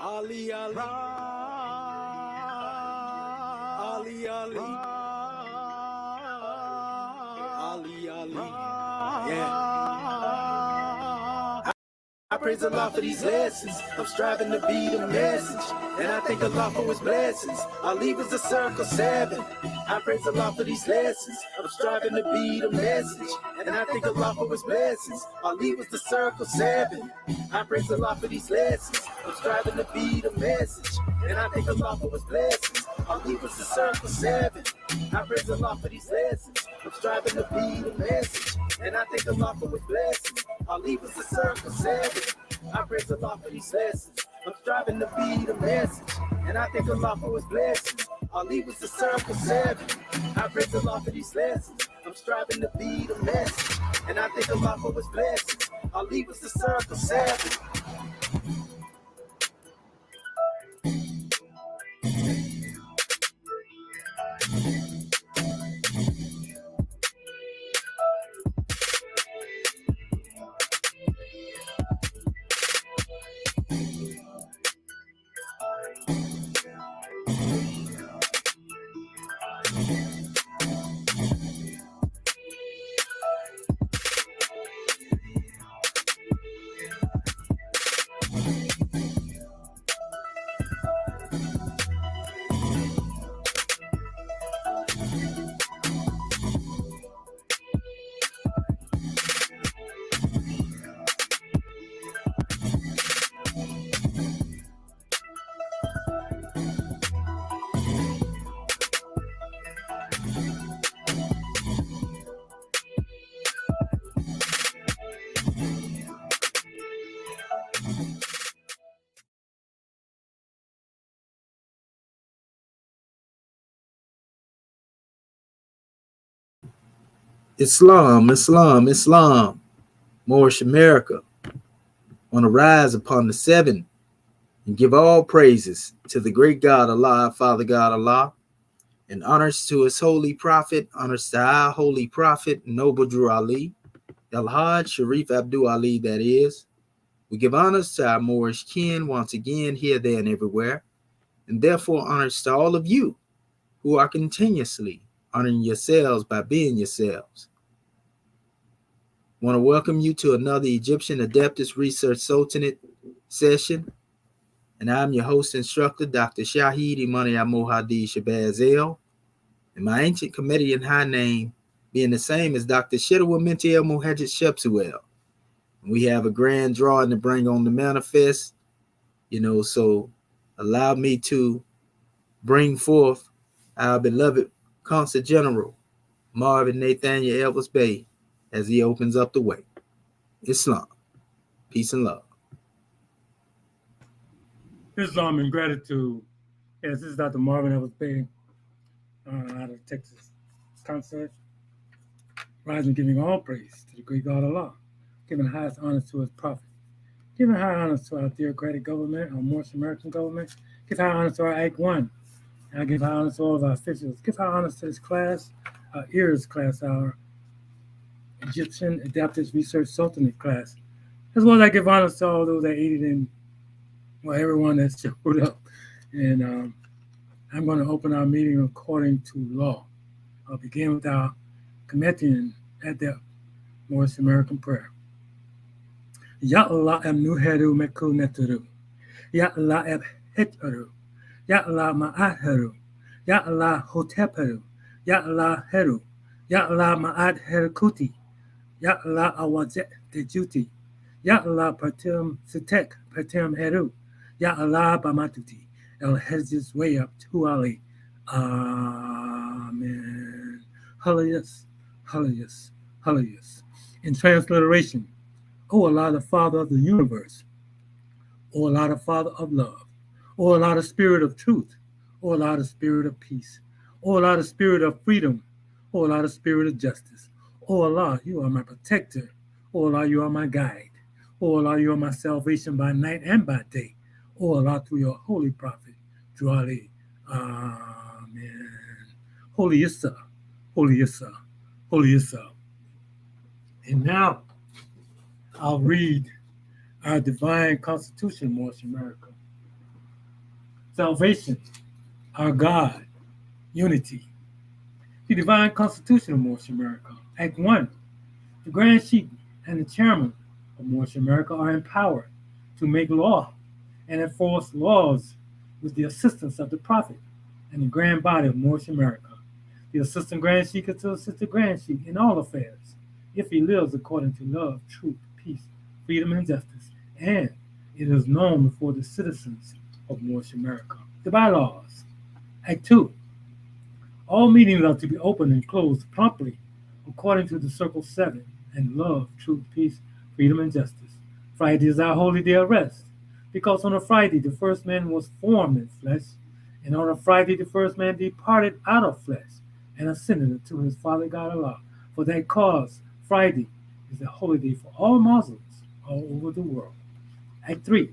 Ali, Ali, Ali, Ali, Ali, Ali, yeah. I praise Allah for these lessons. I'm striving to be the message, and I thank Allah for His blessings. Ali was the circle 7. I praise Allah for these lessons. I'm striving to be the message, and I thank Allah for His blessings. Ali was the circle 7. I praise Allah for these lessons. I'm striving to be the message, and I thank Allah for His blessings. Ali was the circle 7. I praise Allah for these lessons. I'm striving to be the message, and I thank Allah for His blessings. Ali was the circle 7. I praise Allah for these lessons. I'm striving to be the message, and I thank Allah for His blessings. Ali was the circle 7. I praise Allah for these lessons. I'm striving to be the message, and I thank Allah for His blessings. Ali was the circle 7. Islam, Islam, Islam, Moorish America, on the rise upon the 7, and give all praises to the great God Allah, Father God Allah, and honors to His holy prophet, honors to our holy prophet, Noble Drew Ali, El-Hajj Sharif Abdul Ali, that is. We give honors to our Moorish kin once again, here, there, and everywhere, and therefore honors to all of you who are continuously honoring yourselves by being yourselves. I want to welcome you to another Egyptian Adeptus Research Sultanate session, and I'm your host instructor, Dr. Shahid Imani Amohadi Shabazz El, and my ancient Comedian high name being the same as Dr. Shedawa Minti El Muhajid Shepsuel. We have a grand drawing to bring on the manifest, so allow me to bring forth our beloved Consul General, Marvin Nathaniel Elvis Bey, as he opens up the way. Islam, peace and love. Islam and gratitude. Yes, this is Dr. Marvin Elvis Bey out of Texas Consulate. Rising, giving all praise to the great God Allah, giving highest honors to His prophet, giving high honors to our theocratic government, our Moorish American government, give high honors to our Act 1. And I give high honors to all of our officials. Give high honors to this class, our E.A.R.S class, our Egyptian Adeptus Research Sultanate class, as well as I give honors to all those that aided in, everyone that showed up. And I'm going to open our meeting according to law. I'll begin with our Comedian Adept, Moorish American prayer. Ya Allah amnuheru meku neturu. Ya Allah abhetaru. Ya Allah ma'adheru. Ya Allah hoteperu. Ya Allah heru. Ya Allah ma'ad herkuti. Ya Allah awazet dejuti. Ya Allah patim sutek patim heru. Ya Allah bamatuti. El Hez's way up to Ali. Amen. Hallelujah. Hallelujah. Hallelujah. In transliteration, O Allah, the Father of the universe. O Allah, the Father of love. O Allah, the Spirit of truth. O Allah, the Spirit of peace. O Allah, the Spirit of freedom. O Allah, the Spirit of justice. O Allah, you are my protector. O Allah, you are my guide. O Allah, you are my salvation by night and by day. O Allah, through your holy prophet, Drew Ali. Amen. Holy Issa, Holy Issa, Holy Issa. And now I'll read our divine constitution, Moorish America. salvation, our God, unity. The divine constitution of Moorish America. Act 1. The Grand Sheikh and the chairman of Moorish America are empowered to make law and enforce laws with the assistance of the Prophet and the grand body of Moorish America. The assistant Grand Sheikh is to assist the Grand Sheikh in all affairs, if he lives according to love, truth, peace, freedom, and justice, and it is known before the citizens of Moorish America. The bylaws. Act 2. All meetings are to be opened and closed promptly according to the Circle 7 and love, truth, peace, freedom, and justice. Friday is our holy day of rest, because on a Friday the first man was formed in flesh, and on a Friday the first man departed out of flesh and ascended unto his Father God Allah. For that cause, Friday is a holy day for all Muslims all over the world. Act 3.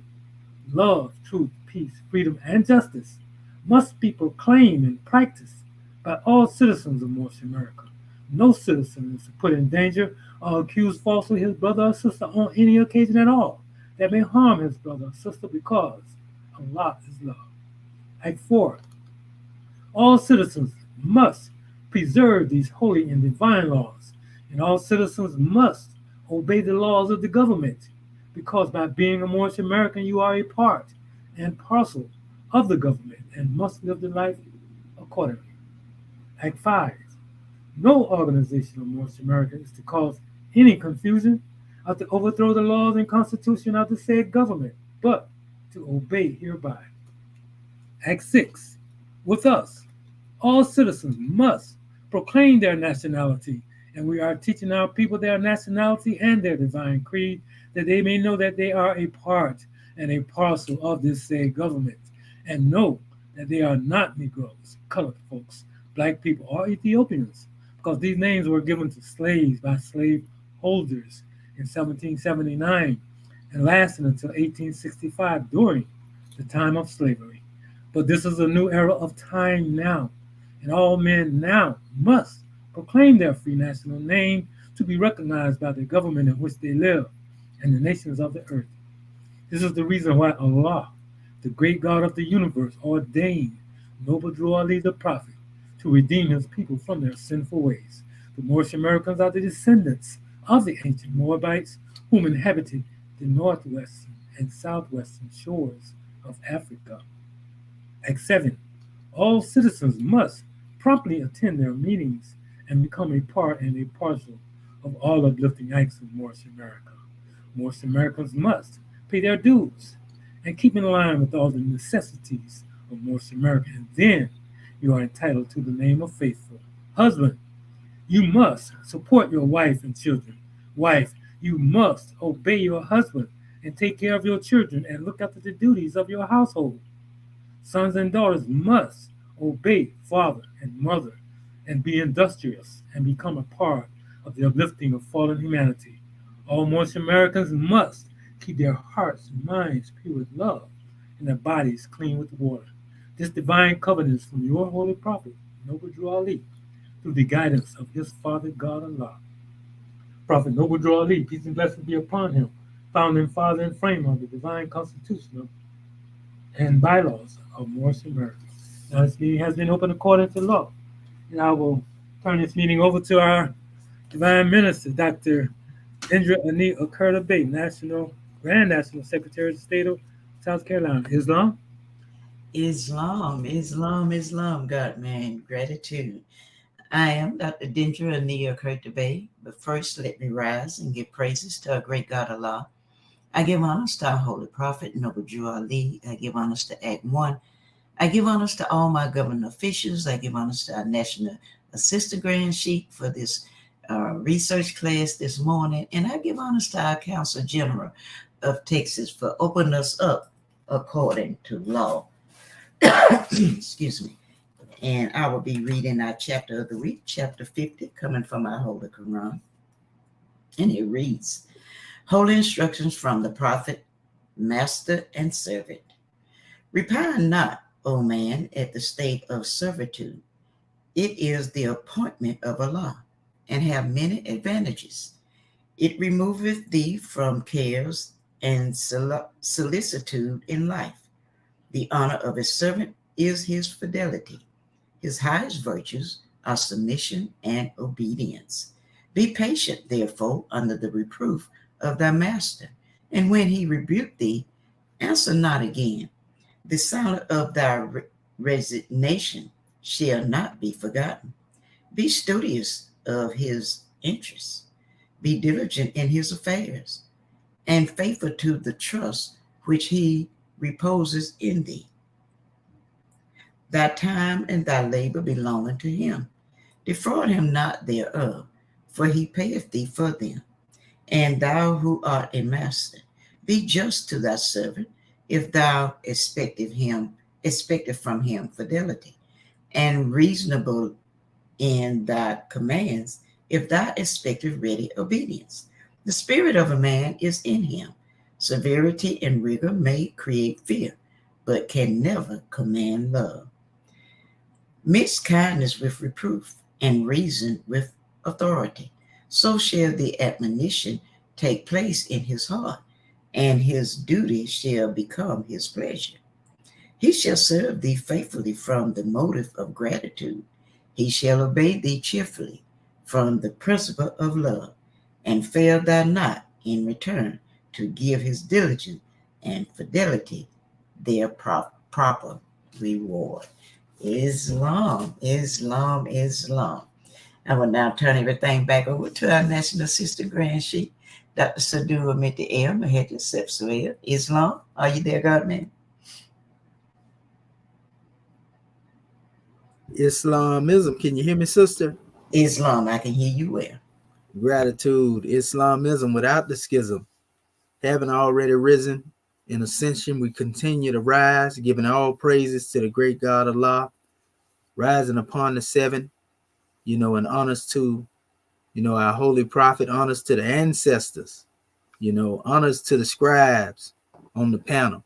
Love, truth, peace, freedom, and justice must be proclaimed and practiced by all citizens of Moorish America. No citizen is put in danger or accused falsely his brother or sister on any occasion at all that may harm his brother or sister, because Allah is love. Act 4. All citizens must preserve these holy and divine laws, and all citizens must obey the laws of the government, because by being a Moorish American you are a part and parcel of the government and must live the life accordingly. Act 5. No organization of Moorish America is to cause any confusion or to overthrow the laws and constitution of the said government, but to obey hereby. Act 6. With us, all citizens must proclaim their nationality, and we are teaching our people their nationality and their divine creed, that they may know that they are a part and a parcel of this said government, and know that they are not Negroes, colored folks, black people, or Ethiopians, because these names were given to slaves by slave holders in 1779 and lasted until 1865 during the time of slavery. But this is a new era of time now, and all men now must proclaim their free national name to be recognized by the government in which they live and the nations of the earth. This is the reason why Allah, the great God of the universe, ordained Noble Drew Ali the Prophet to redeem his people from their sinful ways. The Moorish Americans are the descendants of the ancient Moabites, whom inhabited the northwestern and southwestern shores of Africa. Act 7. All citizens must promptly attend their meetings and become a part and a parcel of all uplifting acts of Moorish America. Moorish Americans must pay their dues and keep in line with all the necessities of Moorish America, and then you are entitled to the name of faithful. Husband, you must support your wife and children. Wife, you must obey your husband and take care of your children and look after the duties of your household. Sons and daughters must obey father and mother and be industrious and become a part of the uplifting of fallen humanity. All Moorish Americans must keep their hearts and minds pure with love and their bodies clean with water. This divine covenant is from your holy prophet, Noble Drew Ali, through the guidance of his Father God Allah. Prophet Noble Drew Ali, peace and blessings be upon him, founding father and framer of the divine constitution and bylaws of Moorish America. Now, this meeting has been open according to law, and I will turn this meeting over to our divine minister, Dr. Indra Ani Okurta Bey, Grand National Secretary of State of South Carolina. Islam? Islam, God man, gratitude. I am Dr. Dindra Ani Okurta Bey, but first let me rise and give praises to our great God Allah. I give honors to our holy prophet, Noble Drew Ali. I give honors to Act 1. I give honors to all my government officials. I give honors to our National Assistant Grand Sheikh for this research class this morning. And I give honors to our Council General of Texas for opening us up according to law. Excuse me. And I will be reading our chapter of the week, chapter 50, coming from our Holy Quran. And it reads, Holy instructions from the prophet, master, and servant. Repine not, O man, at the state of servitude. It is the appointment of Allah, and have many advantages. It removeth thee from cares and solicitude in life. The honor of his servant is his fidelity. His highest virtues are submission and obedience. Be patient, therefore, under the reproof of thy master, and when he rebuke thee, answer not again. The sound of thy resignation shall not be forgotten. Be studious of his interests. Be diligent in his affairs, and faithful to the trust which he reposes in thee. Thy time and thy labor belong unto him. Defraud him not thereof, for he payeth thee for them. And thou who art a master, be just to thy servant, if thou expecteth from him fidelity, and reasonable in thy commands, if thou expecteth ready obedience. The spirit of a man is in him. Severity and rigor may create fear, but can never command love. Mix kindness with reproof, and reason with authority. So shall the admonition take place in his heart, and his duty shall become his pleasure. He shall serve thee faithfully from the motive of gratitude. He shall obey thee cheerfully from the principle of love, and fail thou not in return to give his diligence and fidelity their proper reward. Islam, Islam, Islam. I will now turn everything back over to our National Assistant Grand Sheikh, Dr. Sadu Amit E.A.R.S. Maheja Sepsuel. Islam, are you there, God man? Islamism, can you hear me, sister? Islam, I can hear you well. Gratitude. Islamism without the schism. Having already risen in ascension, we continue to rise, giving all praises to the great God Allah, rising upon the seven, and honors to, our holy prophet, honors to the ancestors, honors to the scribes on the panel,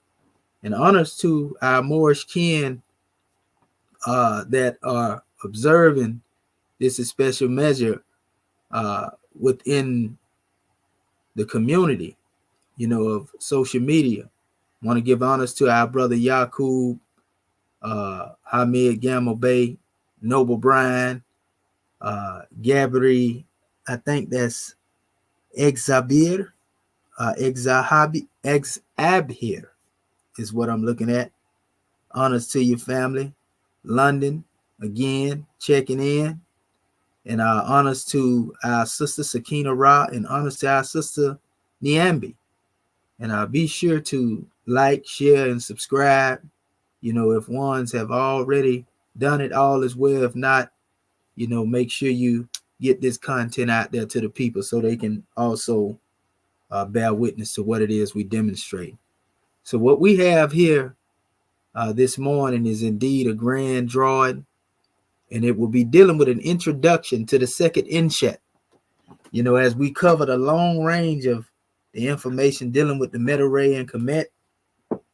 and honors to our Moorish kin that are observing this special measure within the community, of social media. Want to give honors to our brother Yaqub, Hamid Gamma Bay, Noble Brian, Gabri, I think that's Exabir, Exabhir is what I'm looking at. Honors to your family. London, again, checking in. And honors to our sister Sakina Ra, and honors to our sister Niambi. And be sure to like, share, and subscribe. If ones have already done it, all is well. If not, make sure you get this content out there to the people so they can also bear witness to what it is we demonstrate. So what we have here this morning is indeed a grand drawing, and it will be dealing with an introduction to the Sekhet Shat. As we covered a long range of the information dealing with the Medu-Ray and Kemet,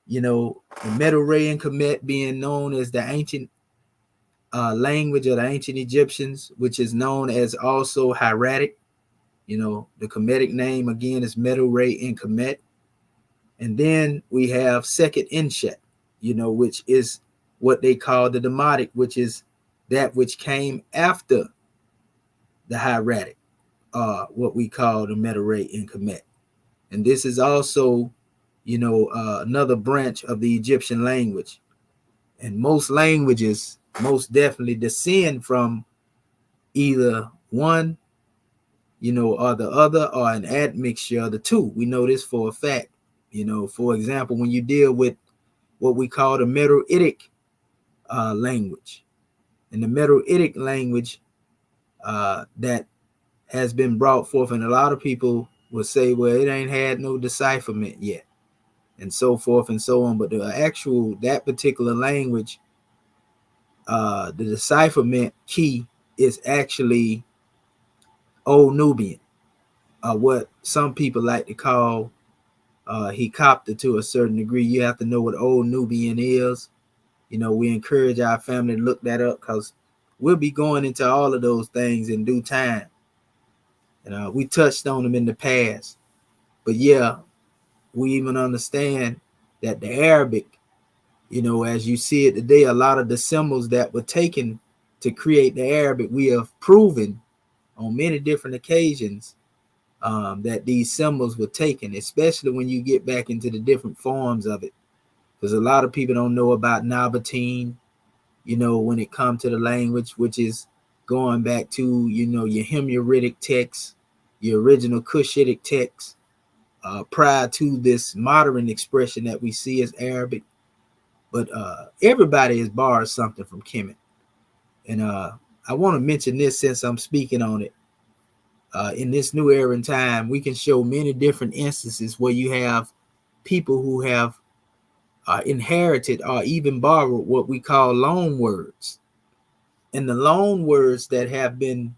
the Medu-Ray and Kemet being known as the ancient language of the ancient Egyptians, which is known as also hieratic. The Kemetic name again is Medu-Ray and Kemet. And then we have Sekhet Shat, which is what they call the Demotic, which is that which came after the hieratic, what we call the Medu-Ray and Kemet. And this is also, another branch of the Egyptian language. And most languages most definitely descend from either one, or the other, or an admixture of the two. We know this for a fact. For example, when you deal with what we call the Medo-Itic language, and the Medo-Itic language that has been brought forth, and a lot of people will say, well, it ain't had no decipherment yet, and so forth and so on. But that particular language, the decipherment key is actually Old Nubian, what some people like to call Hecopter to a certain degree. You have to know what Old Nubian is. We encourage our family to look that up, because we'll be going into all of those things in due time. We touched on them in the past. But yeah, we even understand that the Arabic You know, as you see it today, a lot of the symbols that were taken to create the Arabic, we have proven on many different occasions that these symbols were taken, especially when you get back into the different forms of it. Because a lot of people don't know about Nabatean, you know, when it comes to the language, which is going back to, you know, your Himyaritic text, your original Cushitic text, prior to this modern expression that we see as Arabic. But everybody has borrowed something from Kemet. And I want to mention this since I'm speaking on it. In this new era and time, we can show many different instances where you have people who have inherited or even borrowed what we call loan words. And the loan words that have been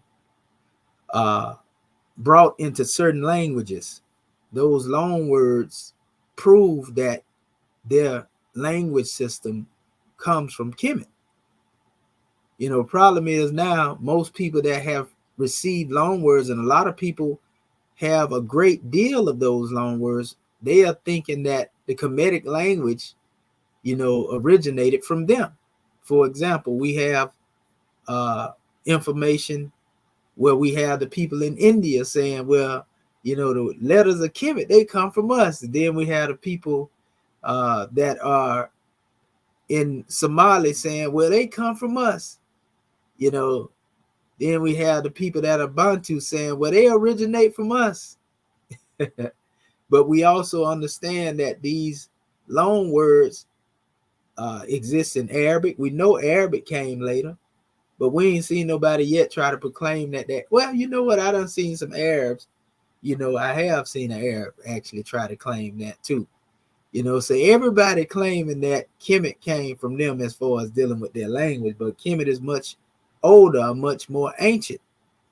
brought into certain languages, those loan words prove that their language system comes from Kemet. You know, problem is now most people that have received loan words, and a lot of people have a great deal of those loan words, they are thinking that the Kemetic language, you know, originated from them. For example, we have information where we have the people in India saying, well, you know, the letters of Kemet, they come from us. And then we have the people that are in Somali saying, well, they come from us. You know, then we have the people that are Bantu saying, well, they originate from us. But we also understand that these loan words exist in Arabic. We know Arabic came later, but we ain't seen nobody yet try to proclaim that. Well, you know what? I done seen some Arabs. You know, I have seen an Arab actually try to claim that too. You know, so everybody claiming that Kemet came from them as far as dealing with their language, but Kemet is much older, much more ancient.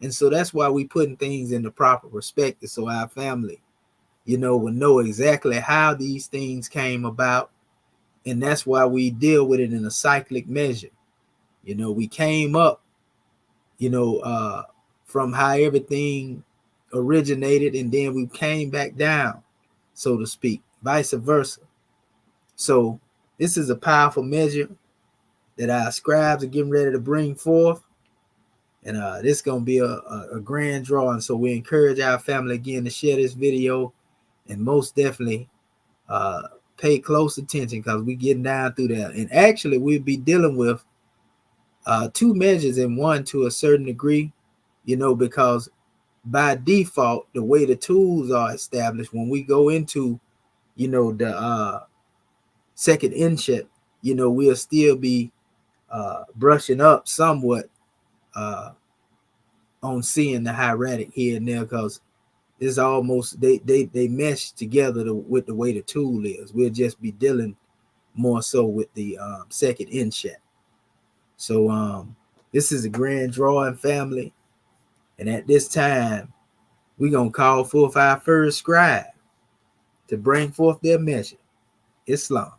And so that's why we putting things in the proper perspective so our family, you know, will know exactly how these things came about. And that's why we deal with it in a cyclic measure. You know, we came up, you know, from how everything originated, and then we came back down, so to speak, vice versa. So this is a powerful measure that our scribes are getting ready to bring forth. And this is going to be a grand drawing. So we encourage our family again to share this video and most definitely pay close attention because we're getting down through that. And actually, we'll be dealing with two measures in one to a certain degree, you know, because by default, the way the tools are established, when we go into, you know, the second inset, you know, we'll still be brushing up somewhat on seeing the hieratic here and there because it's almost they mesh together with the way the tool is. We'll just be dealing more so with the second inset. So this is a grand drawing, family, and at this time we're gonna call forth our first scribe to bring forth their measure. Islam.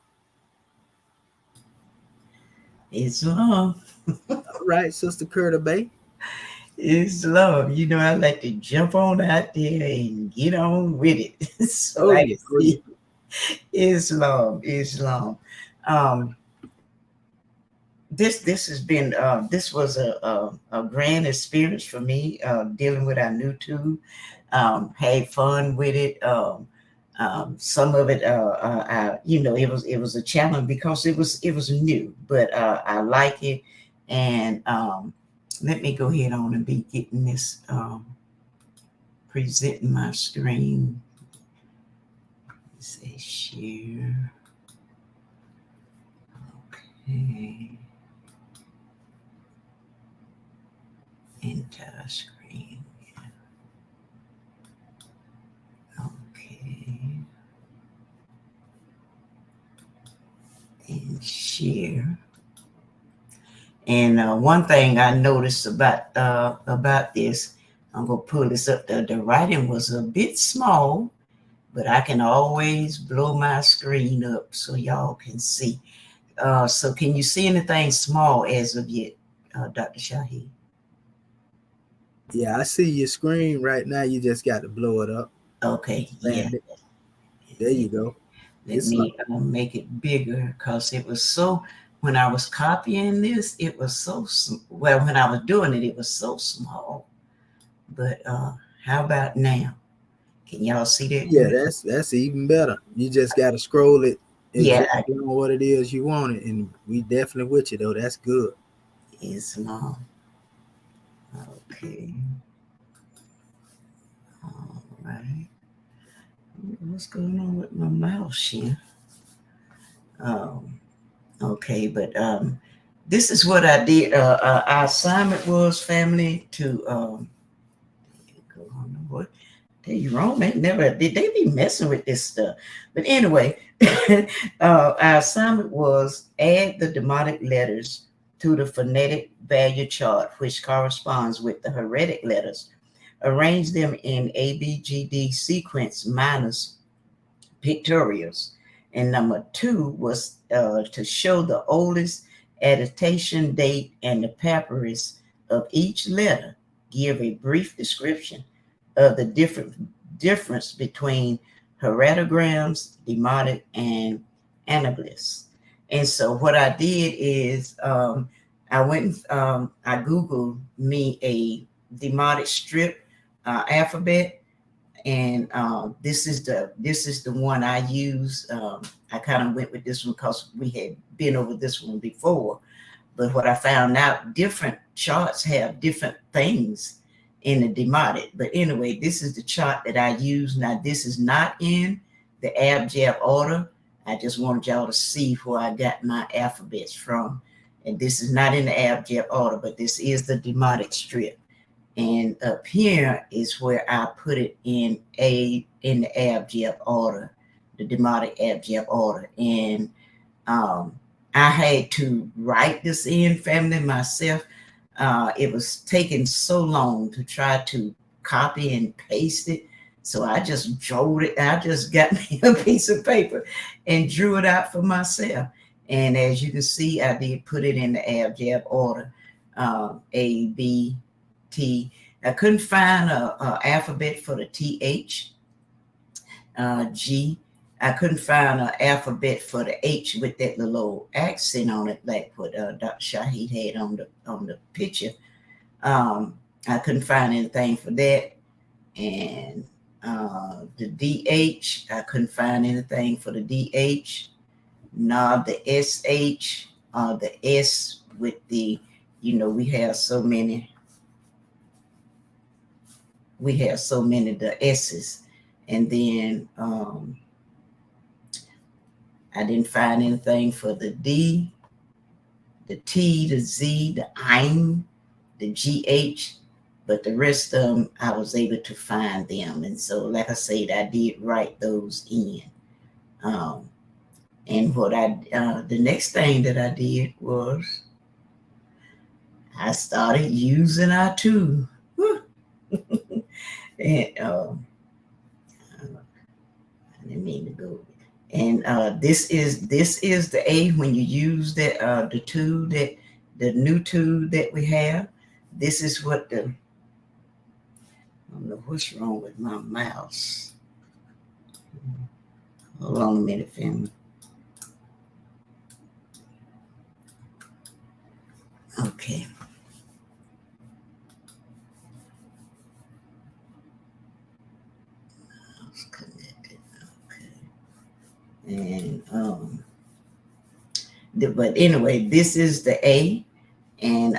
Islam. All right, Sister Curta Bay. Islam. You know, I like to jump on out there and get on with it. So I see Islam. This has been this was a grand experience for me dealing with our new tool. Had fun with it. Some of it, you know, it was a challenge because it was new, but I like it. And let me go ahead on and be getting this presenting my screen. Let's say share. Okay. Entire screen. Okay. And share. And one thing I noticed about this, I'm gonna pull this up. The writing was a bit small, but I can always blow my screen up so y'all can see. So can you see anything small as of yet, Dr. Shahi? Yeah, I see your screen right now. You just got to blow it up. Okay, yeah. There you go. Let me make it bigger because it was so, when I was copying this, it was so, well, when I was doing it, it was so small. But how about now? Can y'all see that? Yeah, that's even better. You just got to scroll it exactly Yeah, on what it is you want it, and we definitely with you though. That's good. it's small. Okay. All right. What's going on with my mouse here? Okay, but this is what I did. Our assignment was, family, to go on the board. Tell you wrong, man. Never did they be messing with this stuff. But anyway, our assignment was add the demotic letters to the phonetic value chart, which corresponds with the heretic letters. Arrange them in ABGD sequence minus pictorials. And number 2 was to show the oldest attestation date and the papyrus of each letter. Give a brief description of the difference between heretograms, demotic, and anablis. And so what I did is I went, I Googled me a demotic strip alphabet, and this is the one I use. I kind of went with this one because we had been over this one before. But what I found out, different charts have different things in the demotic. But anyway, this is the chart that I use. Now, this is not in the abjad order. I just wanted y'all to see where I got my alphabets from. And this is not in the abjad order, but this is the demotic strip. And up here is where I put it in the abjad order, the demotic abjad order. And I had to write this in, family, myself. It was taking so long to try to copy and paste it. So I just drew it. I just got me a piece of paper and drew it out for myself. And as you can see, I did put it in the abjad order, A, B, T. I couldn't find a alphabet for the TH, G. I couldn't find an alphabet for the H with that little accent on it, like what Dr. Shahid had on the picture. I couldn't find anything for that. And the DH, I couldn't find anything for the DH. Nor the SH, the S with the, we have so many the S's. And then I didn't find anything for the D, the T, the Z, the Ein, the GH, but the rest of them, I was able to find them. And so, like I said, I did write those in. And what the next thing that I did was I started using our tool. And I didn't mean to go. And this is the A when you use that the tool, that the new tool that we have. This is what I don't know what's wrong with my mouse. Hold on a minute, family. Okay. Mouse connected. Okay. And but anyway, this is the A, and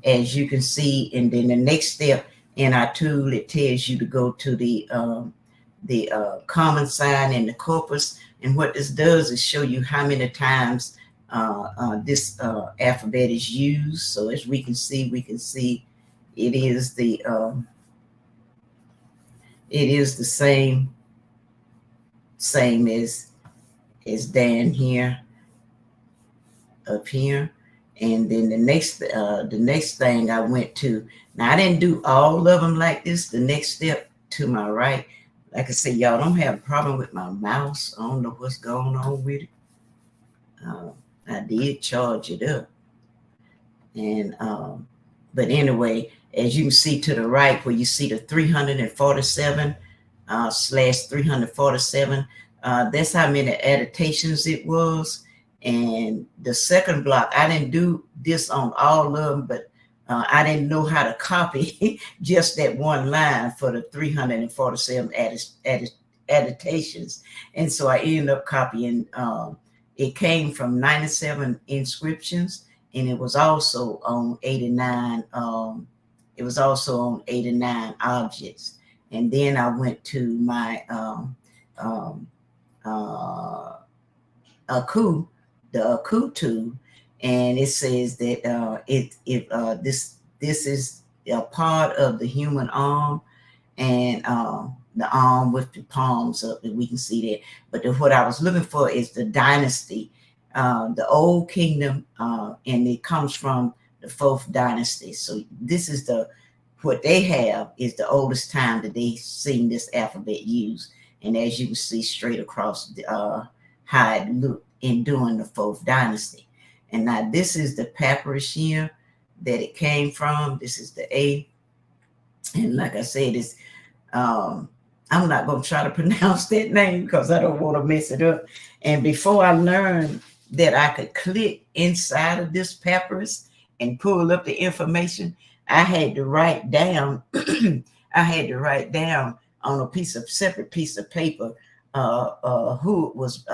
as you can see, and then the next step in our tool, it tells you to go to the common sign and the corpus. And what this does is show you how many times this alphabet is used. So as we can see it is the same as down here, up here. And then the next thing I went to, now I didn't do all of them like this. The next step to my right, like I said, y'all don't have a problem with my mouse. I don't know what's going on with it. I did charge it up. And but anyway, as you can see to the right, where you see the 347 /347, That's how many adaptations it was. And the second block, I didn't do this on all of them, but I didn't know how to copy just that one line for the 347 adaptations. And so I ended up copying, it came from 97 inscriptions, and it was also on 89, it was also on 89 objects. And then I went to my Aku, the Aku tool, and it says that this is a part of the human arm, and the arm with the palms up, and we can see that. But what I was looking for is the dynasty, the old kingdom, and it comes from the fourth dynasty. So this is what they have is the oldest time that they've seen this alphabet used. And as you can see straight across the, how it looked in during the fourth dynasty. And now this is the papyrus here that it came from. This is the A. And like I said, it's I'm not going to try to pronounce that name because I don't want to mess it up. And before I learned that I could click inside of this papyrus and pull up the information, I had to write down, I had to write down on a separate piece of paper who it was,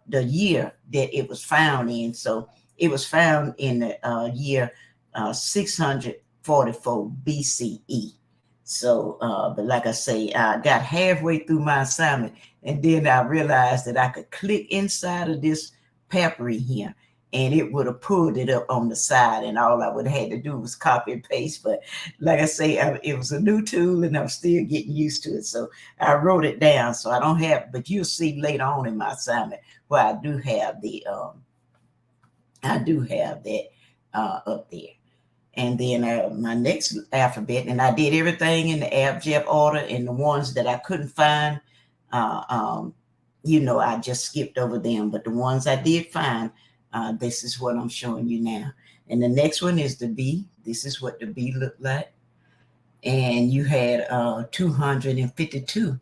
the year that it was found in. So it was found in the year 644 BCE. So, but like I say, I got halfway through my assignment, and then I realized that I could click inside of this papyri here, and it would have pulled it up on the side, and all I would have had to do was copy and paste. But like I say, it was a new tool, and I'm still getting used to it. So I wrote it down, so I don't have, but you'll see later on in my assignment where I do have the, up there. And then my next alphabet, and I did everything in the abject order, and the ones that I couldn't find, you know, I just skipped over them. But the ones I did find, this is what I'm showing you now. And the next one is the B. This is what the B looked like. And you had 252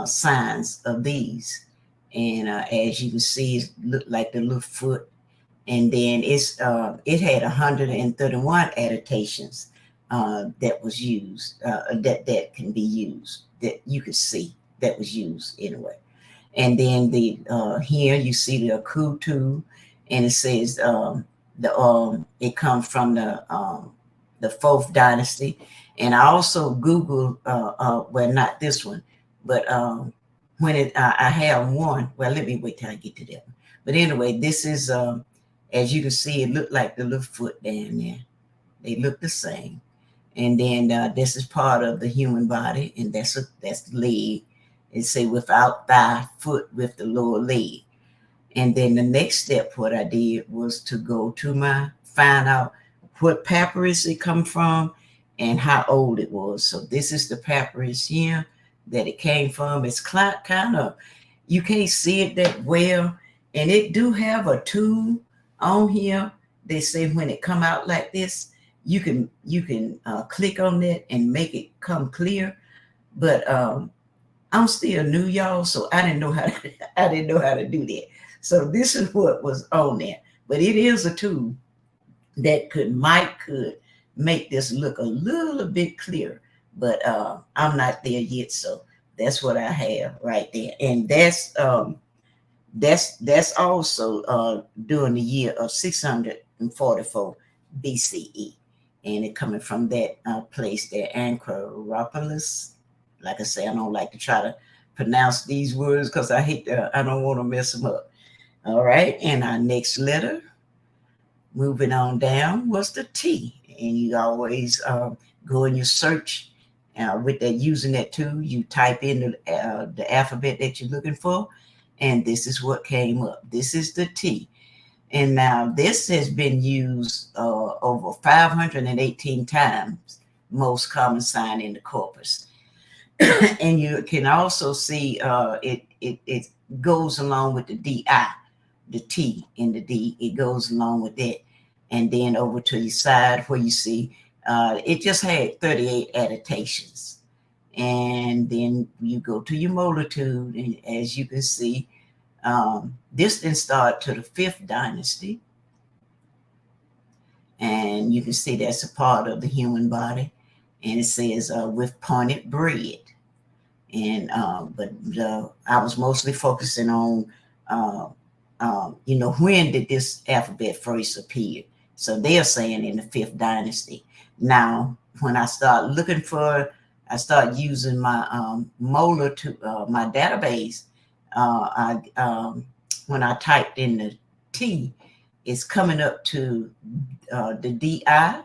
signs of these. And as you can see, it looked like the little foot. And then it had 131 adaptations that was used, that can be used, that you could see that was used anyway. And then the here you see the Aku tool, and it says it comes from the fourth dynasty. And I also Googled, well, not this one, but when I have one. Well, let me wait till I get to that one. But anyway, this is. As you can see, it looked like the little foot down there. They look the same. And then this is part of the human body, and that's the leg. It say without thy foot with the lower leg. And then the next step, what I did was to go to find out what papyrus it come from and how old it was. So this is the papyrus here that it came from. It's kind of, you can't see it that well. And it do have a tool on here. They say when it come out like this, you can click on that and make it come clear. But I'm still new, y'all, so I didn't know how to do that. So this is what was on there. But it is a tool that could make this look a little bit clearer. But I'm not there yet, so that's what I have right there. And that's also during the year of 644 BCE, and it coming from that place there, Anchoropolis. Like I say, I don't like to try to pronounce these words because I don't want to mess them up. All right, and our next letter, moving on down, was the T, and you always go in your search with that, using that tool. You type in the alphabet that you're looking for. And this is what came up. This is the T. And now this has been used over 518 times, most common sign in the corpus. And you can also see it goes along with the DI, the T and the D. It goes along with that. And then over to the side where you see, it just had 38 adaptations. And then you go to your multitude, and as you can see, this didn't start to the 5th dynasty. And you can see that's a part of the human body. And it says with pointed bread. And but I was mostly focusing on, when did this alphabet first appear? So they're saying in the 5th dynasty. Now, when I start looking for, I start using my my database. When I typed in the T, it's coming up to the DI.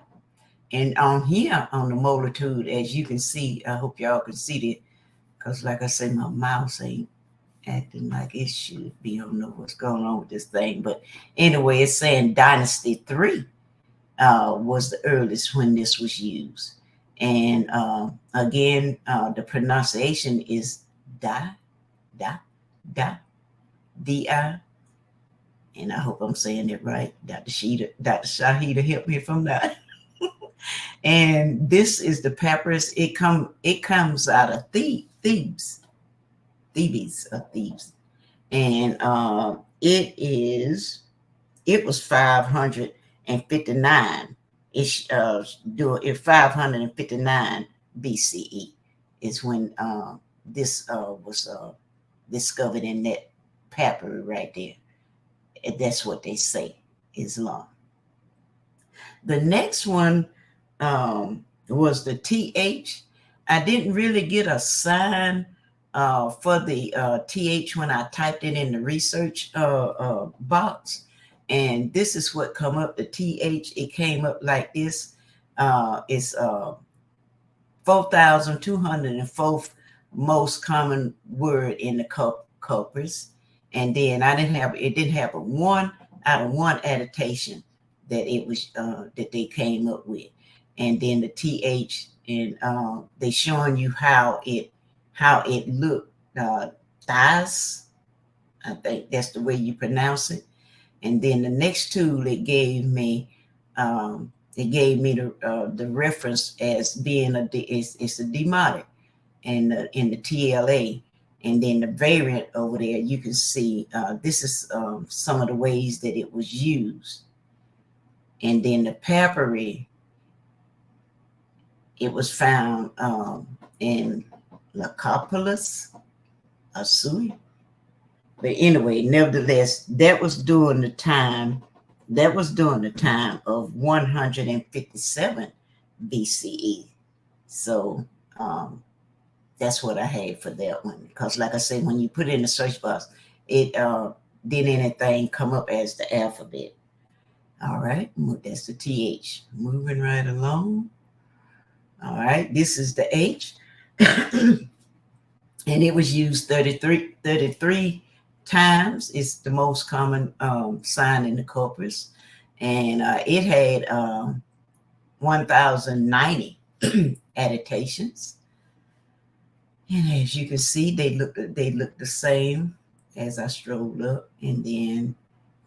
And on here, on the multitude, as you can see, I hope y'all can see it, because like I said, my mouse ain't acting like it should be. I don't know what's going on with this thing. But anyway, it's saying Dynasty 3 was the earliest when this was used. And again, the pronunciation is da, D-I. And I hope I'm saying it right. Dr. Shahida help me if I'm not. And this is the papyrus. It comes out of Thebes. And it was 559. It's 559 BCE is when this was discovered in that papyrus right there. That's what they say, Islam. The next one was the TH. I didn't really get a sign for the TH when I typed it in the research box. And this is what come up, the TH. It came up like this. It's 4,204th most common word in the corpus. And then it didn't have a 1 out of 1 adaptation that it was that they came up with. And then the TH, and they showing you how it looked. Thighs, I think that's the way you pronounce it. And then the next tool it gave me the reference as being it's a Demotic, and in the TLA. And then the variant over there, you can see this is some of the ways that it was used. And then the papyri, it was found in Lycopolis, Asui. But anyway, nevertheless, that was during the time of 157 BCE. So that's what I had for that one. Because like I said, when you put it in the search box, it didn't anything come up as the alphabet. All right, that's the TH. Moving right along. All right, this is the H. And it was used 33 times. It's the most common sign in the corpus. And it had 1,090 adaptations. And as you can see, they look the same as I strolled up. And then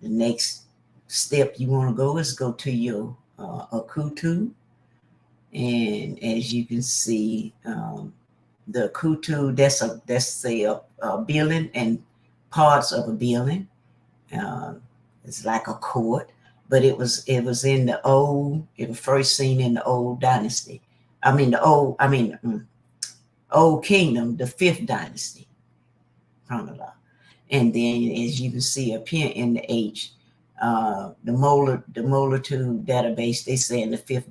the next step you want to go is go to your Akutu. And as you can see, the Akutu, that's a building and parts of a building. It's like a court, but it was in the old. It was first seen in the old dynasty. Old Kingdom, the 5th dynasty. And then, as you can see up here in the H, the multitude database, they say in the 5th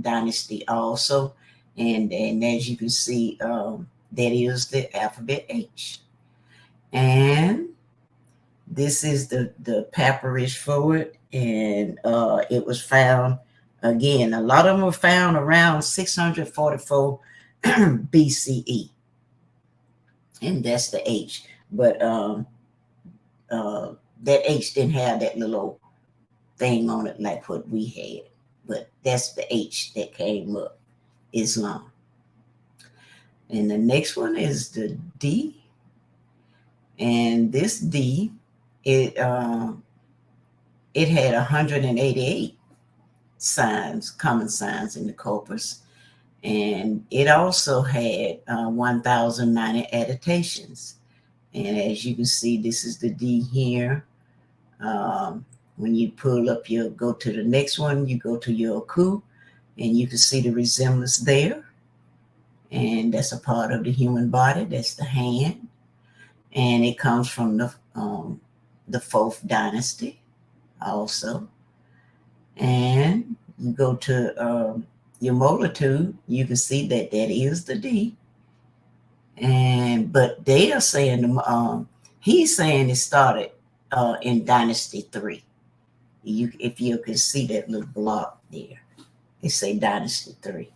dynasty also. And as you can see, that is the alphabet H. And this is the papyrus for it. And it was found, again, a lot of them were found around 644 BCE. And that's the H. But that H didn't have that little thing on it like what we had. But that's the H that came up, Islam. And the next one is the D. And this D, it had 188 signs, common signs in the corpus. And it also had 1,090 adaptations. And as you can see, this is the D here. When you pull up go to the next one, you go to your coup, and you can see the resemblance there. And that's a part of the human body. That's the hand. And it comes from the fourth dynasty also. And you go to your multitude, you can see that that is the D. But they are saying he's saying it started in Dynasty 3. If you can see that little block there, they say Dynasty 3.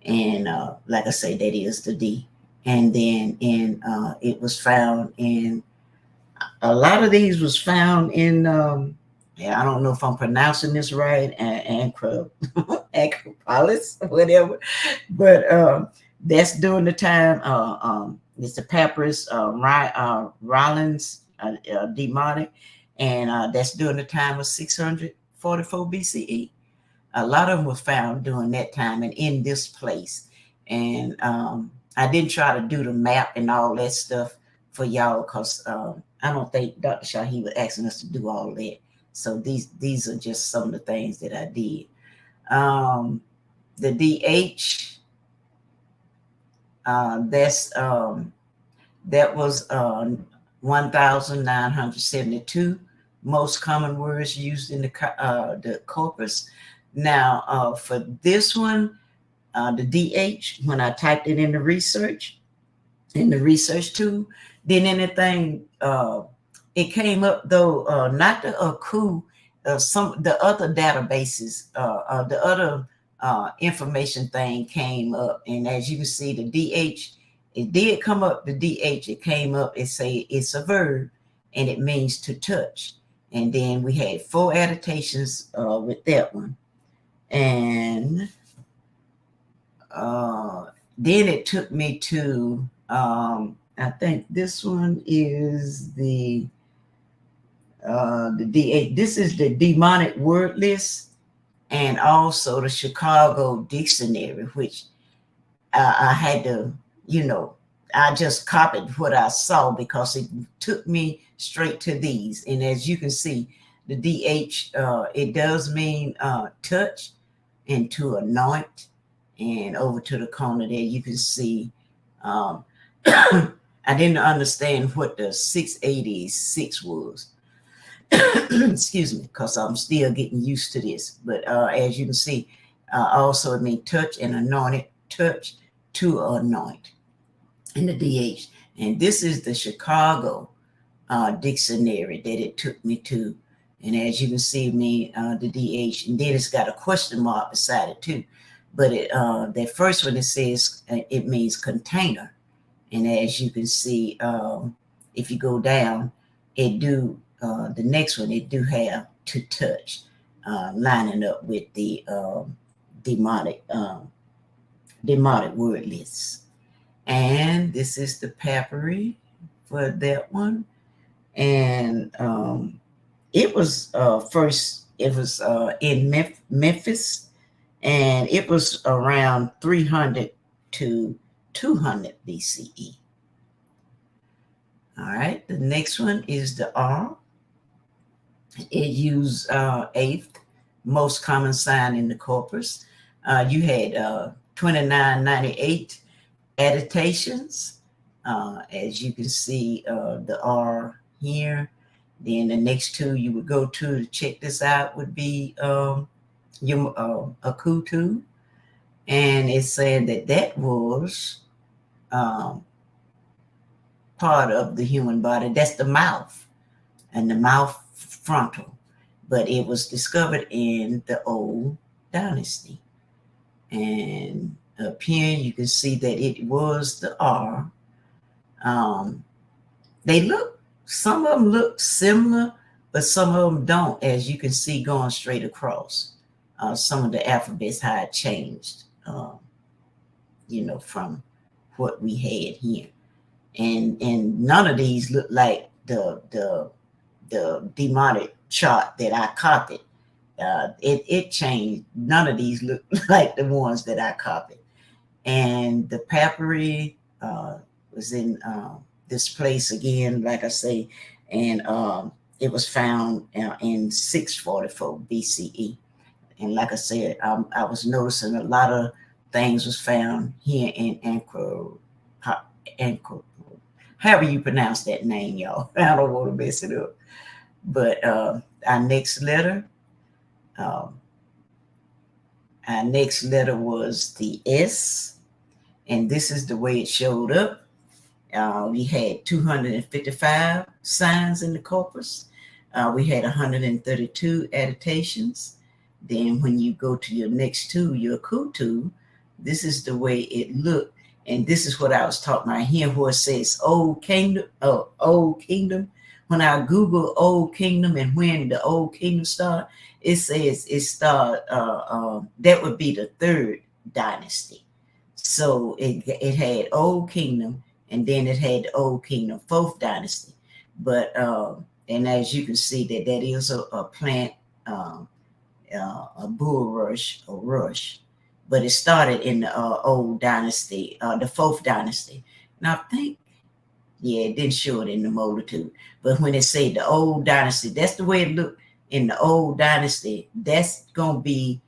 And like I say, that is the D. And then it was found in, a lot of these was found in, I don't know if I'm pronouncing this right, Acropolis, whatever. But that's during the time, it's the Papyrus Rollins Demotic, and that's during the time of 644 BCE. A lot of them were found during that time and in this place. And I didn't try to do the map and all that stuff for y'all because I don't think Dr. Shahi was asking us to do all that. So these are just some of the things that I did. The DH, that was 1,972 most common words used in the corpus. Now, for this one, the DH, when I typed it in the research tool, then anything, it came up though, not the AKU, some the other databases, the other information thing came up. And as you can see, the DH, it did come up, the DH, it came up, it say it's a verb and it means to touch. And then we had 4 adaptations with that one. And then it took me to, I think this one is the DH. This is the Demonic word list, and also the Chicago Dictionary, which I had to, I just copied what I saw because it took me straight to these. And as you can see, the DH, it does mean touch and to anoint. And over to the corner there, you can see, I didn't understand what the 686 was. Excuse me, because I'm still getting used to this. But as you can see, also it means touch and anointed, touch to anoint in the DH. And this is the Chicago dictionary that it took me to. And as you can see, the DH, and then it's got a question mark beside it too. But that first one, it says it means container. And as you can see, if you go down, the next one, it do have to touch, lining up with the Demotic word list. And this is the papyri for that one. And it was first, it was in Memphis, and it was around 300 to 200 BCE. All right, the next one is the R. It used 8th most common sign in the corpus. You had 2998 adaptations. As you can see, the R here. Then the next two you would go to check this out would be your Akutu. And it's saying that was part of the human body. That's the mouth and the mouth frontal. But it was discovered in the old dynasty. And up here you can see that it was the R. Some of them look similar, but some of them don't, as you can see going straight across. Some of the alphabets had changed, from what we had here. And none of these look like the Demotic chart that I copied. It changed. None of these look like the ones that I copied. And the papyri was in this place again, like I say, and it was found in 644 BCE. And like I said, I was noticing a lot of things was found here in Anchor, however you pronounce that name, y'all. I don't want to mess it up. But our next letter was the S, and this is the way it showed up. We had 255 signs in the corpus. We had 132 adaptations. Then when you go to your next two, your Kutu, this is the way it looked. And this is what I was talking about here, where it says Old Kingdom. When I Google Old Kingdom and when the Old Kingdom started, it says it started, that would be the third dynasty. So it had Old Kingdom, and then it had the Old Kingdom, fourth dynasty. But, and as you can see, that is a plant, a bulrush or rush, but it started in the old dynasty, the fourth dynasty. And I think, yeah, it didn't show it in the multitude, but when it said the old dynasty, that's the way it looked in the old dynasty. That's gonna be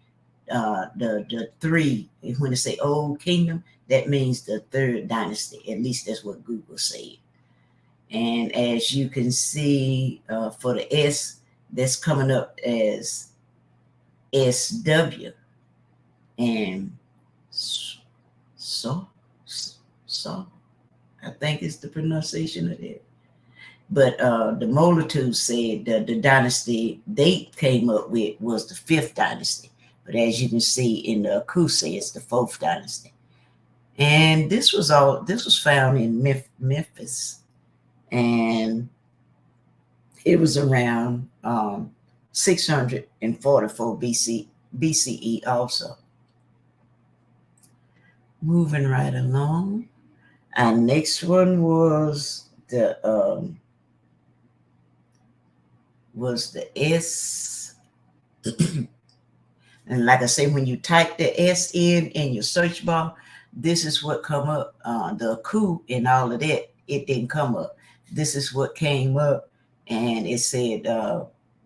the three. When it say Old Kingdom, that means the third dynasty. At least that's what Google said. And as you can see, for the S, that's coming up as SW, and so I think it's the pronunciation of it. But the multitude said that the dynasty they came up with was the fifth dynasty. But as you can see in the Akuse, it's the fourth dynasty. And this was found in Memphis, and it was around 644 BCE also. Moving right along. Our next one was the S. And like I say, when you type the S in your search bar, this is what come up. The coup and all of that, it didn't come up. This is what came up, and it said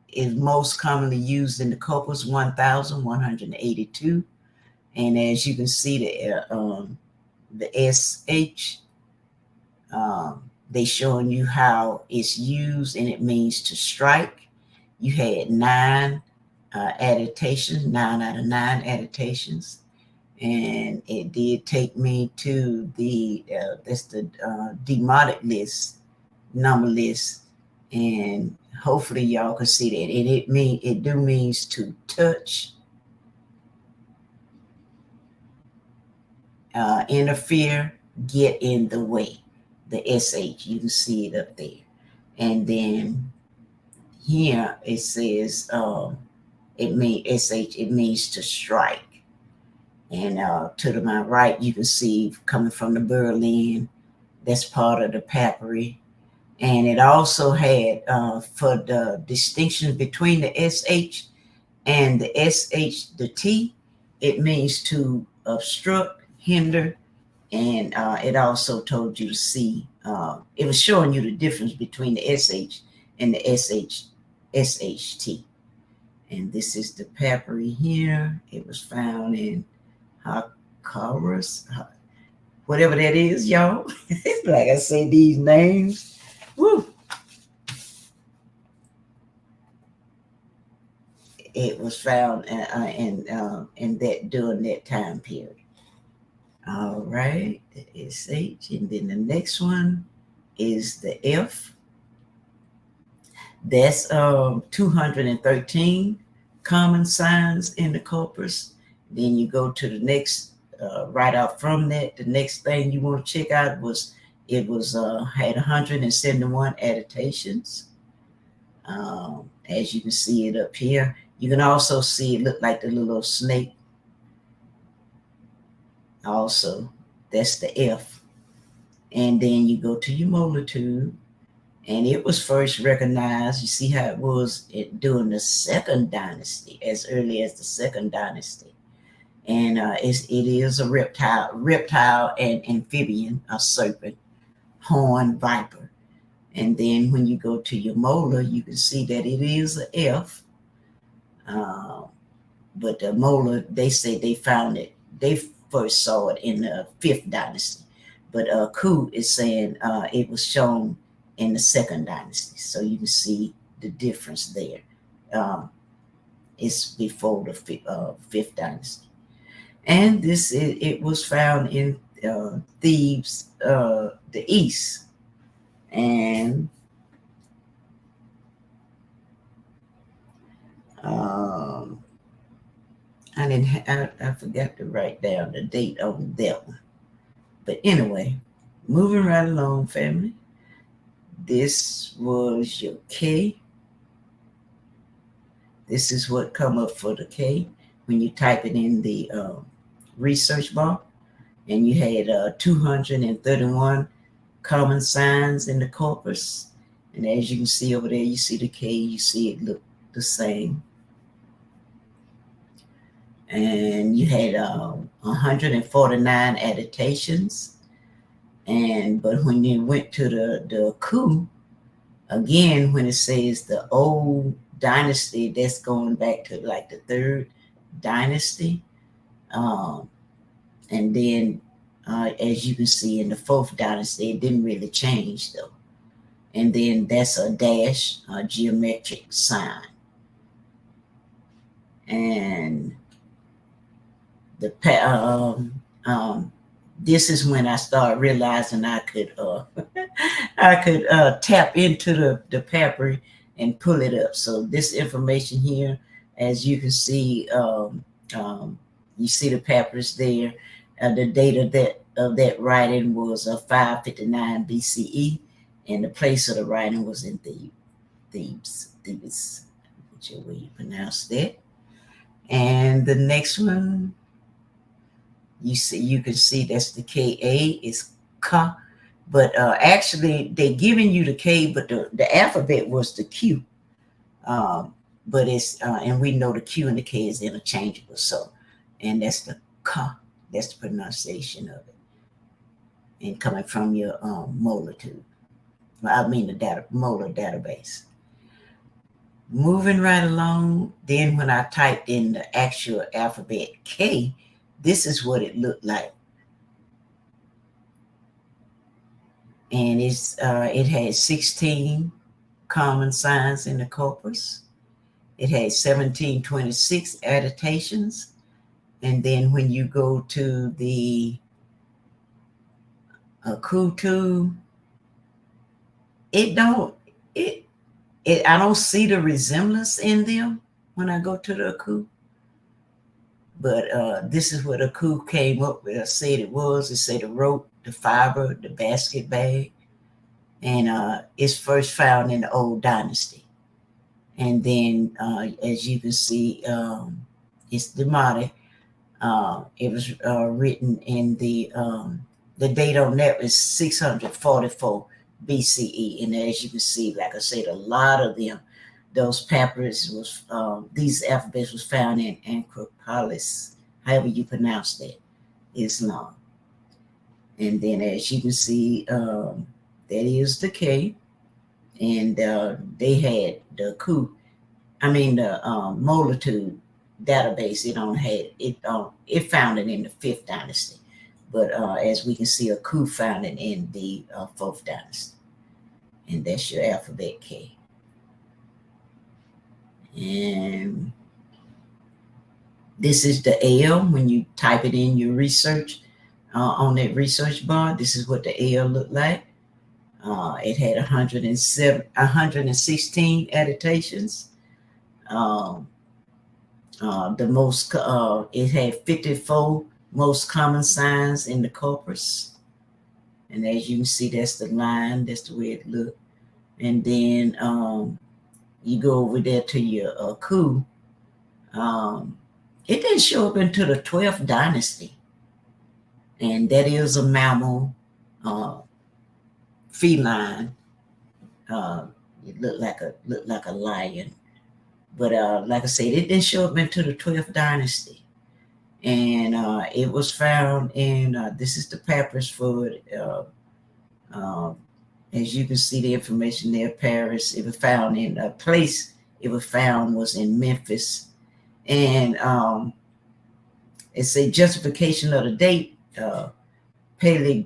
is most commonly used in the corpus 1,182. And as you can see, the SH, they showing you how it's used, and it means to strike. You had 9 adaptations, 9 out of 9 adaptations. And it did take me to that's the Demotic list, number list. And hopefully y'all can see that. And it means to touch, interfere, get in the way. The SH, you can see it up there. And then here it says it means to strike. And to my right, you can see coming from the Berlin, that's part of the papyri. And it also had for the distinction between the SH and the SH, the T, it means to obstruct, hinder, and it also told you to see, it was showing you the difference between the SH and the SHT. And this is the papyri here. It was found in Hakaras, whatever that is, y'all. Like I say, these names. Woo. It was found in that during that time period. All right, the SH, and then the next one is the F. That's 213 common signs in the corpus. Then you go to the next, right out from that, the next thing you want to check out had 171 adaptations. As you can see it up here. You can also see it look like the little snake. Also, that's the F. And then you go to your multitude, and it was first recognized. You see how it was during the second dynasty, as early as the second dynasty. and it is a reptile and amphibian, a serpent, horn, viper. And then when you go to your molar, you can see that it is an F. But the molar, they say they found it. They first saw it in the 5th dynasty. But Ku is saying it was shown in the 2nd dynasty. So you can see the difference there. It's before the 5th dynasty. And it was found in Thebes, the east. And I forgot to write down the date on that one. But anyway, moving right along, family. This was your K. This is what come up for the K when you type it in the research bar. And you had 231 common signs in the corpus. And as you can see over there, you see the K, you see it look the same. And you had 149 adaptations. But when you went to the Ku, again, when it says the old dynasty, that's going back to like the 3rd dynasty. And then, as you can see in the 4th dynasty, it didn't really change though. And then that's a dash, a geometric sign. And this is when I started realizing I could tap into the papyri and pull it up. So this information here, as you can see, you see the papyrus there. The date of that writing was 559 BCE, and the place of the writing was in Thebes, whichever way you pronounce that. And the next one, you can see that's the Ka, is Ka, but actually they're giving you the K, but the alphabet was the Q. But it's and we know the Q and the K is interchangeable. So, and that's the Ka. That's the pronunciation of it. And coming from your molar tube. I mean the molar database. Moving right along, then when I typed in the actual alphabet K, this is what it looked like. And it had 16 common signs in the corpus. It had 1726 adaptations. And then when you go to the Kutu, I don't see the resemblance in them when I go to the Aku. But this is what Aku came up with. I said it was. It said the rope, the fiber, the basket bag. And it's first found in the Old Dynasty. And then, as you can see, it's Demotic. It was written in the date on that was 644 BCE. And as you can see, like I said, a lot of them, those papyrus was, these alphabets was found in Acropolis, however you pronounce that, Islam. And then as you can see, that is the K. And they had the the multitude database. It found it in the 5th dynasty. But as we can see, a Ku found it in the 4th dynasty. And that's your alphabet K. And this is the L. When you type it in your research, on that research bar, this is what the L looked like. It had 116 adaptations. It had 54 most common signs in the corpus. And as you can see, that's the line, that's the way it looked. And then you go over there to your Ku. It didn't show up until the 12th dynasty. And that is a mammal, feline. It looked like a lion. But like I said, it didn't show up until the 12th dynasty. And it was found in, this is the papyrus for it. As you can see the information there, Paris. It was found in a place. It was found was in Memphis. And it's a justification of the date, paleography.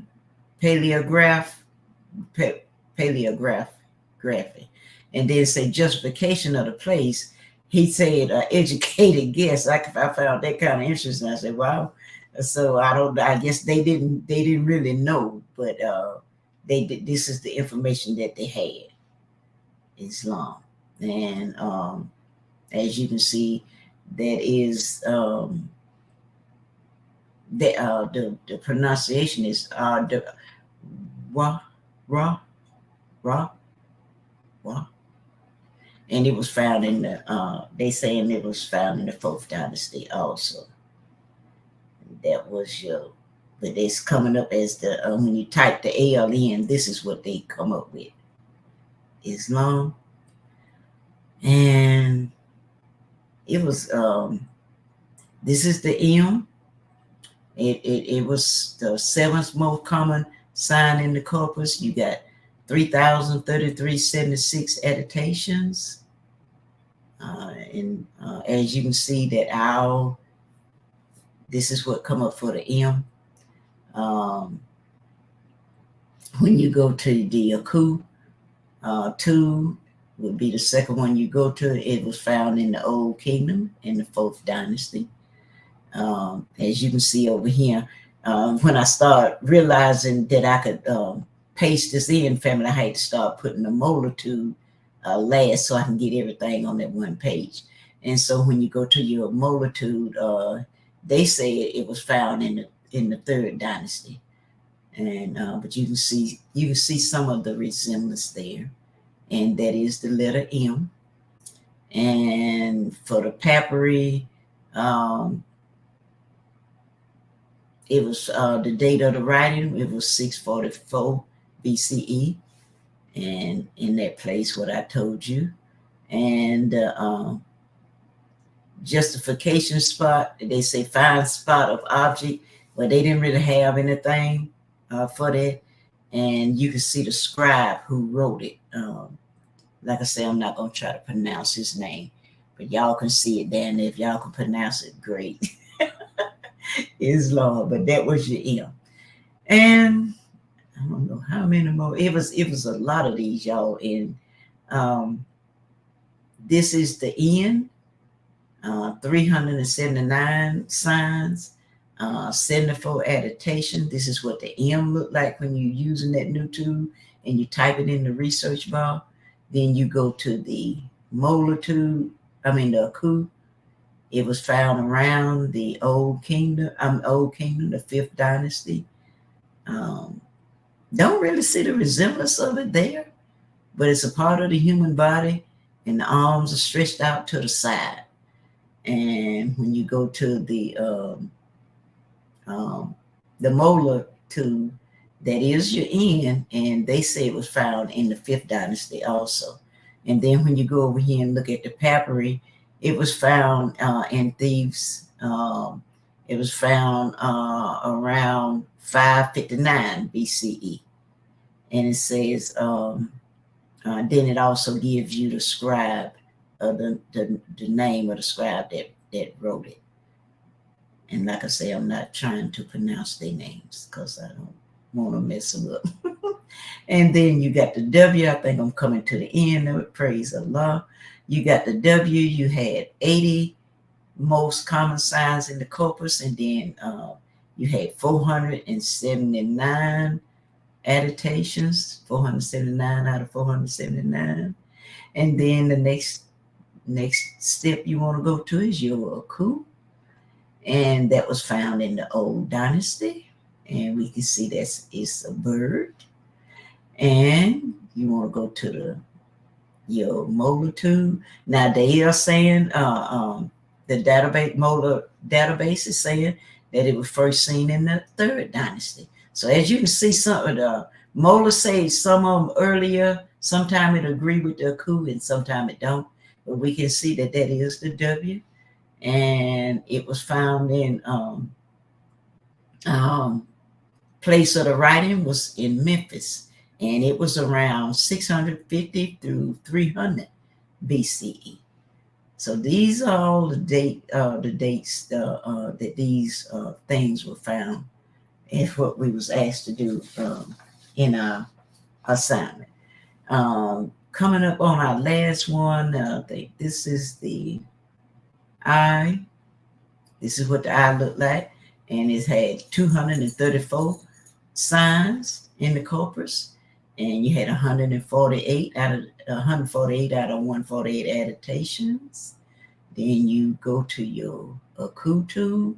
And then say justification of the place. He said educated guess. I found that kind of interesting. I said, wow. So I guess they didn't really know, but this is the information that they had. Islam. And as you can see, that is the pronunciation is Ra. And it was found in the they saying it was found in the 4th dynasty also. That was but it's coming up as the when you type the AL in, this is what they come up with. Islam. And it was this is the M. It was the 7th most common sign in the corpus. You got 3,033.76 adaptations. And as you can see that this is what come up for the M. When you go to the Aku, 2 would be the second one you go to. It was found in the Old Kingdom in the 4th dynasty. As you can see over here, when I started realizing that I could paste this in, family, I had to start putting the multitude last so I can get everything on that one page. And so when you go to your multitude, they say it was found in the 3rd dynasty. And but you can see some of the resemblance there, and that is the letter M. And for the papyri, it was the date of the writing. It was 644 BCE, and in that place, what I told you, and justification spot. They say find spot of object, but they didn't really have anything for that. And you can see the scribe who wrote it. Like I say, I'm not gonna try to pronounce his name, but y'all can see it down there. If y'all can pronounce it, great. Islam, but that was your M. And I don't know how many more. It was a lot of these, y'all. And this is the N, 379 signs, 74 adaptation. This is what the M looked like when you're using that new tool and you type it in the research bar. Then you go to the multitude, the Aku. It was found around the Old Kingdom, the 5th dynasty. Don't really see the resemblance of it there, but it's a part of the human body, and the arms are stretched out to the side. And when you go to the molar tube, that is your N, and they say it was found in the 5th dynasty also. And then when you go over here and look at the papyri, it was found in Thebes. It was found around 559 BCE. And it says, then it also gives you the scribe, the name of the scribe that wrote it. And like I say, I'm not trying to pronounce their names because I don't want to mess them up. And then you got the W. I think I'm coming to the end of it. Praise Allah. You got the W. You had 80 most common signs in the corpus, and then you had 479 adaptations, 479 out of 479. And then the next step you want to go to is your Aku, and that was found in the Old Dynasty, and we can see it's a bird. And you want to go to your multitude. Now they are saying the database is saying that it was first seen in the 3rd dynasty. So as you can see, some of the Mola say some of them earlier. Sometimes it agree with the Aku and sometimes it don't. But we can see that is the W. and it was found in place of the writing was in Memphis, and it was around 650 through 300 BCE. So these are all the dates that these things were found. It's what we was asked to do in our assignment. Coming up on our last one, this is the eye. This is what the eye looked like, and it had 234 signs in the corpus, and you had 148 out of 148 adaptations. Then you go to your akutu.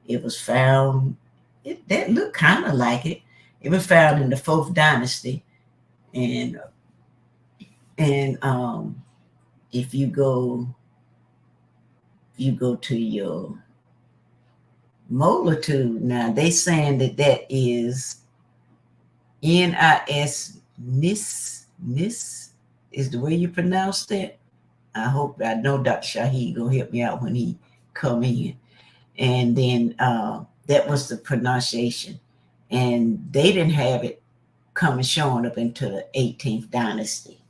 It was found. That looked kind of like it. It was found in the 4th dynasty, and if you go to your multitude, now they saying that is N-I-S, Nis is the way you pronounce that. I know Dr. Shaheed gonna help me out when he come in. And then that was the pronunciation. And they didn't have it showing up into the 18th dynasty.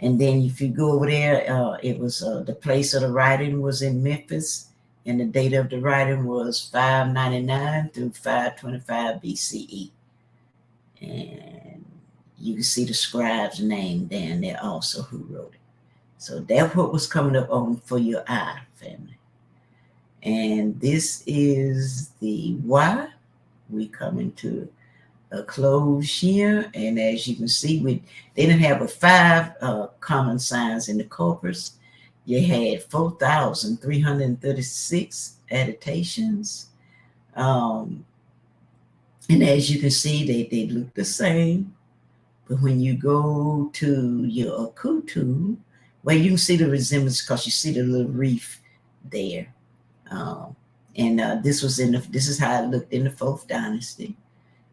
And then if you go over there, it was the place of the writing was in Memphis, and the date of the writing was 599 through 525 BCE. And you can see the scribe's name down there also who wrote it. So that's what was coming up on for your eye, family. And this is the Y. We coming to a close here. And as you can see, they didn't have 5 common signs in the corpus. You had 4,336 adaptations. And as you can see, they look the same. But when you go to your akutu, well, you can see the resemblance because you see the little reef there. This is how it looked in the 4th dynasty.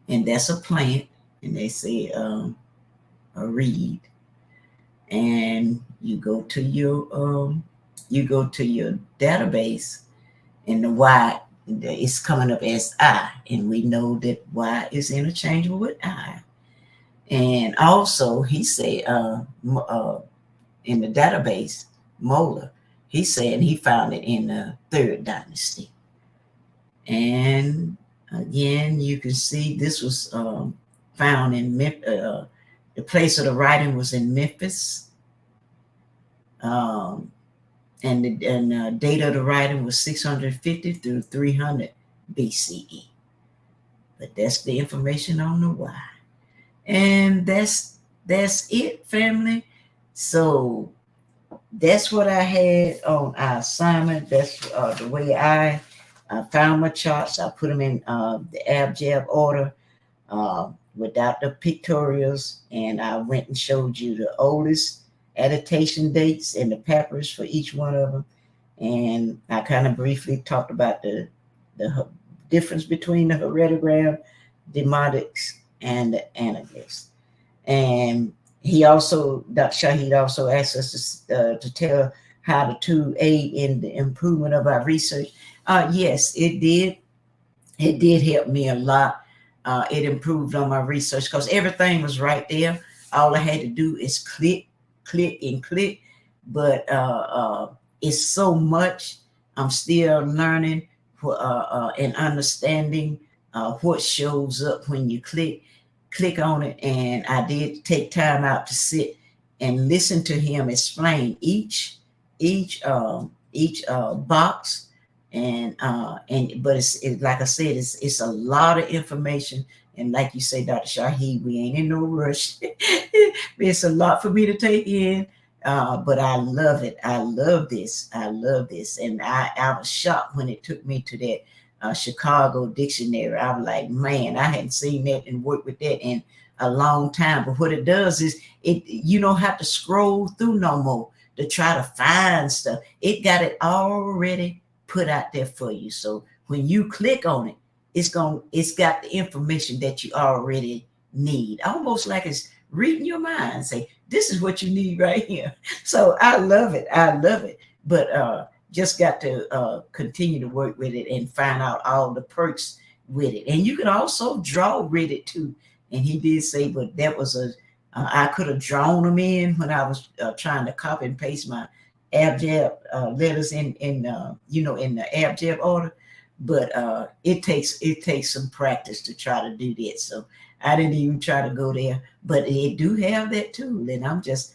And that's a plant, and they say a reed. And you go to your database, and the Y is coming up as I, and we know that Y is interchangeable with I. And also, he said in the database, Mola, he said he found it in the 3rd dynasty. And again, you can see this was found in the place of the writing was in Memphis. And the date of the writing was 650 through 300 BCE. But that's the information on the Y. And that's it, family. So that's what I had on our assignment. That's the way I found my charts. I put them in the abjad order without the pictorials, and I went and showed you the oldest adaptation dates and the papyrus for each one of them. And I kind of briefly talked about the difference between the heredogram, demotics, and the anaglyphs. And Dr. Shaheed also asked us to tell how the two aid in the improvement of our research. Yes, it did. It did help me a lot. It improved on my research because everything was right there. All I had to do is click. But it's so much. I'm still learning and understanding what shows up when you click on it. And I did take time out to sit and listen to him explain each box. But it's like I said, it's a lot of information. And like you say, Dr. Shaheed, we ain't in no rush. It's a lot for me to take in. But I love it. I love this. And I was shocked when it took me to that Chicago dictionary. I was like, man, I hadn't seen that and worked with that in a long time. But what it does is you don't have to scroll through no more to try to find stuff. It got it already put out there for you. So when you click on it, it's got the information that you already need. Almost like it's reading your mind. Say, this is what you need right here. So I love it. But just got to continue to work with it and find out all the perks with it. And you can also draw with it too. And he did say, but that was I could have drawn them in when I was trying to copy and paste my abjad letters in the abjad order. But it takes some practice to try to do that. So I didn't even try to go there. But they do have that tool, and I'm just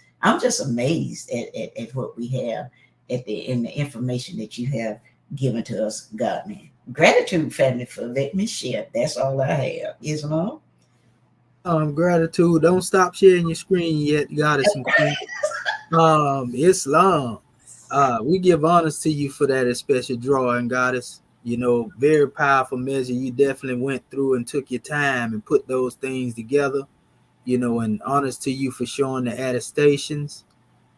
amazed at what we have in the information that you have given to us, God man. Gratitude, family, for letting me share. That's all I have. Islam. Gratitude. Don't stop sharing your screen yet, Goddess and Queen. Islam. We give honors to you for that special drawing, Goddess. Very powerful measure. You definitely went through and took your time and put those things together. And honors to you for showing the attestations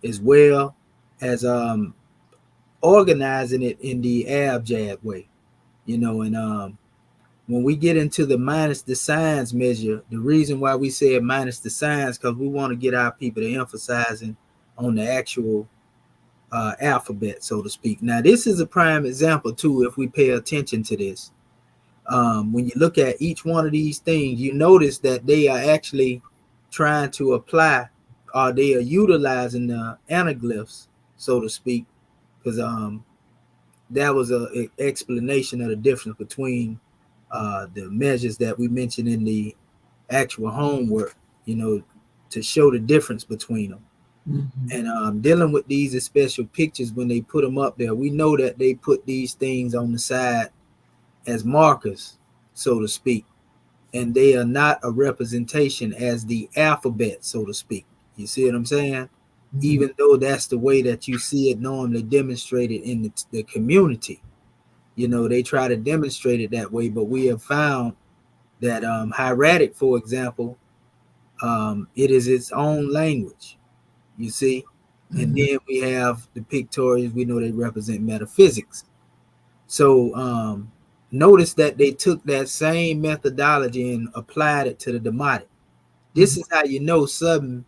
as well as organizing it in the abjad way. And when we get into the minus the signs measure, the reason why we say minus the signs, because we want to get our people to emphasizing on the actual alphabet, so to speak. Now, this is a prime example too, if we pay attention to this. When you look at each one of these things, you notice that they are actually trying to apply, or they are utilizing the anaglyphs, so to speak, because that was an explanation of the difference between the measures that we mentioned in the actual homework, to show the difference between them. Mm-hmm. And dealing with these special pictures, when they put them up there, we know that they put these things on the side as markers, so to speak, and they are not a representation as the alphabet, so to speak. You see what I'm saying? Mm-hmm. Even though that's the way that you see it normally demonstrated in the community, they try to demonstrate it that way, but we have found that hieratic, for example, it is its own language, you see. Mm-hmm. And then we have the pictorials. We know they represent metaphysics. So notice that they took that same methodology and applied it to the Demotic. This is how you know something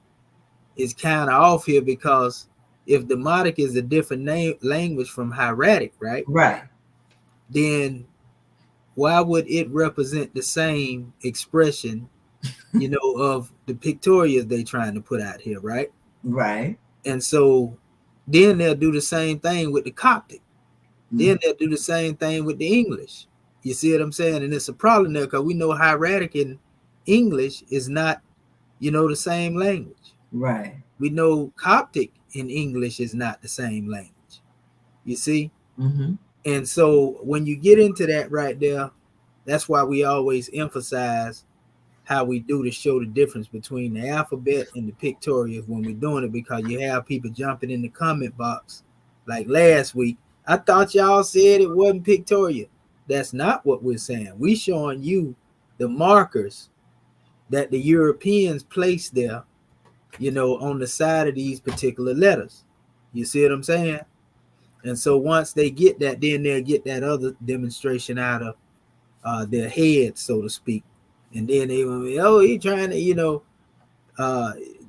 is kind of off here, because if Demotic is a different language from hieratic, right? Right. Then why would it represent the same expression, of the pictorials they trying to put out here, right? Right. And so then they'll do the same thing with the Coptic. Mm-hmm. Then they'll do the same thing with the English. You see what I'm saying? And it's a problem there, because we know hieratic in English is not, the same language. Right. We know Coptic in English is not the same language. You see? Mm-hmm. And so when you get into that right there, that's why we always emphasize how we do to show the difference between the alphabet and the pictorials when we're doing it, because you have people jumping in the comment box like last week. I thought y'all said it wasn't pictorial. That's not what we're saying. We're showing you the markers that the Europeans placed there, on the side of these particular letters. You see what I'm saying? And so once they get that, then they'll get that other demonstration out of their heads, so to speak. And then they will be, oh, you're trying to,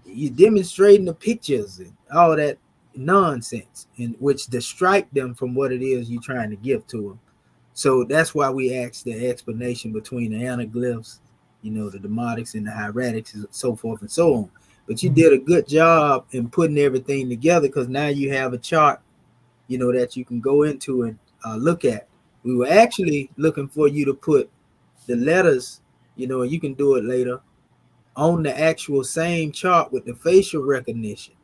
you're demonstrating the pictures and all that nonsense, in which distract them from what it is you're trying to give to them. So that's why we asked the explanation between the anaglyphs, the demotics and the hieratics, and so forth and so on. But you did a good job in putting everything together, because now you have a chart, that you can go into and look at. We were actually looking for you to put the letters, and you can do it later, on the actual same chart with the facial recognition.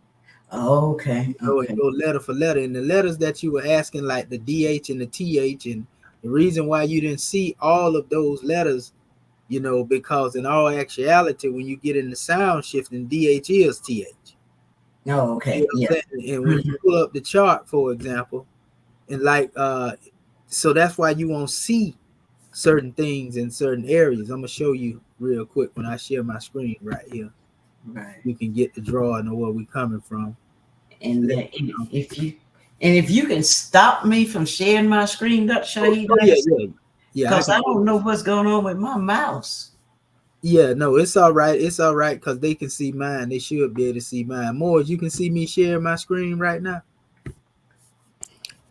Oh, okay. And go letter for letter. And the letters that you were asking, like the DH and the TH, and the reason why you didn't see all of those letters, because in all actuality, when you get in the sound shifting, DH is TH. Oh, okay. Yeah. And when you pull up the chart, for example, and so that's why you won't see certain things in certain areas. I'm gonna show you real quick when I share my screen right here. Right. You can get the drawing of where we're coming from. And then if you can stop me from sharing my screen, Shaheed, yeah. Because I don't know what's going on with my mouse. Yeah, no, it's all right. It's all right, because they can see mine. They should be able to see mine. More, you can see me share my screen right now.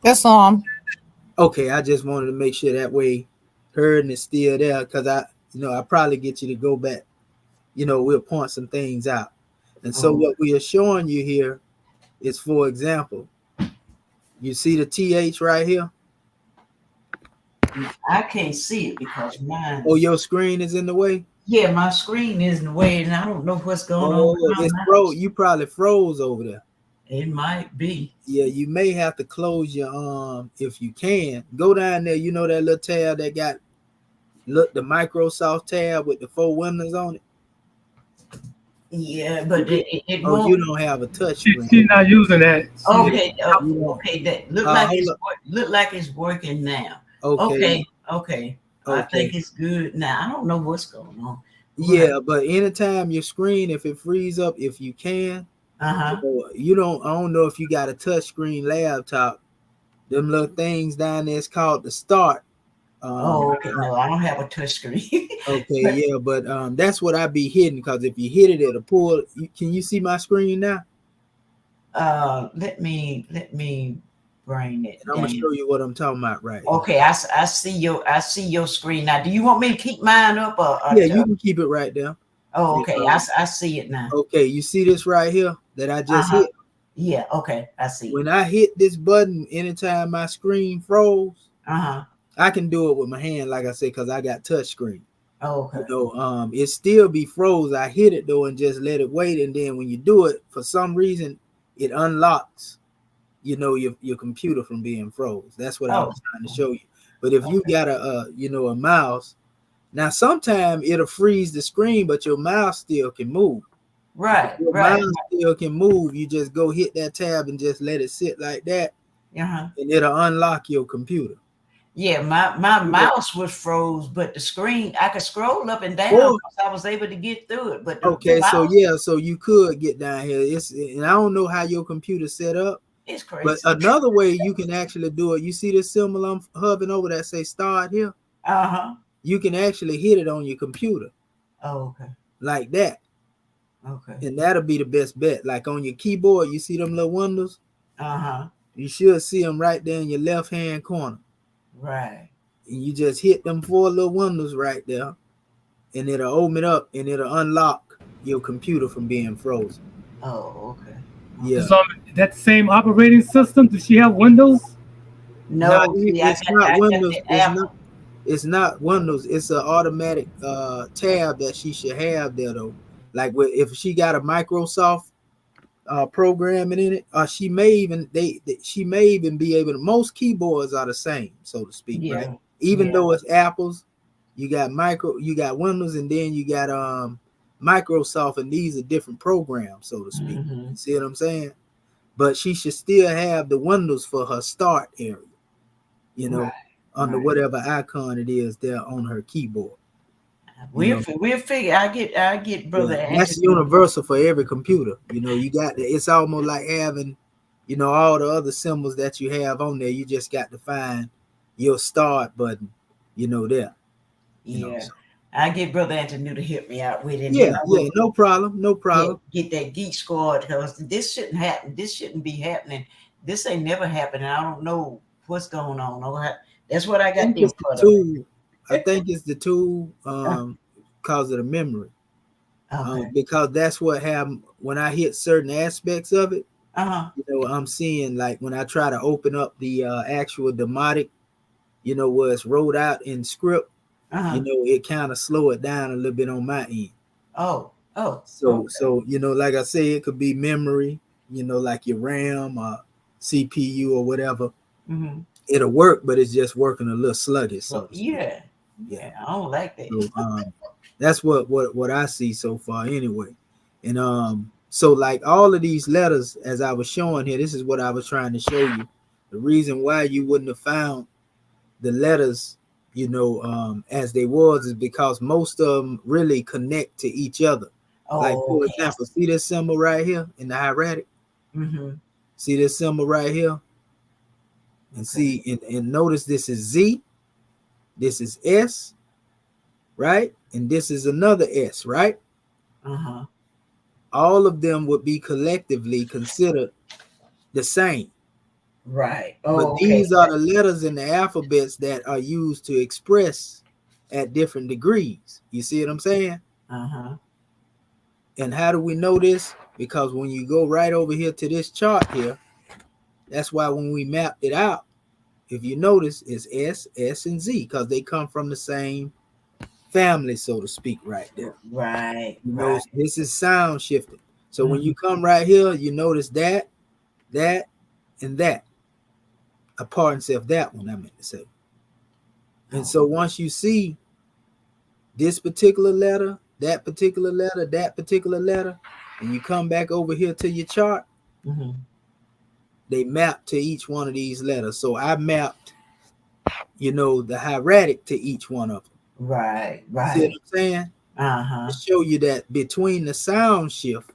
That's on. Okay, I just wanted to make sure that way heard and it's still there, because I probably get you to go back. We'll point some things out. And so Oh, what we are showing you here is, for example, you see the TH right here? I can't see it because mine. Oh, your screen is in the way? Yeah, my screen is in the way, and I don't know what's going on with Oh, my it's mouse. you probably froze over there. It might be. Yeah, you may have to close your if you can. Go down there, that little tab that got the Microsoft tab with the 4 windows on it. Yeah, but it Oh, you won't. don't have a touch She's screen. not using that. Okay, You don't. okay. That look like it's working now. Okay. Okay. I Okay. think it's good now. I don't know what's going on. Yeah, but anytime your screen, if it frees up, if you can, Uh-huh. I don't know if you got a touch screen laptop. Them little things down there, it's called the start. Oh, okay. No, I don't have a touch screen. Okay, yeah, but that's what I be hitting, because if you hit it, it'll pull. Can you see my screen now? Let me bring it And I'm gonna down. show you what I'm talking about right here. Okay, I see your screen now. Do you want me to keep mine up or Yeah, you can keep it right there. Oh, okay. I see it now. Okay, you see this right here that I just hit? Yeah, okay. I see it. When I hit this button, anytime my screen froze, I can do it with my hand, like I said, because I got touch screen. Oh, okay. It still be froze. I hit it though and just let it wait, and then when you do it, for some reason, it unlocks, your computer from being froze. That's what I was trying to show you. But if you got a mouse, now sometimes it'll freeze the screen, but your mouse still can move. Right, Your mouse still can move. You just go hit that tab and just let it sit like that, and it'll unlock your computer. Yeah, my mouse was froze, but the screen, I could scroll up and down because I was able to get through it. But so you could get down here. And I don't know how your computer's set up. It's crazy. But another way you can actually do it, you see this symbol I'm hovering over that say start here? You can actually hit it on your computer. Oh, okay. Like that. Okay. And that'll be the best bet. Like on your keyboard, you see them little windows? You should see them right there in your left-hand corner. Right. And you just hit them 4 little windows right there, and it'll open it up and it'll unlock your computer from being frozen. Oh, okay. Yeah. So that same operating system, does she have Windows? No, it's not Windows. It's not Windows. It's an automatic tab that she should have there though. Like if she got a Microsoft programming in it, she may even be able to. Most keyboards are the same, so to speak, right? Even though it's Apple's, you got Windows, and then you got Microsoft, and these are different programs, so to speak. You see what I'm saying? But she should still have the Windows for her start area, under whatever icon it is there on her keyboard. We'll figure. I get brother. Yeah, that's universal for every computer. You got it's almost like having, all the other symbols that you have on there. You just got to find your start button, there. So. I get brother Anthony to help me out with it. Yeah, no problem. Get that geek squad, because this shouldn't happen. This shouldn't be happening. This ain't never happened. I don't know what's going on. That's what I got there for. I think it's the tool because of the memory. Because that's what happened when I hit certain aspects of it. I'm seeing, like when I try to open up the actual Demotic, where it's wrote out in script, it kind of slow it down a little bit on my end. So like I say, it could be memory, like your RAM or CPU or whatever. It'll work, but it's just working a little sluggish. So yeah, I don't like that. So, that's what I see so far anyway. And so like all of these letters, as I was showing here, this is what I was trying to show you. The reason why you wouldn't have found the letters, as they was, is because most of them really connect to each other. Like for example, see this symbol right here in the hieratic? See this symbol right here? And see, and notice this is Z, this is S, right? And this is another S, right? All of them would be collectively considered the same. Right. But Oh, okay. these are the letters in the alphabets that are used to express at different degrees. You see what I'm saying? Uh-huh. And how do we know this? Because when you go right over here to this chart here, that's why when we mapped it out, if you notice, it's S, S, and Z because they come from the same family, so to speak, right there. Right. You know, Right. this is sound shifting. So when Mhm. you come right here, you notice that, and that. A partnership of that one, I meant to say. And so once you see this particular letter, that particular letter, that particular letter, and you come back over here to your chart, Mhm. they map to each one of these letters. So I mapped, the hieratic to each one of them. Right. See what Right. I'm saying? Uh-huh. To show you that between the sound shift,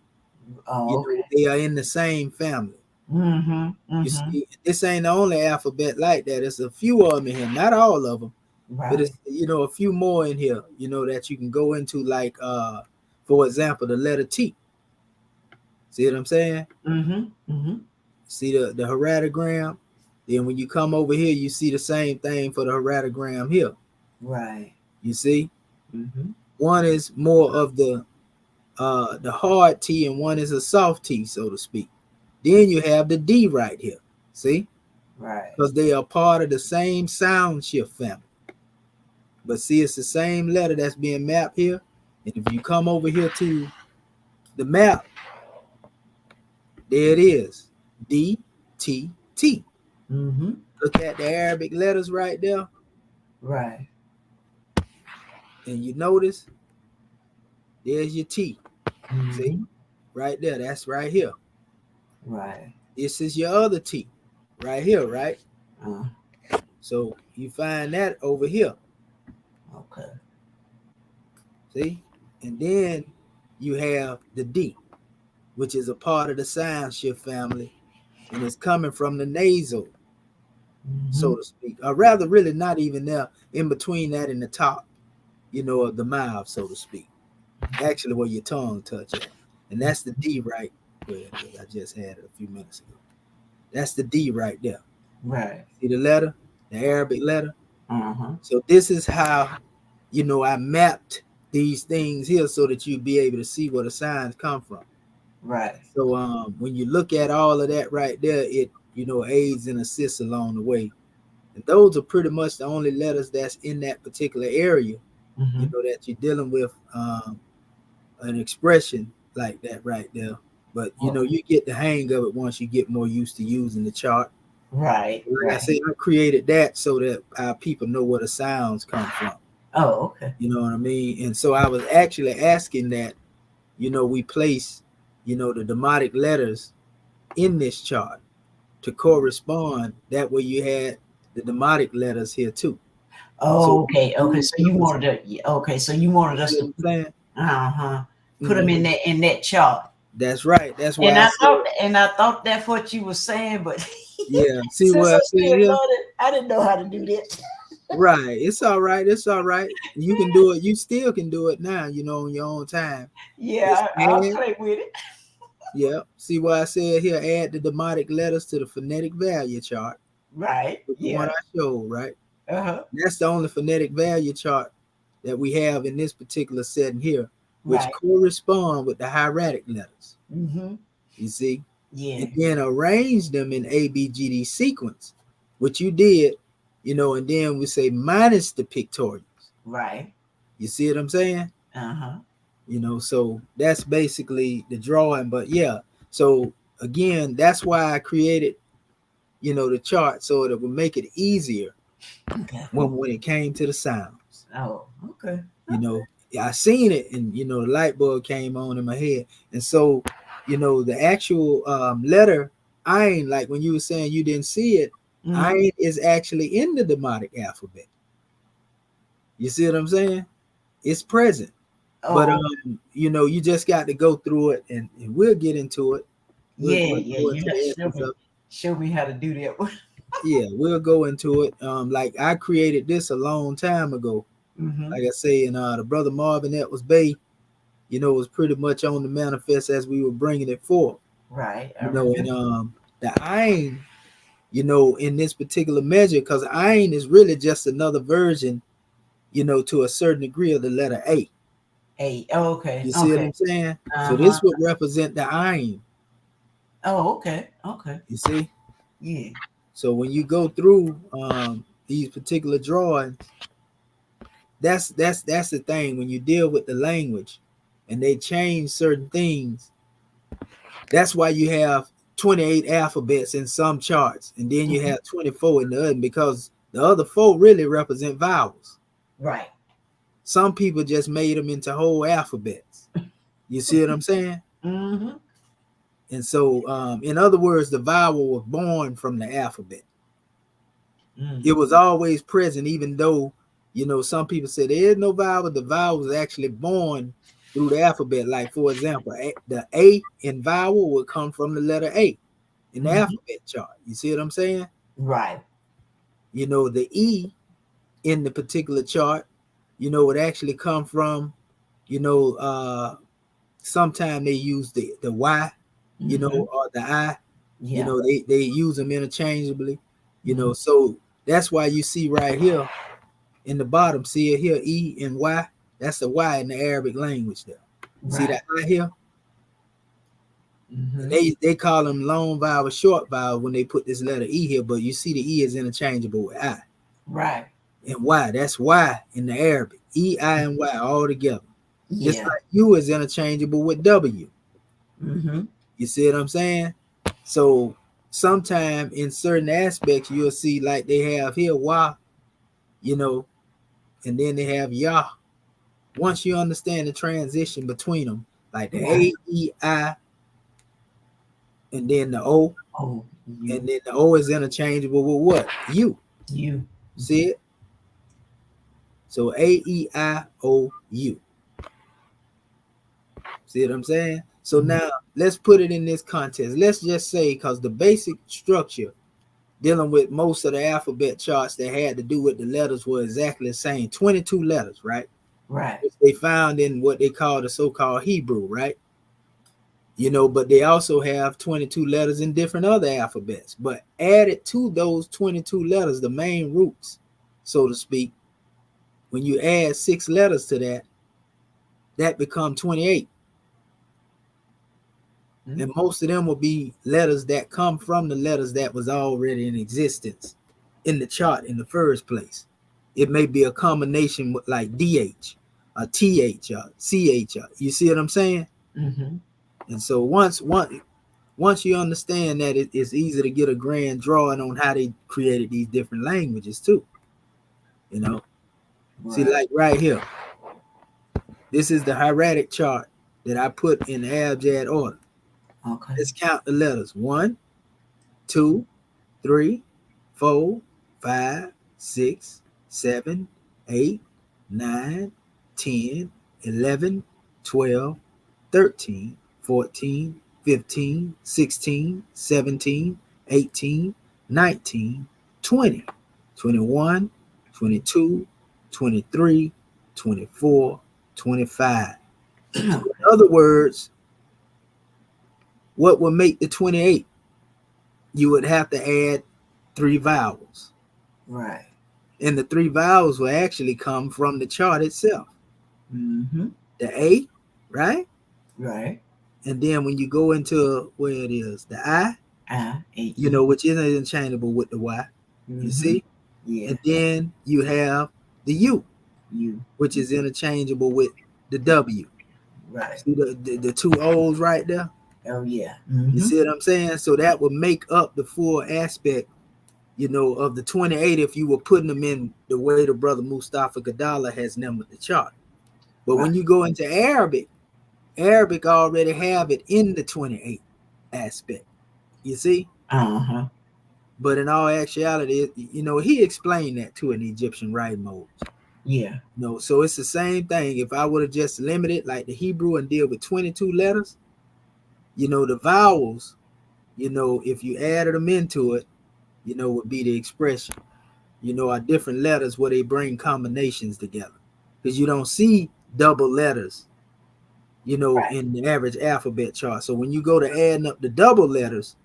Oh, okay. they are in the same family. Mm-hmm. You Mm-hmm. see, this ain't the only alphabet like that. There's a few of them in here, not all of them, but Right. it's a few more in here, that you can go into, like for example, the letter T. See what I'm saying? Mm-hmm. Mm-hmm. See the heratogram. Then when you come over here, you see the same thing for the heratogram here. Right. You see, Mm-hmm. one is more of the hard T, and one is a soft T, so to speak. Then you have the D right here. See, Right. because they are part of the same sound shift family. But see, it's the same letter that's being mapped here. And if you come over here to the map, there it is. D, T, T. Mm-hmm. Look at the Arabic letters right there. Right. And you notice there's your T. See? Mm-hmm. Right there. That's right here. Right. This is your other T. Right here, right? Uh, So you find that over here. okay. See? And then you have the D, which is a part of the sound shift family. And it's coming from the nasal, Mm-hmm. so to speak. Or rather, really not even there, in between that and the top, of the mouth, so to speak. Actually, where your tongue touch at. And that's the D right where I just had it a few minutes ago. That's the D right there. Right. See the letter? The Arabic letter? Uh-huh. So this is how, I mapped these things here so that you'd be able to see where the signs come from. Right. So when you look at all of that right there, it, aids and assists along the way. And those are pretty much the only letters that's in that particular area, Mm-hmm. that you're dealing with an expression like that right there. But, you get the hang of it once you get more used to using the chart. Right. Like I Right. said, I created that so that our people know where the sounds come from. Oh, okay. You know what I mean? And so I was actually asking that, we place, the demotic letters in this chart to correspond. That way you had the demotic letters here too. Oh, So okay. Okay. So you wanted to. Okay. So you wanted us to. Uh-huh. Put them in that chart. That's right. That's why And I I said, thought that's what you were saying, but yeah. See since what I I'm said still here? learning, I didn't know how to do that. Right. It's all right. It's all right. You can do it. You still can do it now, on your own time. Yeah, I'll play with it. Yeah. See what I said here? Add the demotic letters to the phonetic value chart. Right. The Yeah. one I showed, right? Uh-huh. That's the only phonetic value chart that we have in this particular setting here, which Right. correspond with the hieratic letters. Mm-hmm. You see? Yeah. And then arrange them in ABGD sequence, which you did, and then we say minus the pictorials. Right. You see what I'm saying? Uh-huh. So that's basically the drawing. But yeah, so again, that's why I created, the chart so it would make it easier Okay. when it came to the sounds. Oh, okay. I seen it, and the light bulb came on in my head. And so, the actual letter Ain, like when you were saying you didn't see it, Mm-hmm. Ain is actually in the Demotic alphabet. You see what I'm saying? It's present. Oh, But you just got to go through it, and we'll get into it. We'll yeah. go into the You essence of it. show me how to do that. Yeah, we'll go into it. Like I created this a long time ago. Mm-hmm. Like I say, and the brother Marvin that was Bay, was pretty much on the manifest as we were bringing it forth. Right. And the Ain you know, in this particular measure, because Ayin is really just another version, you know, to a certain degree of the letter A. A. Oh, okay. You see what Okay. I'm saying? So Uh-huh. this would represent the Ayin. Oh, okay. Okay. You see? Yeah. So when you go through these particular drawings, that's the thing. When you deal with the language and they change certain things, that's why you have 28 alphabets in some charts, and then you have 24 in the other, because the other 4 really represent vowels. Right. Some people just made them into whole alphabets. You see what I'm saying? Mm-hmm. And so, in other words, the vowel was born from the alphabet. It was always present, even though, you know, some people say there is no vowel. The vowel was actually born through the alphabet. Like, for example, the A in vowel would come from the letter A in the alphabet chart. You see what I'm saying? Right. You know, the E in the particular chart, you know, would actually come from, you know, sometimes they use the Y, you know, or the I. Yeah. You know, they use them interchangeably, you know. So that's why you see right here in the bottom, see it here, E and Y. That's the Y in the Arabic language there. Right. See that I here? They call them long vowel, short vowel when they put this letter E here, but you see the E is interchangeable with I. Right. And Y, that's Y in the Arabic. E, I, and Y all together. Yeah. Just like U is interchangeable with W. Mm-hmm. You see what I'm saying? So sometime in certain aspects, you'll see like they have here Y, you know, and then they have Yah. Once you understand the transition between them, like the A, E, I, and then the O, Oh, and then the O is interchangeable with what? U. You. See it? So A, E, I, O, U. See what I'm saying? So now let's put it in this context. Let's just say, because the basic structure dealing with most of the alphabet charts that had to do with the letters were exactly the same. 22 letters, right? Right. Which they found in what they call the so-called Hebrew, right? You know, but they also have 22 letters in different other alphabets. But added to those 22 letters, the main roots, so to speak, when you add 6 letters to that, that become 28. And most of them will be letters that come from the letters that was already in existence in the chart in the first place. It may be a combination with like DH, or TH, or CH. You see what I'm saying? And so once you understand that, it's easy to get a grand drawing on how they created these different languages too. You know, see, like right here, this is the hieratic chart that I put in the abjad order. Okay. Let's count the letters. 1, 2, 3, 4, 5, 6, 7, 8, 9, 10, 11, 12, 13, 14, 15, 16, 17, 18, 19, 20, 21, 22, 23, 24, 25. In other words, what would make the 28? You would have to add 3 vowels. Right. And the 3 vowels will actually come from the chart itself. The A, right? Right. And then when you go into where it is, the I, you know, which isn't interchangeable with the Y. You see? Yeah. And then you have the U, which is interchangeable with the W. Right. See the 2 O's right there? Oh, yeah. You see what I'm saying? So that would make up the full aspect, you know, of the 28 if you were putting them in the way the brother Mustafa Gadala has numbered the chart. But when you go into Arabic already have it in the 28 aspect. You see? But in all actuality, you know, he explained that too in the Egyptian writing modes. Yeah. No, so it's the same thing. If I would have just limited like the Hebrew and deal with 22 letters, you know, the vowels, you know, if you added them into it, you know, would be the expression. You know, are different letters where they bring combinations together. Because you don't see double letters, you know, in the average alphabet chart. So when you go to adding up the double letters,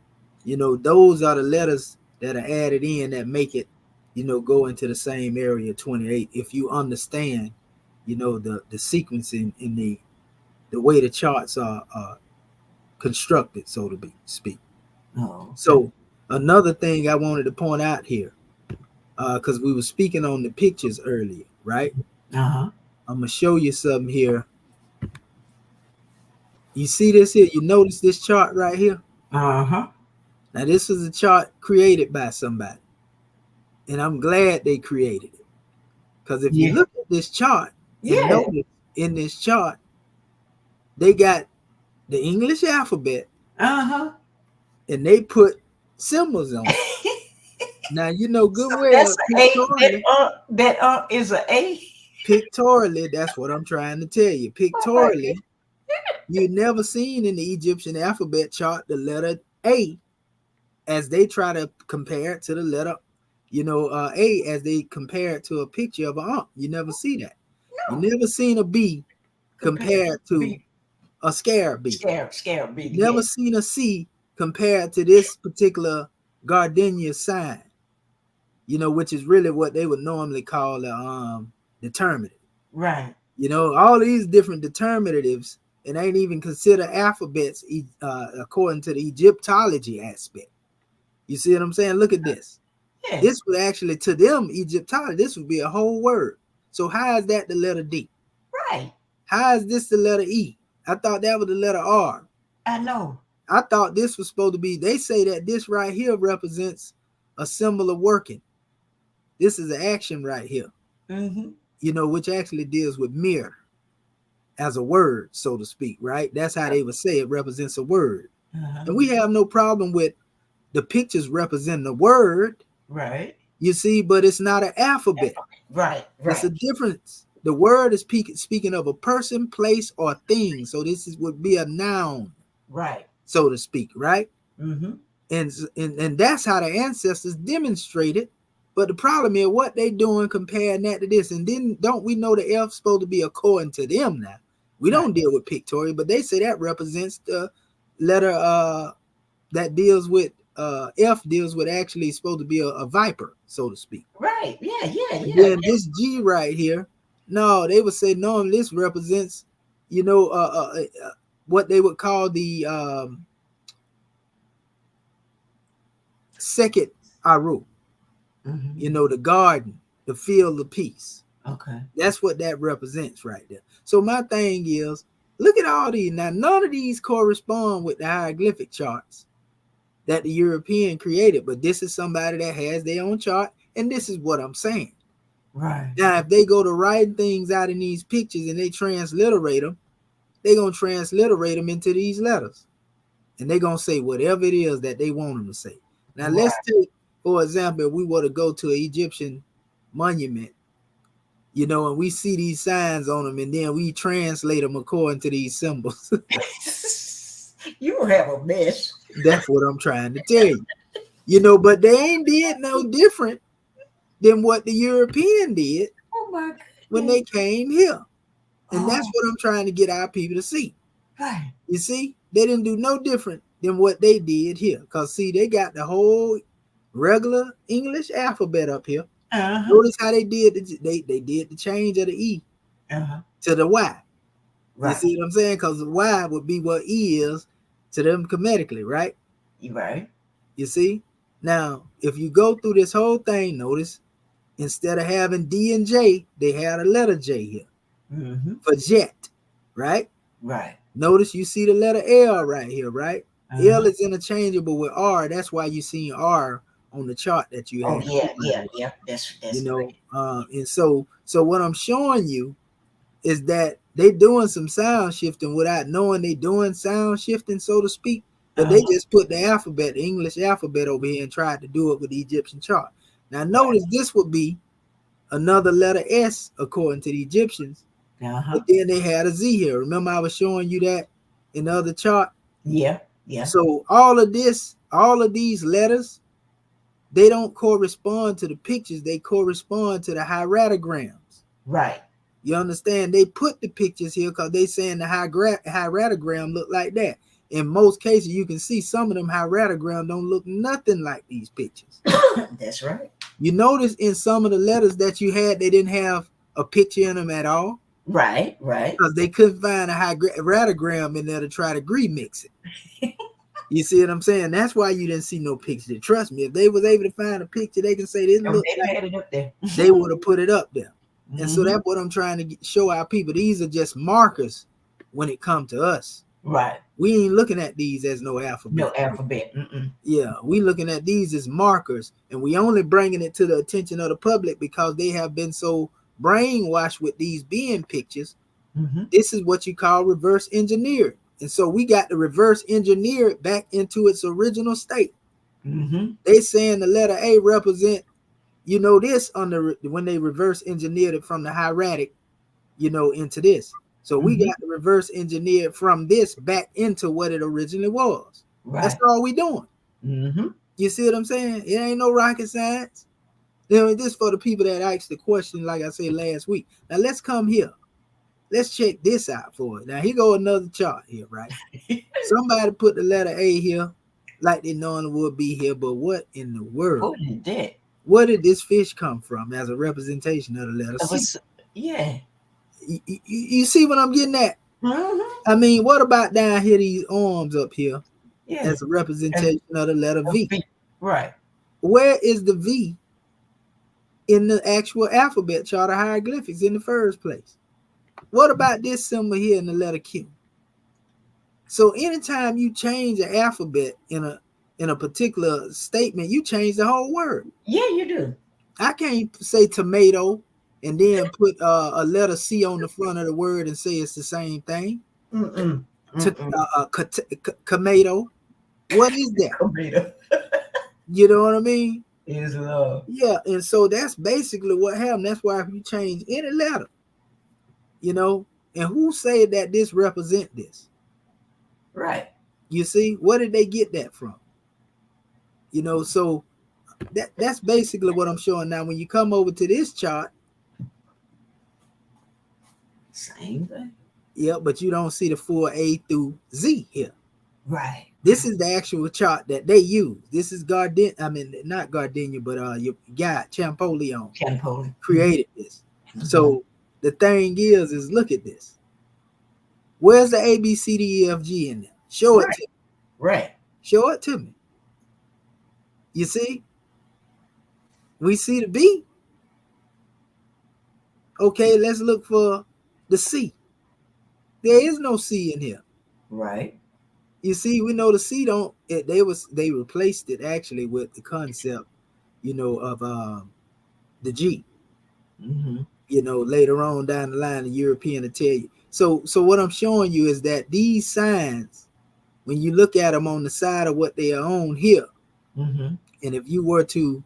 you know, those are the letters that are added in that make it, go into the same area 28. If you understand, the sequencing in the way the charts are constructed, so to speak. Oh, okay. So another thing I wanted to point out here, because we were speaking on the pictures earlier, right? Uh-huh. I'm gonna show you something here. You see this here? You notice this chart right here? Uh-huh. Now this is a chart created by somebody, and I'm glad they created it. Because if you Yeah. look at this chart and Yeah. notice in this chart, they got the English alphabet Uh-huh. and they put symbols on it. Now you know good So well that's an A. pictorially. That is an A. Pictorially, that's what I'm trying to tell you. Oh my Pictorially, you never seen in the Egyptian alphabet chart the letter A as they try to compare it to the letter, A as they compare it to a picture of an You never see that. You No. never seen a B compared to B. a scarab B. Scarab You B. never Yeah. seen a C compared to this particular gardenia sign, which is really what they would normally call the determinative. Right. All these different determinatives, and ain't even consider alphabets according to the Egyptology aspect. You see what I'm saying? Look at this. Yeah. This would actually, to them, Egyptology, this would be a whole word. So how is that the letter D? Right. How is this the letter E? I thought that was the letter R. I know. I thought this was supposed to be, they say that this right here represents a symbol of working. This is an action right here, Mm-hmm. which actually deals with mirror as a word, so to speak, right? That's how they would say it represents a word. Uh-huh. And we have no problem with the pictures representing the word, Right. you see, but it's not an alphabet. Right. It's a difference. The word is speaking of a person, place, or thing. So this would be a noun, Right. so to speak, right? Mm-hmm. And that's how the ancestors demonstrated. But the problem is what they doing comparing that to this. And then don't we know the F supposed to be according to them now? We don't deal with pictorial, but they say that represents the letter that deals with F deals with actually supposed to be a viper, so to speak. Right. Yeah. And then this G right here, no, they would say no, this represents, what they would call the Sekhet Aru, Mm-hmm. the garden, the field of peace. Okay. That's what that represents right there. So my thing is, look at all these. Now, none of these correspond with the hieroglyphic charts that the European created, but this is somebody that has their own chart, and this is what I'm saying. Right. Now, if they go to writing things out in these pictures and they transliterate them, they're going to transliterate them into these letters. And they're going to say whatever it is that they want them to say. Now, let's take, for example, if we were to go to an Egyptian monument, and we see these signs on them, and then we translate them according to these symbols. You have a mess. That's what I'm trying to tell you. But they ain't did no different than what the European did when they came here. And that's what I'm trying to get our people to see. Right. You see, they didn't do no different than what they did here. Because, see, they got the whole regular English alphabet up here. Uh-huh. Notice how they did they did the change of the E to the Y. Right. You see what I'm saying? Because the Y would be what E is to them chromatically, right? Right. You see? Now, if you go through this whole thing, notice, instead of having D and J, they had a letter J here for jet, right? Right. Notice you see the letter L right here, right? L is interchangeable with R. That's why you see R on the chart that you have. Yeah. That's and so what I'm showing you is that they doing some sound shifting without knowing they doing sound shifting, so to speak. But they just put the alphabet, the English alphabet over here and tried to do it with the Egyptian chart. Now notice this would be another letter S according to the Egyptians. But then they had a Z here. Remember I was showing you that in the other chart? Yeah. So all of these letters, they don't correspond to the pictures. They correspond to the hieroglyphs. Right. You understand? They put the pictures here because they saying the hieroglyph look like that. in most cases, you can see some of them hieroglyphs don't look nothing like these pictures. That's right. You notice in some of the letters that you had, they didn't have a picture in them at all. Right. Because they couldn't find a hieroglyph in there to try to remix it. You see what I'm saying? That's why you didn't see no picture. Trust me, if they was able to find a picture, they can say this look They had it up there. they would have put it up there. Mm-hmm. And so that's what I'm trying to show our people. These are just markers when it comes to us. Right. We ain't looking at these as no alphabet. No alphabet. Mm-mm. Yeah, we looking at these as markers, and we only bringing it to the attention of the public because they have been so brainwashed with these being pictures. Mm-hmm. This is what you call reverse engineered. And so we got to reverse engineer it back into its original state. Mm-hmm. They saying the letter A represent, this on when they reverse engineered it from the hieratic, into this. So we got to reverse engineer it from this back into what it originally was. Right. That's all we doing. Mm-hmm. You see what I'm saying? It ain't no rocket science. This for the people that asked the question, like I said last week. Now let's come here. Let's check this out for it. Now here go another chart here, right? Somebody put the letter A here, like they normally would be here, but what in the world? What is that? Where did this fish come from as a representation of the letter C? Yeah. You see what I'm getting at? Mm-hmm. I mean, what about down here, these arms up here, Yeah. as a representation of the letter V? Right. Where is the V in the actual alphabet chart of hieroglyphics in the first place? What about this symbol here in the letter Q? So anytime you change an alphabet in a particular statement, you change the whole word. Yeah, you do. I can't say tomato and then put a letter C on the front of the word and say it's the same thing. Mm-mm. Tomato. What is that? Tomato. You know what I mean? Is love. Yeah, and so that's basically what happened. That's why if you change any letter, and who said that this represent this? Right. You see, where did they get that from? So that's basically what I'm showing now. When you come over to this chart, same thing. yeah, but you don't see the full A through Z here. Right. This is the actual chart that they use. This is not Gardenia, but your guy Champollion created this. Mm-hmm. So the thing is look at this. Where's the A, B, C, D, E, F, G in there? Show it to me. Right. Show it to me. You see? We see the B. Okay, let's look for the C. There is no C in here. Right. You see, we know the C don't. They replaced it actually with the concept, of the G. Mm-hmm. Later on down the line, the European will tell you. So what I'm showing you is that these signs, when you look at them on the side of what they are on here, mm-hmm. and if you were to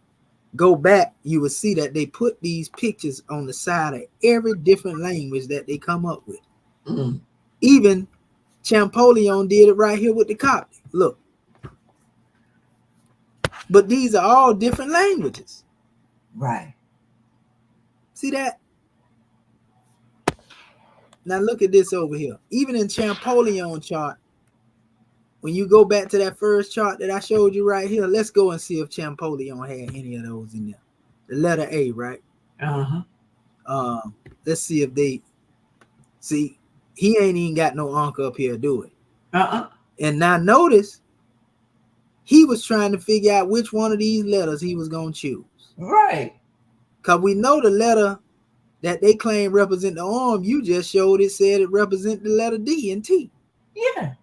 go back, you would see that they put these pictures on the side of every different language that they come up with. Mm-hmm. Even Champollion did it right here with the Coptic. Look. But these are all different languages. Right. See that? Now look at this over here. Even in Champollion chart, when you go back to that first chart that I showed you right here, let's go and see if Champollion had any of those in there. The letter A, right? Uh-huh. Let's see if they see. He ain't even got no Ankh up here, do it. Uh-uh. And now notice, he was trying to figure out which one of these letters he was going to choose. Right. Because we know the letter that they claim represent the arm you just showed, it said it represent the letter D and T. Yeah.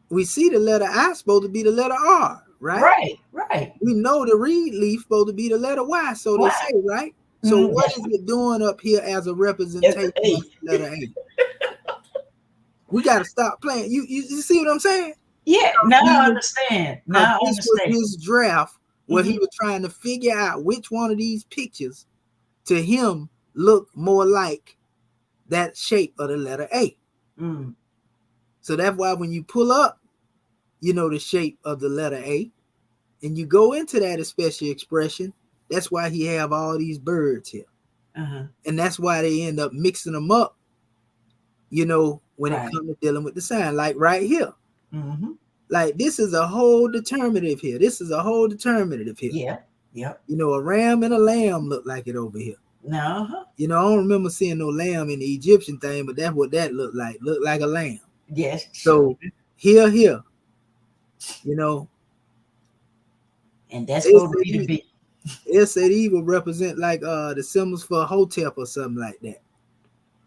We see the letter I supposed to be the letter R, right? Right. We know the reed leaf supposed to be the letter Y, so they say, right? So what is it doing up here as a representation of the letter A? We got to stop playing. You see what I'm saying? Yeah, now I understand. This was his draft where he was trying to figure out which one of these pictures to him look more like that shape of the letter A. Mm. So that's why when you pull up, the shape of the letter A, and you go into that special expression, that's why he have all these birds here. Uh-huh. And that's why they end up mixing them up, when it comes to dealing with the sign. Like right here, Mm-hmm. Like this is a whole determinative here. This is a whole determinative here. Yeah. Yep. You know, a ram and a lamb look like it over here. No. You know, I don't remember seeing no lamb in the Egyptian thing, but that's what that looked like. Looked like a lamb. Yes. So here, you know, And that's it supposed to said, be the big. it said evil represent like the symbols for Hotep or something like that.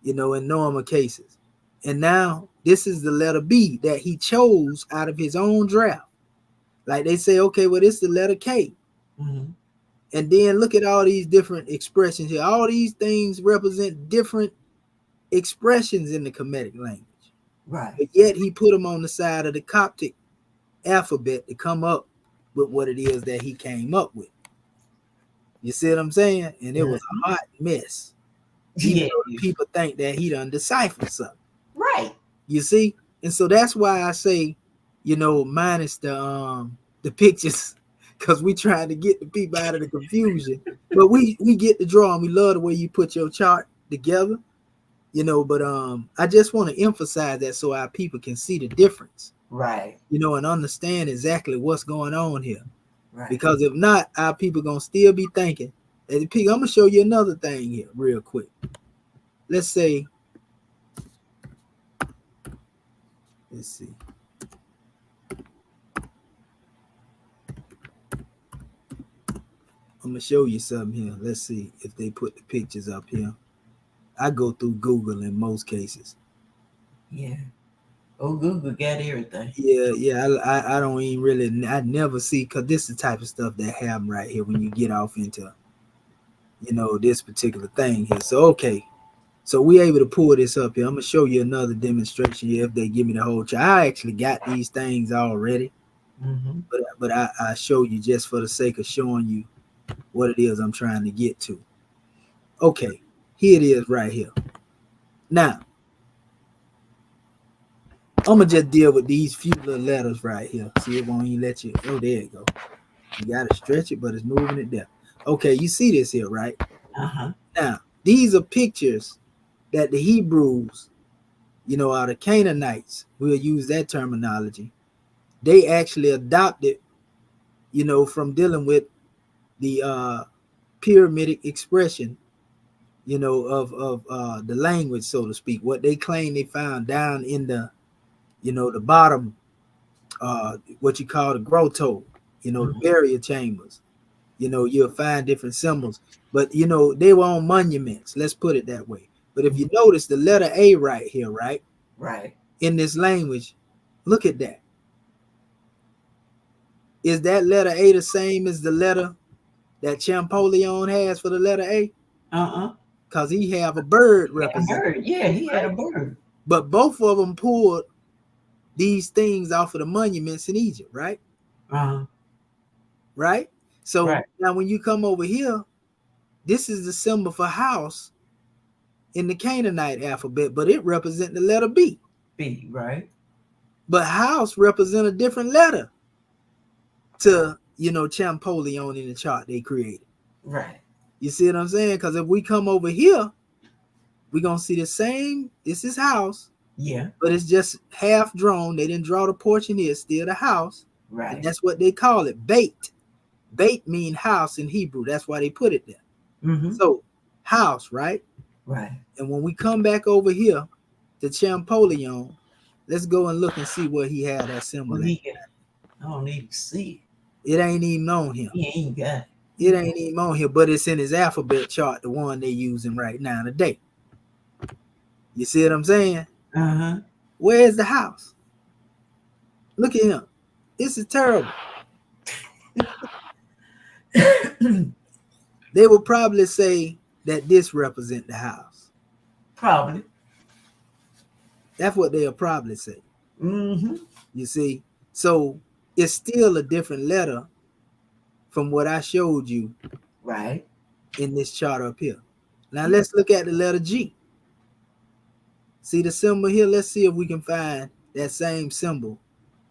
You know, in normal cases. And now this is the letter B that he chose out of his own draft. Like they say, okay, well, this is the letter K. Mm-hmm. And then look at all these different expressions here. All these things represent different expressions in the Kemetic language. Right. But yet he put them on the side of the Coptic alphabet to come up with what it is that he came up with. You see what I'm saying? And it was a hot mess. Even though people think that he done deciphered something. Right. You see? And so that's why I say, you know, minus the pictures, because we trying to get the people out of the confusion. But we get the draw, and we love the way you put your chart together. You know, but I just want to emphasize that so our people can see the difference. Right. You know, and understand exactly what's going on here. Right. Because if not, our people gonna still be thinking. I'm gonna show you another thing here real quick. Let's see. I'm gonna show you something here. Let's see if they put the pictures up here. I go through Google in most cases. Yeah. Oh, Google got everything. Yeah. I don't even really. I never see, because this is the type of stuff that happen right here when you get off into, you know, this particular thing here. So okay. So we able to pull this up here. I'm gonna show you another demonstration here if they give me the whole chart. I actually got these things already, but I show you just for the sake of showing you what it is I'm trying to get to. Okay, here it is right here. Now, I'm gonna just deal with these few little letters right here. See, it won't even let you. Oh, there you go. You gotta stretch it, but it's moving it down. Okay, you see this here, right? Now, these are pictures that the Hebrews, you know, are the Canaanites, we'll use that terminology. They actually adopted, you know, from dealing with the pyramidic expression, you know, of the language, so to speak. What they claim they found down in the, you know, the bottom, what you call the grotto, you know, the burial chambers. You know, you'll find different symbols, but you know, they were on monuments. Let's put it that way. But if you notice the letter A right here, right? Right. In this language, look at that. Is that letter A the same as the letter that Champollion has for the letter A? Because he have a bird represented. A bird. Yeah, he had a bird. But both of them pulled these things off of the monuments in Egypt, right? Right? So now when you come over here, this is the symbol for house in the Canaanite alphabet, but it represents the letter B. B, right? But house represent a different letter to, you know, Champollion in the chart they created. Right. You see what I'm saying? Because if we come over here, we're going to see the same. This is house. Yeah. But it's just half drawn. They didn't draw the portion here. It's still the house. Right. And that's what they call it. Bait. Bait mean house in Hebrew. That's why they put it there. So house, right? Right. And when we come back over here to Champollion, let's go and look and see where he had that symbol. I don't need to see it. It ain't even on him. He ain't got it. It ain't even on here, but it's in his alphabet chart, the one they're using right now today. You see what I'm saying? Where's the house? Look at him. This is terrible. They will probably say that this represents the house. Probably. That's what they'll probably say. You see? So it's still a different letter from what I showed you right in this chart up here. Now let's look at the letter G. See the symbol here? Let's see if we can find that same symbol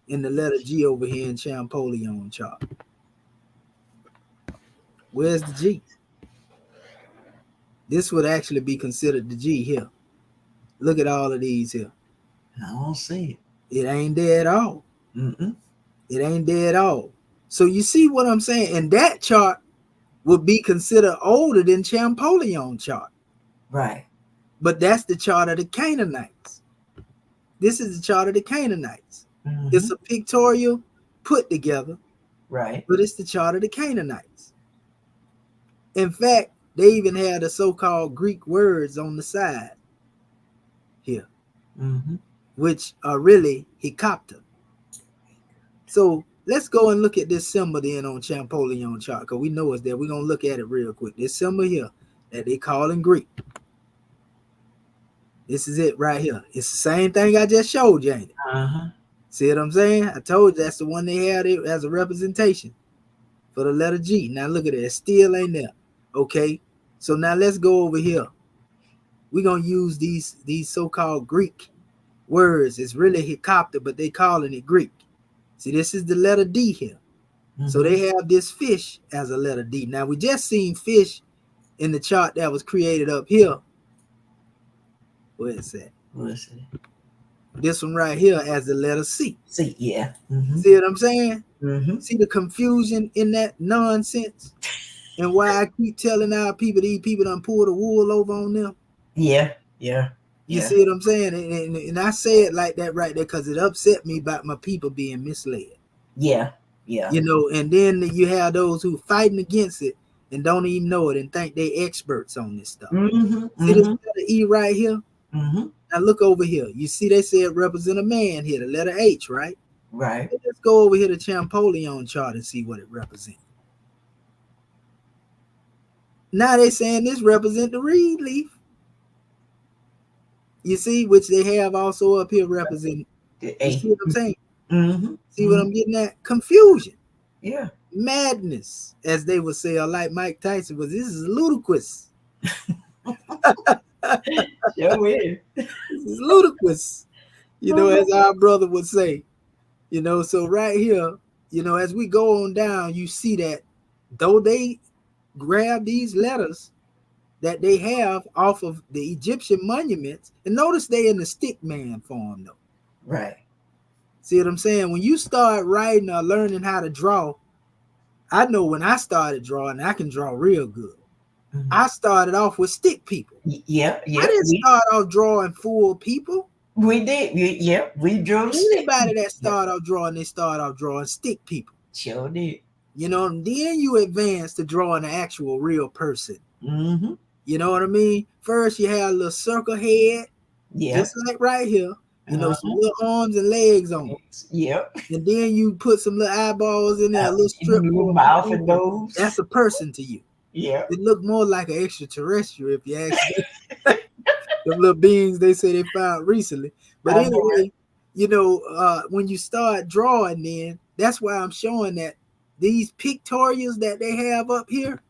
in the letter G over here in Champollion chart. Where's the G? This would actually be considered the G here. Look at all of these here. I don't see it. It ain't there at all. Mm-mm. It ain't there at all. So you see what I'm saying? And that chart would be considered older than Champollion chart. Right. But that's the chart of the Canaanites. This is the chart of the Canaanites. Mm-hmm. It's a pictorial put together, Right. but it's the chart of the Canaanites. In fact, they even had the so-called Greek words on the side here, Mm-hmm. which are really Hekapta. So let's go and look at this symbol then on Champollion chart, because we know it's there. We're going to look at it real quick. This symbol here that they call in Greek. This is it right here. It's the same thing I just showed you, ain't it? Uh-huh. See what I'm saying? I told you that's the one they had as a representation for the letter G. Now look at it. It still ain't there. Okay. So now let's go over here. We're going to use these so-called Greek words. It's really Hekapta, but they calling it Greek. See, this is the letter D here. Mm-hmm. So they have this fish as a letter D. Now we just seen fish in the chart that was created up here. Where is that? What's it? This one right here as the letter C. See, yeah. Mm-hmm. See what I'm saying? Mm-hmm. See the confusion in that nonsense? And why I keep telling our people, these people done pull the wool over on them. Yeah. Yeah. You Yeah. see what I'm saying? And I say it like that right there because it upset me about my people being misled. Yeah. Yeah. You know, and then you have those who fighting against it and don't even know it and think they experts on this stuff. Mm-hmm. See this letter E right here? Mm-hmm. Now look over here. You see they said represent a man here, the letter H, right? Right. Let's go over here to Champollion chart and see what it represents. Now they saying this represent the reed leaf. You see, which they have also up here representing. The You see what I'm saying? Mm-hmm. See what I'm getting at? Confusion. Yeah. Madness, as they would say, or like Mike Tyson was, this is ludicrous. Sure is. This is ludicrous. You know, as our brother would say. You know, so right here, you know, as we go on down, you see that though they grab these letters that they have off of the Egyptian monuments, and notice they in the stick man form though. Right. See what I'm saying? When you start writing or learning how to draw, I know when I started drawing, I can draw real good. Mm-hmm. I started off with stick people. Yeah. Yeah. I didn't start off drawing full people. We did. Yeah. We drew. Anybody that start off drawing, they start off drawing stick people. Sure did. You know, and then you advance to drawing an actual real person. Mm-hmm. You know what I mean? First, you have a little circle head, just like right here. You know, some little arms and legs on it. Yep. And then you put some little eyeballs in there, a little strip. Little mouth and nose. That's a person to you. Yeah. It looked more like an extraterrestrial, if you ask me. The little beings they say they found recently. But anyway, you know, when you start drawing, then that's why I'm showing that these pictorials that they have up here,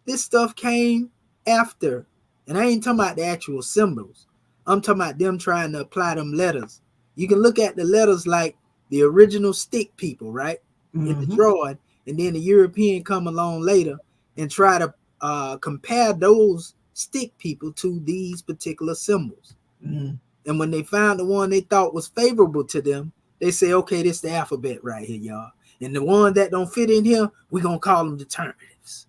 this stuff came after. And I ain't talking about the actual symbols. I'm talking about them trying to apply them letters. You can look at the letters like the original stick people, right? In the drawing, and then the European come along later and try to compare those stick people to these particular symbols. And when they found the one they thought was favorable to them, they say, okay, this is the alphabet right here, y'all. And the one that don't fit in here, we're going to call them determinatives.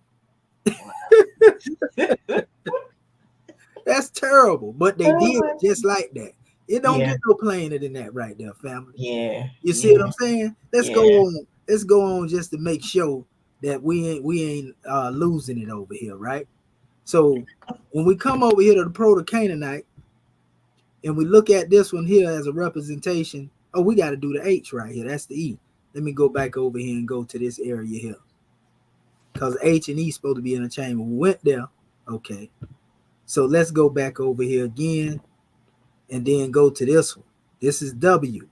That's terrible, but they did it just like that. It don't get no plainer than that right there, family. Yeah. You see what I'm saying? Let's go on. Let's go on just to make sure that we ain't losing it over here, right? So when we come over here to the Proto-Canaanite and we look at this one here as a representation, oh, we got to do the H right here. That's the E. Let me go back over here and go to this area here. Because H and E supposed to be interchangeable. We went there. Okay. So let's go back over here again and then go to this one. This is W.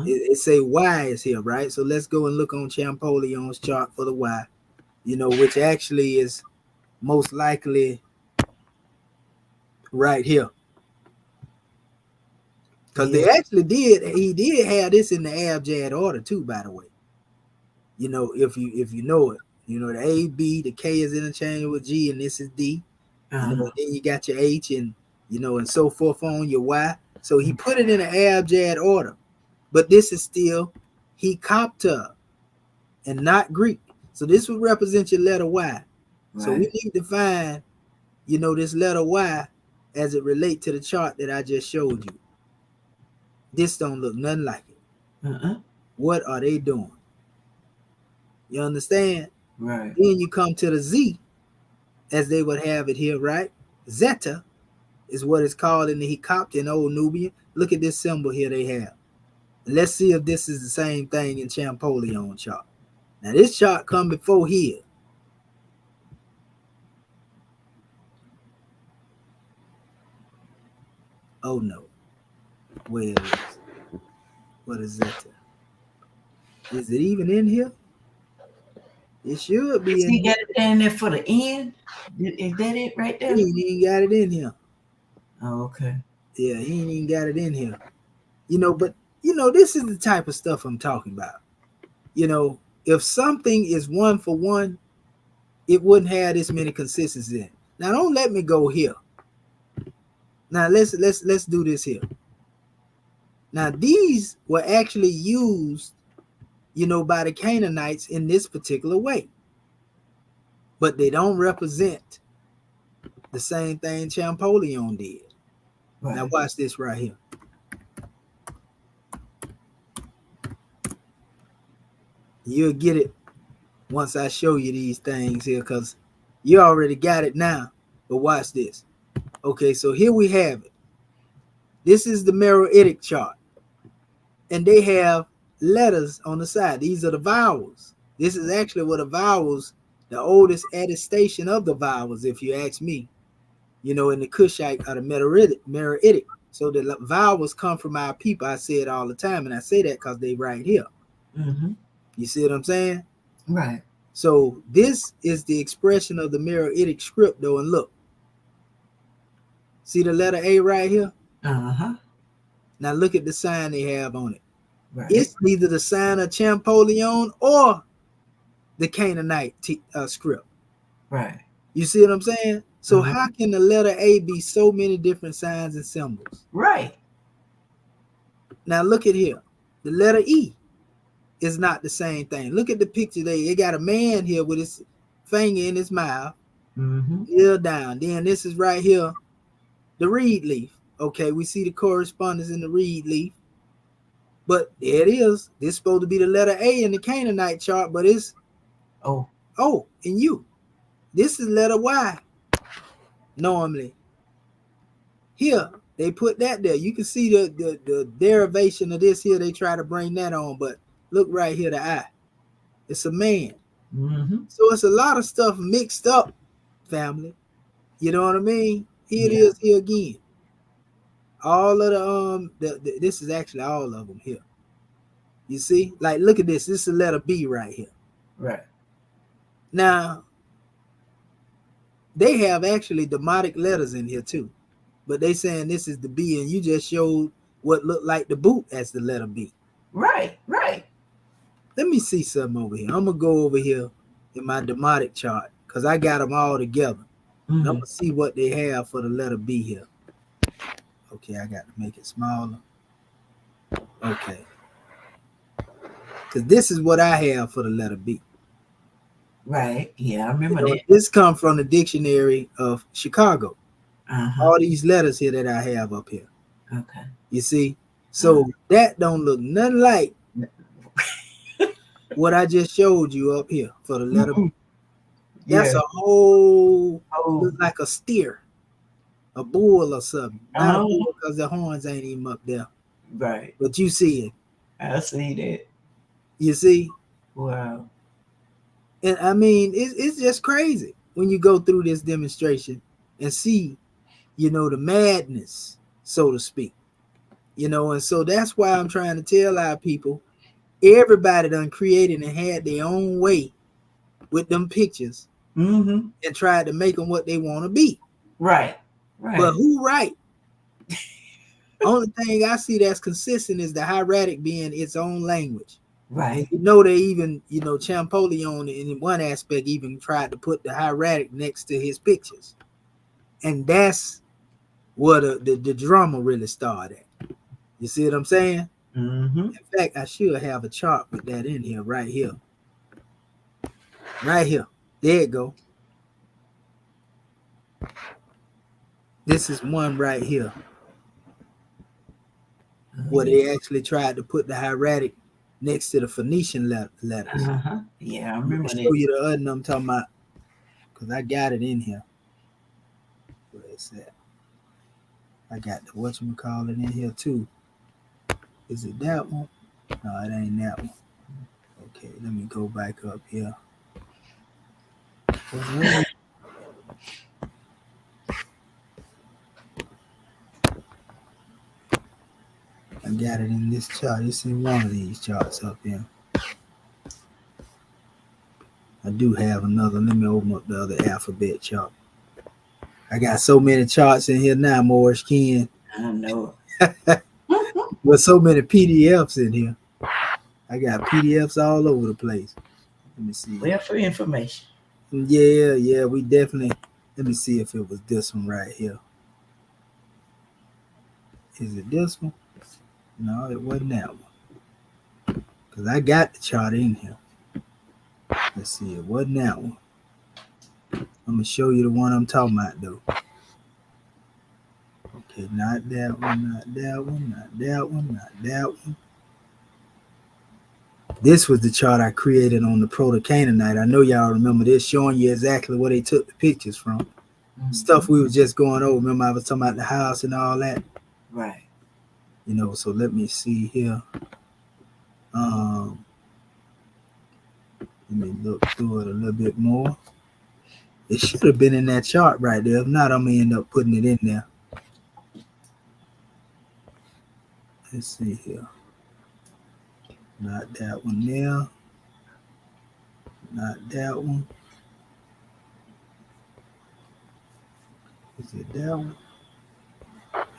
It say Y is here, right? So let's go and look on Champollion's chart for the Y, you know, which actually is most likely right here. Because they actually he did have this in the abjad order too, by the way. You know, if you know it. You know, the A, B, the K is interchangeable with G, and this is D. You know, and then you got your H and, you know, and so forth on your Y. So he put it in an abjad order. but this is still Hecopter and not Greek. So this would represent your letter Y. So we need to find, this letter Y as it relate to the chart that I just showed you. This don't look nothing like it. What are they doing? You understand? Right. Then you come to the Z, as they would have it here, right? Zeta is what it's called in the Hecopter in Old Nubian. Look at this symbol here they have. Let's see if this is the same thing in Champollion chart. Now this chart come before here. Oh no. Where it is? What is Zeta? Is it even in here? It should be in He here. got it down there for the end. Is that it right there? He ain't even got it in here. Oh, okay. Yeah, he ain't even got it in here. But this is the type of stuff I'm talking about. If something is 1 for 1, it wouldn't have this many consistencies in. Now don't let me go here. Now let's do this here. Now these were actually used, by the Canaanites in this particular way. But they don't represent the same thing Champollion did. Right. Now watch this right here. You'll get it once I show you these things here, because you already got it now. But watch this. Okay, so here we have it. This is the Meroitic chart. And they have letters on the side. These are the vowels. This is actually what the vowels, the oldest attestation of the vowels, if you ask me, in the Cushite or the Meroitic. So the vowels come from our people. I say it all the time, and I say that because they right here. Mm-hmm. You see what I'm saying? Right. So this is the expression of the Meroitic script, though, and look. See the letter A right here? Uh-huh. Now look at the sign they have on it. Right. It's neither the sign of Champollion or the Canaanite script. Right. You see what I'm saying? So how can the letter A be so many different signs and symbols? Right. Now look at here. The letter E is not the same thing. Look at the picture there. They got a man here with his finger in his mouth, ear down. Then this is right here, the reed leaf. Okay, we see the correspondence in the reed leaf. But there it is. This is supposed to be the letter A in the Canaanite chart, but it's O in U. This is letter Y. Normally. Here, they put that there. You can see the derivation of this here. They try to bring that on, but look right here, the I. It's a man. So it's a lot of stuff mixed up, family. You know what I mean? Here it is here again. All of this is actually all of them here. You see? Like, look at this. This is the letter B right here. Right. Now, they have actually demotic letters in here too. But they saying this is the B, and you just showed what looked like the boot as the letter B. Right, right. Let me see something over here. I'm going to go over here in my demotic chart because I got them all together. I'm going to see what they have for the letter B here. Okay, I got to make it smaller. Okay. Because this is what I have for the letter B. Right. Yeah, I remember that. This comes from the dictionary of Chicago. All these letters here that I have up here. Okay. You see? So that don't look nothing like what I just showed you up here for the letter B. That's a whole, look like a steer, a bull or something. Not a bull because the horns ain't even up there. Right. But you see it. I see that. You see? Wow. And I mean, it's just crazy when you go through this demonstration and see, the madness, so to speak. And so that's why I'm trying to tell our people, everybody done created and had their own way with them pictures and tried to make them what they want to be. Right. Right. But who right? Only thing I see that's consistent is the hieratic being its own language. Right. And they even, Champollion in one aspect even tried to put the hieratic next to his pictures. And that's where the drama really started. You see what I'm saying? Mm-hmm. In fact, I should have a chart with that in here, right here. Right here. There it go. This is one right here. Where they actually tried to put the hieratic next to the Phoenician letters. Yeah, I I'm remember gonna that. show you the other one I'm talking about, because I got it in here. Where is that? I got the whatchamacallit in here too. Is it that one? No, it ain't that one. Okay, let me go back up here. I got it in this chart. It's in one of these charts up here. I do have another. Let me open up the other alphabet chart. I got so many charts in here now, Morris Ken. I know. With so many PDFs in here. I got PDFs all over the place. Let me see. Well, for information. Yeah, we definitely. Let me see if it was this one right here. Is it this one? No, it wasn't that one. Because I got the chart in here. Let's see, it wasn't that one. I'm going to show you the one I'm talking about, though. Okay, not that one, not that one, not that one, not that one. This was the chart I created on the Proto-Canaanite. I know y'all remember this, showing you exactly where they took the pictures from. Mm-hmm. Stuff we were just going over. Remember I was talking about the house and all that? Right. You know, so let me see here. Let me look through it a little bit more. It should have been in that chart right there. If not, I'm going to end up putting it in there. Let's see here. Not that one there. Not that one. Is it that one?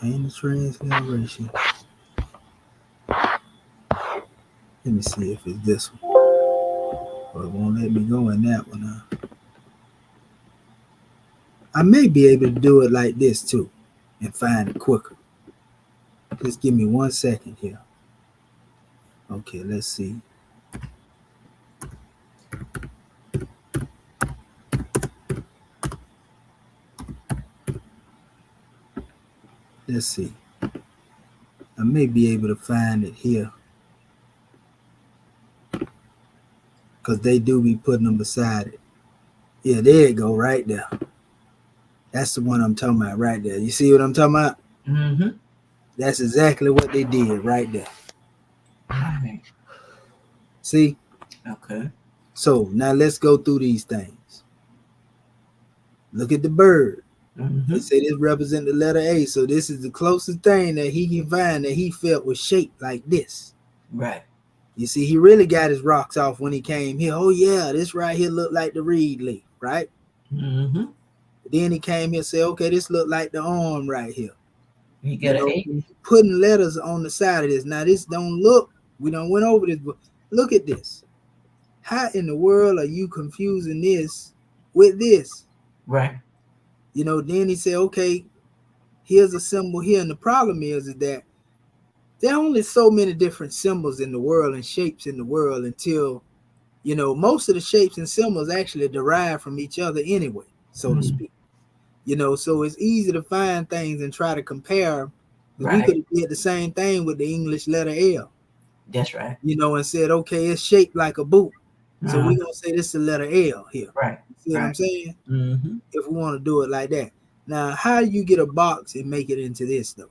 Ain't the transliteration. Let me see if it's this one. Well, it won't let me go in that one. I may be able to do it like this too and find it quicker. Just give me 1 second here. Okay, let's see. Let's see. I may be able to find it here. Because they do be putting them beside it. Yeah, there you go, right there. That's the one I'm talking about right there. You see what I'm talking about? Mm-hmm. That's exactly what they did right there. Right. See? Okay. So now let's go through these things. Look at the bird. Mm-hmm. They say this represents the letter A. So this is the closest thing that he can find that he felt was shaped like this. Right. You see, he really got his rocks off when he came here. Oh, yeah, this right here looked like the reed leaf, right? Mm-hmm. Then he came here and said, okay, this looked like the arm right here. You got an A? Putting letters on the side of this. Now, this don't look, we done went over this, but look at this. How in the world are you confusing this with this? Right. You know, then he said, okay, here's a symbol here. And the problem is that there are only so many different symbols in the world and shapes in the world until, you know, most of the shapes and symbols actually derive from each other anyway, so to speak. You know, so it's easy to find things and try to compare. Right. We could have did the same thing with the English letter L. That's right. You know, and said, okay, it's shaped like a boot. So we're going to say this is the letter L here. Right. See what I'm saying? Mm-hmm. If we want to do it like that. Now, how do you get a box and make it into this, though?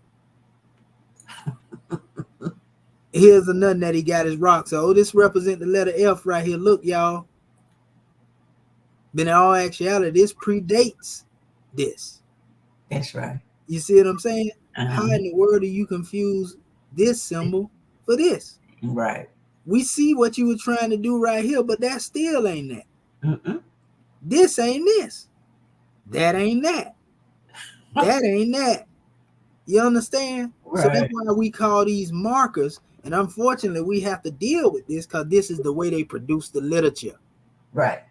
Here's another that he got his rock. So, oh, this represents the letter F right here. Look, y'all. But in all actuality, this predates this. That's right. You see what I'm saying? How in the world do you confuse this symbol for this? Right. We see what you were trying to do right here, but that still ain't that. Mm-mm. This ain't this. That ain't that. That ain't that. You understand? Right. So that's why we call these markers. And unfortunately, we have to deal with this because this is the way they produce the literature. Right.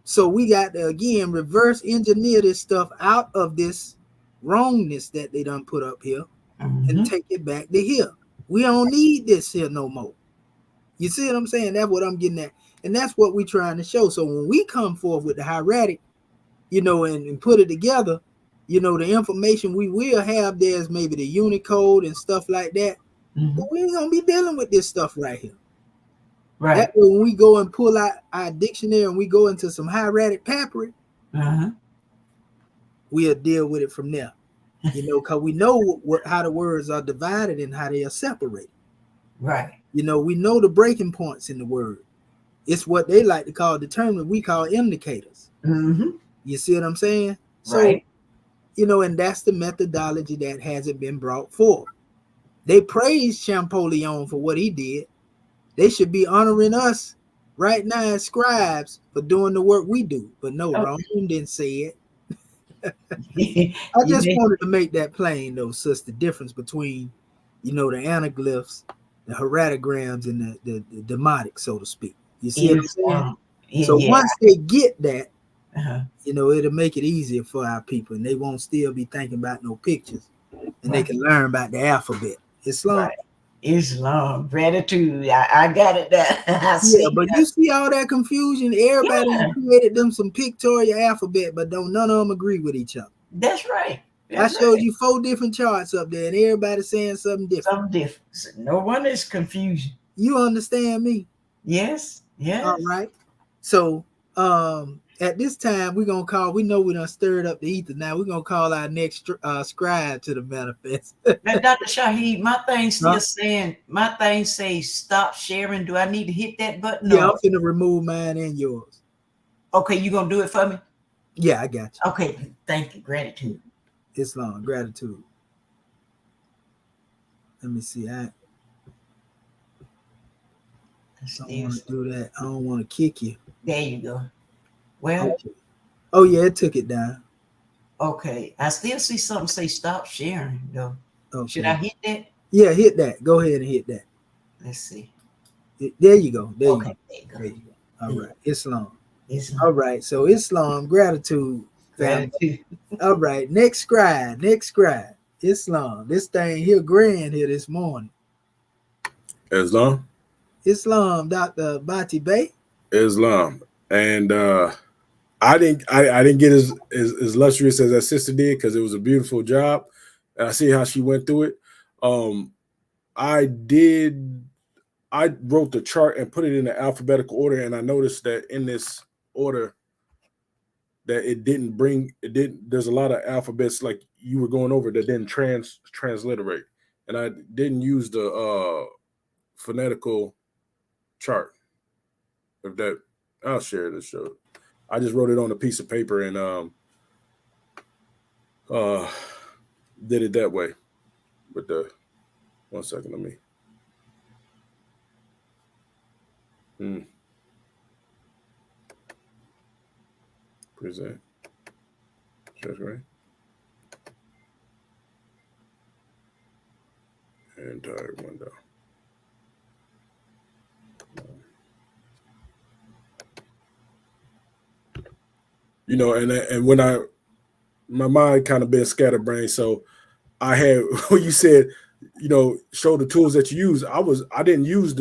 So we got to, again, reverse engineer this stuff out of this wrongness that they done put up here and take it back to here. We don't need this here no more. You see what I'm saying? That's what I'm getting at. And that's what we're trying to show. So when we come forth with the hieratic, and put it together, the information we will have there is maybe the Unicode and stuff like that. Mm-hmm. But we ain't going to be dealing with this stuff right here. Right. That way when we go and pull out our dictionary and we go into some hieratic papyri, we'll deal with it from there. Because we know how the words are divided and how they are separated. Right. We know the breaking points in the word. It's what they like to call determinant. We call indicators. Mm-hmm. You see what I'm saying? Right. So, and that's the methodology that hasn't been brought forth. They praised Champollion for what he did. They should be honoring us right now as scribes for doing the work we do. But no, Rome didn't say it. I just wanted to make that plain, though, sis, the difference between, the anaglyphs, the heratograms, and the demotic, so to speak. You see what I'm saying? So once they get that, it'll make it easier for our people, and they won't still be thinking about no pictures, and they can learn about the alphabet. Islam. Right. Islam, gratitude. I got it there. But you see all that confusion. Everybody created them some pictorial alphabet, but none of them agree with each other. That's right. I showed you 4 different charts up there, and everybody saying something different. Something different. No one is confusion. You understand me? Yes. Yes. All right. So at this time, we know we done stirred up the ether. Now we're gonna call our next scribe to the manifest. Now, Dr. Shaheed, my thing still saying, my thing says stop sharing. Do I need to hit that button? Yeah, I'm finna remove mine and yours. Okay, you gonna do it for me? Yeah, I got you. Okay, thank you. Gratitude. Islam, gratitude. Let me see. I don't want to do that. I don't want to kick you. There you go. Well, okay. Oh yeah, it took it down. Okay, I still see something say stop sharing though. Okay. Should I hit that? Yeah, hit that. Go ahead and hit that. Let's see. There you go. There you go. There you go. All right. Islam. Islam. All right. So Islam, gratitude. Gratitude. All right. Next scribe. Islam. This thing here grand here this morning. Islam, Dr. Bati Bey. Islam. And I didn't get as luxurious as that sister did because it was a beautiful job. And I see how she went through it. I wrote the chart and put it in the alphabetical order, and I noticed that in this order that there's a lot of alphabets like you were going over that didn't transliterate. And I didn't use the phonetical chart. I'll share this show. I just wrote it on a piece of paper and did it that way. But 1 second, let me. Present. That's right. Entire window. And when my mind kind of been scatterbrained, so I had when you said, show the tools that you use. I didn't use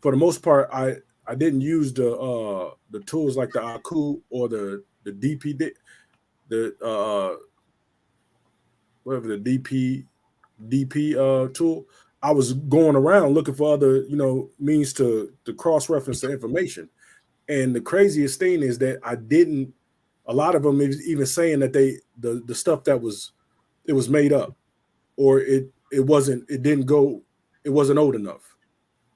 for the most part. I didn't use the tools like the Aku or the DP whatever the DP tool. I was going around looking for other means to cross-reference the information. And the craziest thing is that I didn't. A lot of them is even saying that the stuff that it was made up, or it wasn't old enough.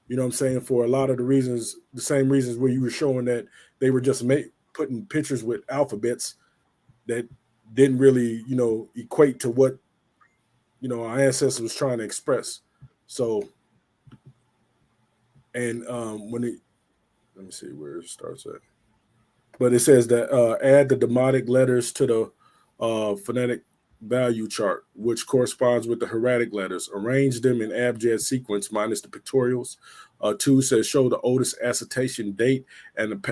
You know what I'm saying? For a lot of the same reasons where you were showing that they were just putting pictures with alphabets that didn't really, equate to what, our ancestors was trying to express. So, and let me see where it starts at. But it says that add the demotic letters to the phonetic value chart, which corresponds with the hieratic letters. Arrange them in abjad sequence minus the pictorials. 2 says show the oldest acceptation date and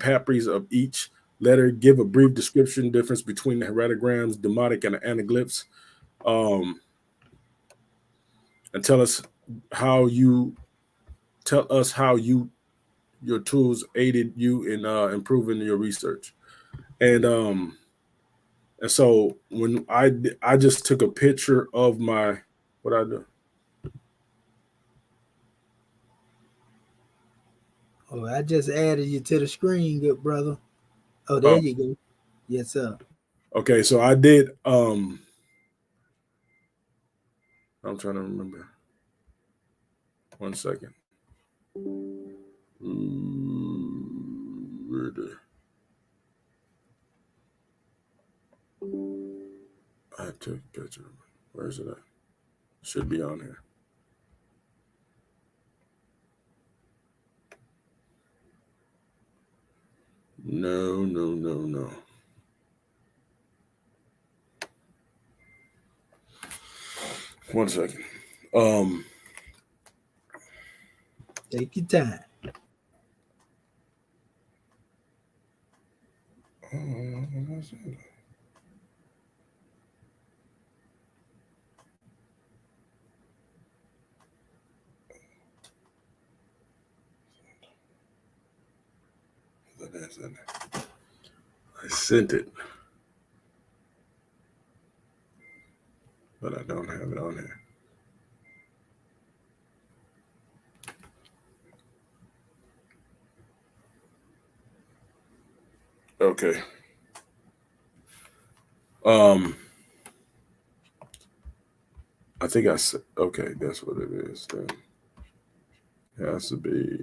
papyries of each letter. Give a brief description difference between the heratograms, demotic, and the anaglyphs. And tell us how you tell us how your tools aided you in improving your research. And so when I just took a picture of my what I do. Oh, I just added you to the screen, good brother. Oh, there you go. Yes, sir. Okay, so I did. I'm trying to remember. 1 second. Where the I took a picture. Where's it at? Should be on here. No. 1 second. Take your time. I sent it, but I don't have it on here. Okay. I think I said, okay, that's what it is then. It has to be.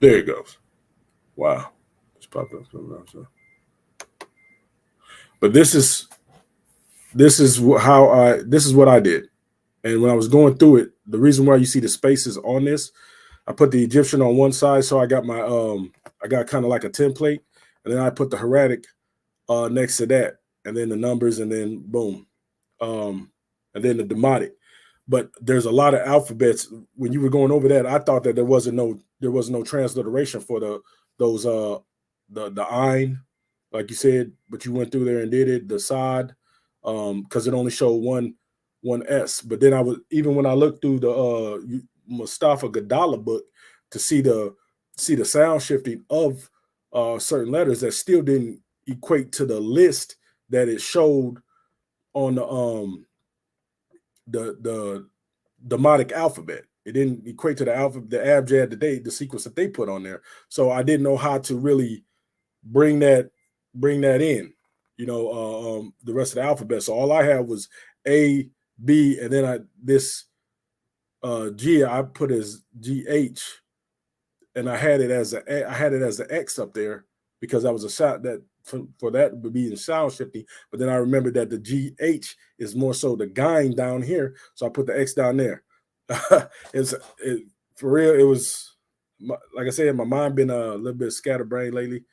There it goes. Wow. It's popped up. But this is what I did. And when I was going through it, the reason why you see the spaces on this, I put the Egyptian on one side, so I got my I got kind of like a template, and then I put the hieratic next to that, and then the numbers, and then boom, and then the demotic. But there's a lot of alphabets. When you were going over that, I thought that there was no transliteration for those the Ein, like you said, but you went through there and did it, the Sad, because it only showed one S. But then when I looked through the Mustafa Gadala book to see the sound shifting of certain letters, that still didn't equate to the list that it showed on the Demotic alphabet. It didn't equate to the alphabet, the abjad, the sequence that they put on there. So I didn't know how to really bring that in, the rest of the alphabet. So all I had was A, B, and then this G I put as GH, and I had it as an X up there because that was a shot that for that would be in sound shifting. But then I remembered that the GH is more so the Gain down here, so I put the X down there. For real, it was like I said, my mind been a little bit scatterbrained lately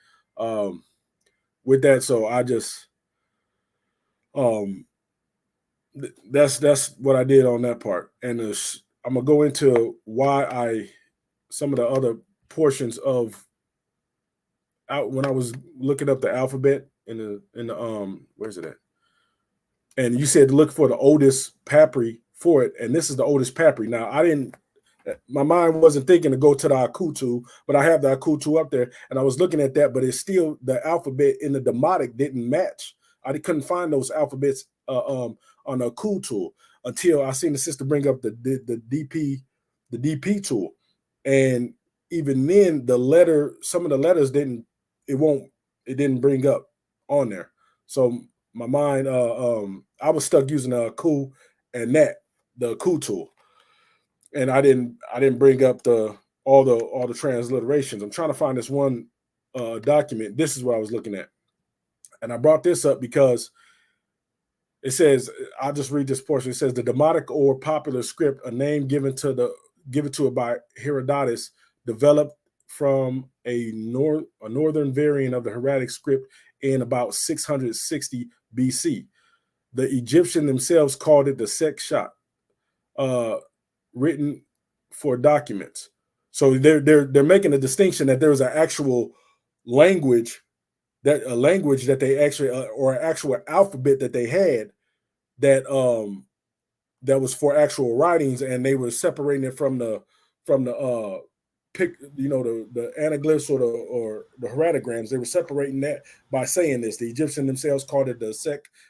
with that. So I just that's what I did on that part, and I'm gonna go into why some of the other portions of when I was looking up the alphabet in the where's it at? And you said to look for the oldest papyri for it, and this is the oldest papyri. Now my mind wasn't thinking to go to the Akutu, but I have the Akutu up there, and I was looking at that, but it's still the alphabet in the Demotic didn't match. I couldn't find those alphabets on the Akutu until I seen the sister bring up the DP tool, and even then some of the letters didn't bring up on there. So my mind, I was stuck using the Aku and the Aku tool, and I didn't bring up all the transliterations. I'm trying to find this one document. This is what I was looking at, and I brought this up because it says, I'll just read this portion. It says the Demotic or popular script, a name given to it by Herodotus, developed from a northern variant of the hieratic script in about 660 BC. The Egyptians themselves called it the Sekhet, written for documents. So they're making a distinction that there's an actual language that a language that they actually or an actual alphabet that they had that that was for actual writings, and they were separating it from the pick, the anaglyphs or the heratograms. They were separating that by saying this. The Egyptians themselves called it the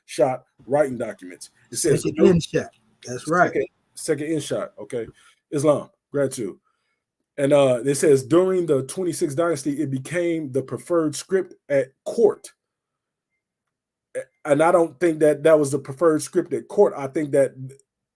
Shat writing documents. It says Second in Shat. That's right. Second in Shat. Okay, Islam, gratitude. And it says during the 26th dynasty, it became the preferred script at court. And I don't think that was the preferred script at court. I think that,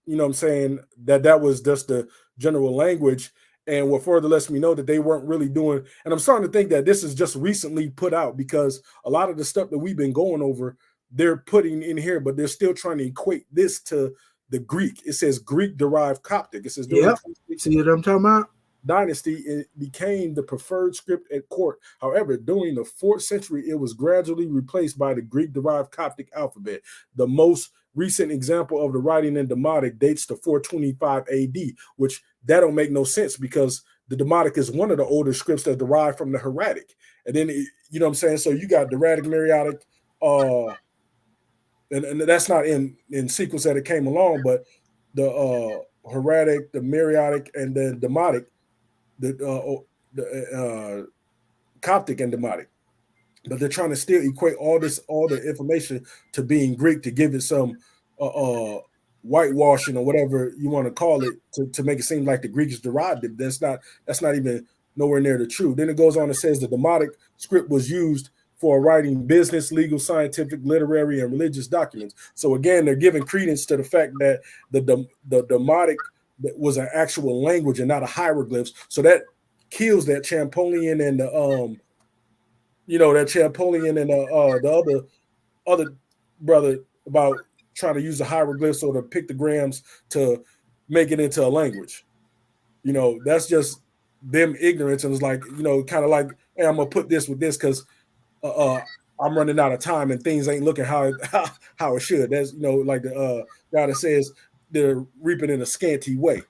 what I'm saying, that was just the general language. And what further lets me know that they weren't really doing. And I'm starting to think that this is just recently put out, because a lot of the stuff that we've been going over, they're putting in here, but they're still trying to equate this to the Greek. It says Greek derived Coptic. It says, yep. See what I'm talking about? Dynasty, it became the preferred script at court. However, during the 4th century, it was gradually replaced by the Greek-derived Coptic alphabet. The most recent example of the writing in Demotic dates to 425 AD, which that don't make no sense, because the Demotic is one of the older scripts that derived from the Hieratic. And then, you know what I'm saying? So you got the Hieratic, Mariatic, and that's not in sequence that it came along, but the Hieratic, the Mariatic, and the Demotic, the Coptic and Demotic, but they're trying to still equate all the information to being Greek, to give it some whitewashing or whatever you want to call it, to make it seem like the Greeks derived it. That's not even nowhere near the truth. Then it goes on and says the Demotic script was used for writing business, legal, scientific, literary, and religious documents. So again, they're giving credence to the fact that the Demotic was an actual language and not a hieroglyphs. So that kills that Champollion and the that Champollion and the other brother about trying to use the hieroglyphs or the pictograms to make it into a language. That's just them ignorance. And it's like, kind of like, hey, I'm gonna put this with this because I'm running out of time and things ain't looking how it should. That's like the guy that says they're reaping in a scanty way.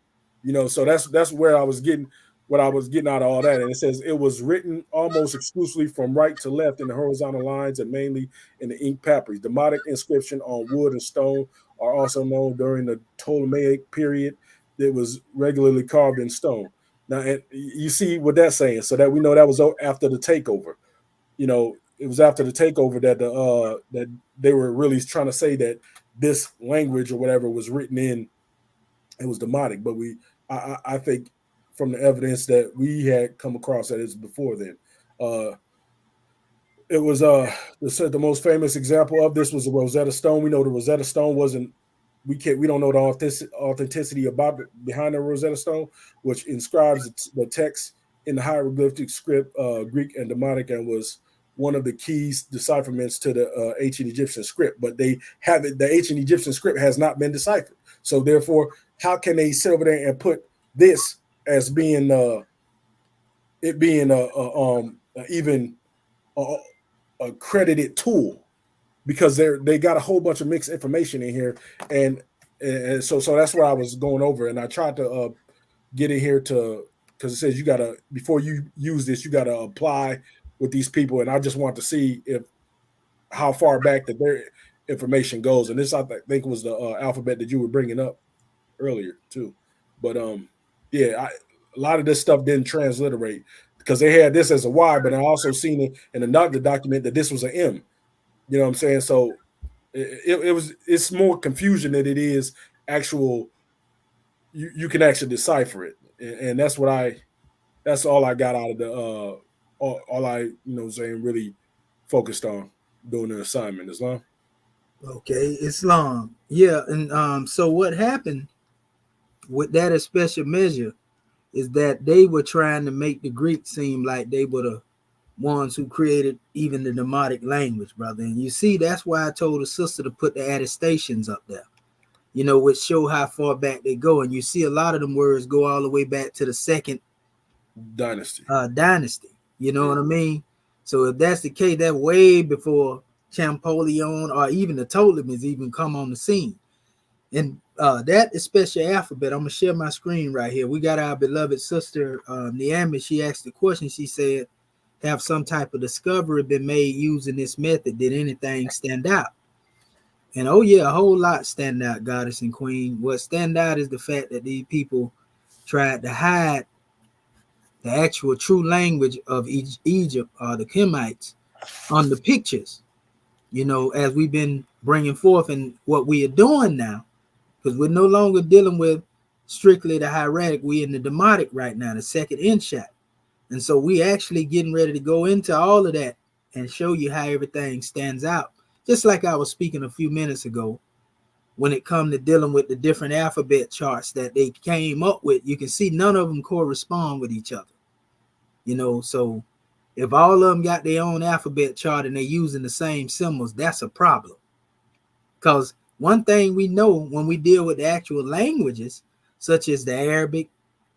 So that's where I was getting what I was getting out of all that. And it says it was written almost exclusively from right to left in the horizontal lines and mainly in the ink papyrus. Demotic inscription on wood and stone are also known during the Ptolemaic period. It was regularly carved in stone. Now, and you see what that's saying, so that we know that was after the takeover. It was after the takeover that that they were really trying to say that this language or whatever was written in. It was Demotic, but I think from the evidence that we had come across that it's before then. It was the most famous example of this was the Rosetta Stone. We know the Rosetta Stone wasn't. We don't know the authenticity behind the Rosetta Stone, which inscribes the text in the hieroglyphic script, Greek and Demotic, and was one of the keys decipherments to the ancient Egyptian script. But they have it. The ancient Egyptian script has not been deciphered. So therefore, how can they sit over there and put this as being even a credited tool? Because they got a whole bunch of mixed information in here, and so that's where I was going over, and I tried to get in here because it says you gotta, before you use this, you gotta apply with these people, and I just want to see how far back that their information goes, and this I think was the alphabet that you were bringing up earlier too, but a lot of this stuff didn't transliterate because they had this as a Y, but I also seen it in another document that this was an M. You know what I'm saying? So it's more confusion than it is actual. You can actually decipher it, and that's all I got out of the all I saying really focused on doing the assignment. Islam. Okay, Islam. Yeah, and so what happened with that as special measure is that they were trying to make the Greeks seem like they were the ones who created even the Demotic language, brother. And you see, that's why I told the sister to put the attestations up there, which show how far back they go. And you see a lot of them words go all the way back to the second dynasty. You know what I mean? So if that's the case, that way before Champollion or even the Ptolemies even come on the scene. And that is special alphabet. I'm going to share my screen right here. We got our beloved sister, Niamh. She asked the question. She said, have some type of discovery been made using this method? Did anything stand out? And oh yeah, a whole lot stand out, Goddess and Queen. What stand out is the fact that these people tried to hide the actual true language of Egypt, or the Kemites, on the pictures. As we've been bringing forth and what we are doing now, because we're no longer dealing with strictly the hieratic. We in the Demotic right now, the second in Shat. And so we actually getting ready to go into all of that and show you how everything stands out. Just like I was speaking a few minutes ago, when it comes to dealing with the different alphabet charts that they came up with, you can see none of them correspond with each other. So if all of them got their own alphabet chart and they're using the same symbols, that's a problem. Because one thing we know when we deal with the actual languages, such as the Arabic,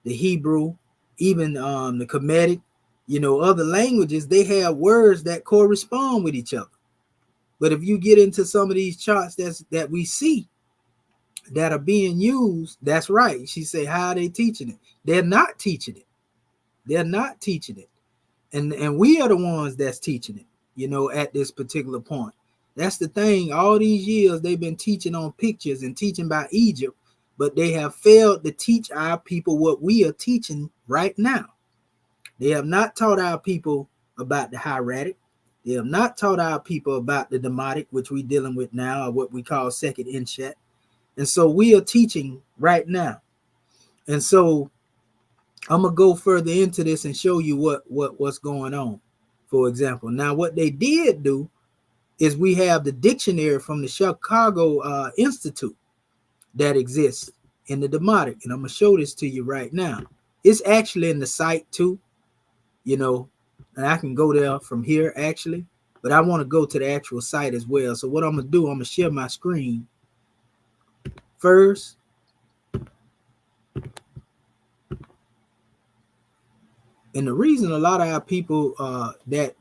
the Hebrew, even the Kemetic, other languages, they have words that correspond with each other. But if you get into some of these charts that we see that are being used, that's right. She said, how are they teaching it? They're not teaching it. They're not teaching it. And we are the ones that's teaching it, at this particular point. That's the thing. All these years they've been teaching on pictures and teaching about Egypt, but they have failed to teach our people what we are teaching right now. They have not taught our people about the hieratic. They have not taught our people about the Demotic, which we're dealing with now, or what we call second in Shat. And so we are teaching right now. And so I'm going to go further into this and show you what's going on. For example, now what they did do is we have the dictionary from the Chicago Institute that exists in the Demotic. And I'm going to show this to you right now. It's actually in the site too, and I can go there from here actually, but I want to go to the actual site as well. So what I'm going to do, I'm going to share my screen first. And the reason a lot of our people a lot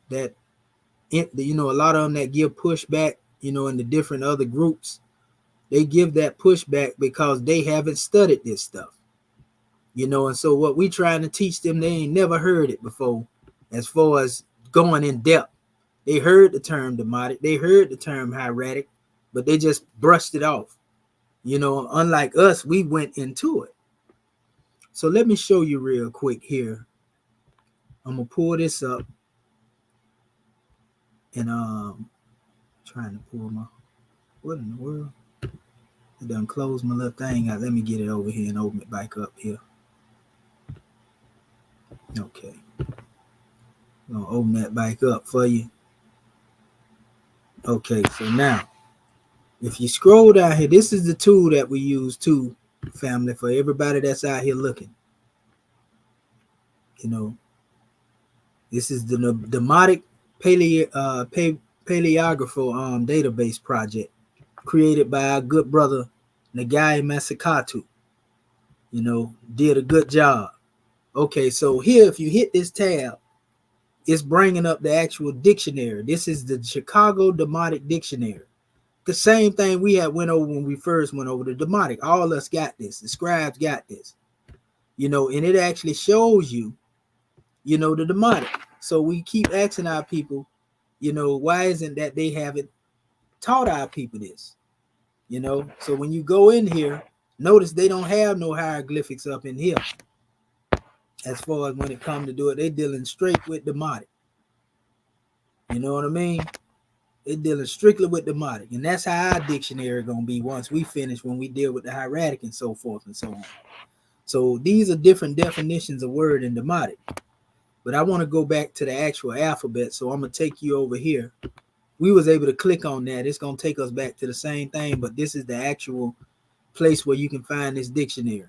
of them that give pushback, in the different other groups, they give that pushback because they haven't studied this stuff. And so what we trying to teach them, they ain't never heard it before, as far as going in depth. They heard the term Demotic, they heard the term hieratic, but they just brushed it off. Unlike us, we went into it. So let me show you real quick here. I'm gonna pull this up, and trying to pull my, what in the world? I done closed my little thing out. Let me get it over here and open it back up here. Okay. I'm gonna open that back up for you. Okay, so now, if you scroll down here, this is the tool that we use too, family, for everybody that's out here looking. This is the Demotic Paleographer database project created by our good brother Nagai Masakatu. Did a good job. Okay, so here, if you hit this tab, it's bringing up the actual dictionary. This is the Chicago Demotic Dictionary. The same thing we had went over when we first went over the Demotic. All of us got this. The Scribes got this. And it actually shows you, the Demotic. So we keep asking our people, why isn't that they haven't taught our people this? So when you go in here, notice they don't have no hieroglyphics up in here. As far as when it comes to do it, they dealing straight with Demotic. You know what I mean? They dealing strictly with Demotic. And that's how our dictionary gonna be once we finish, when we deal with the hieratic and so forth and so on. So these are different definitions of word in Demotic. But I want to go back to the actual alphabet. So I'm gonna take you over here. We was able to click on that. It's gonna take us back to the same thing, but this is the actual place where you can find this dictionary.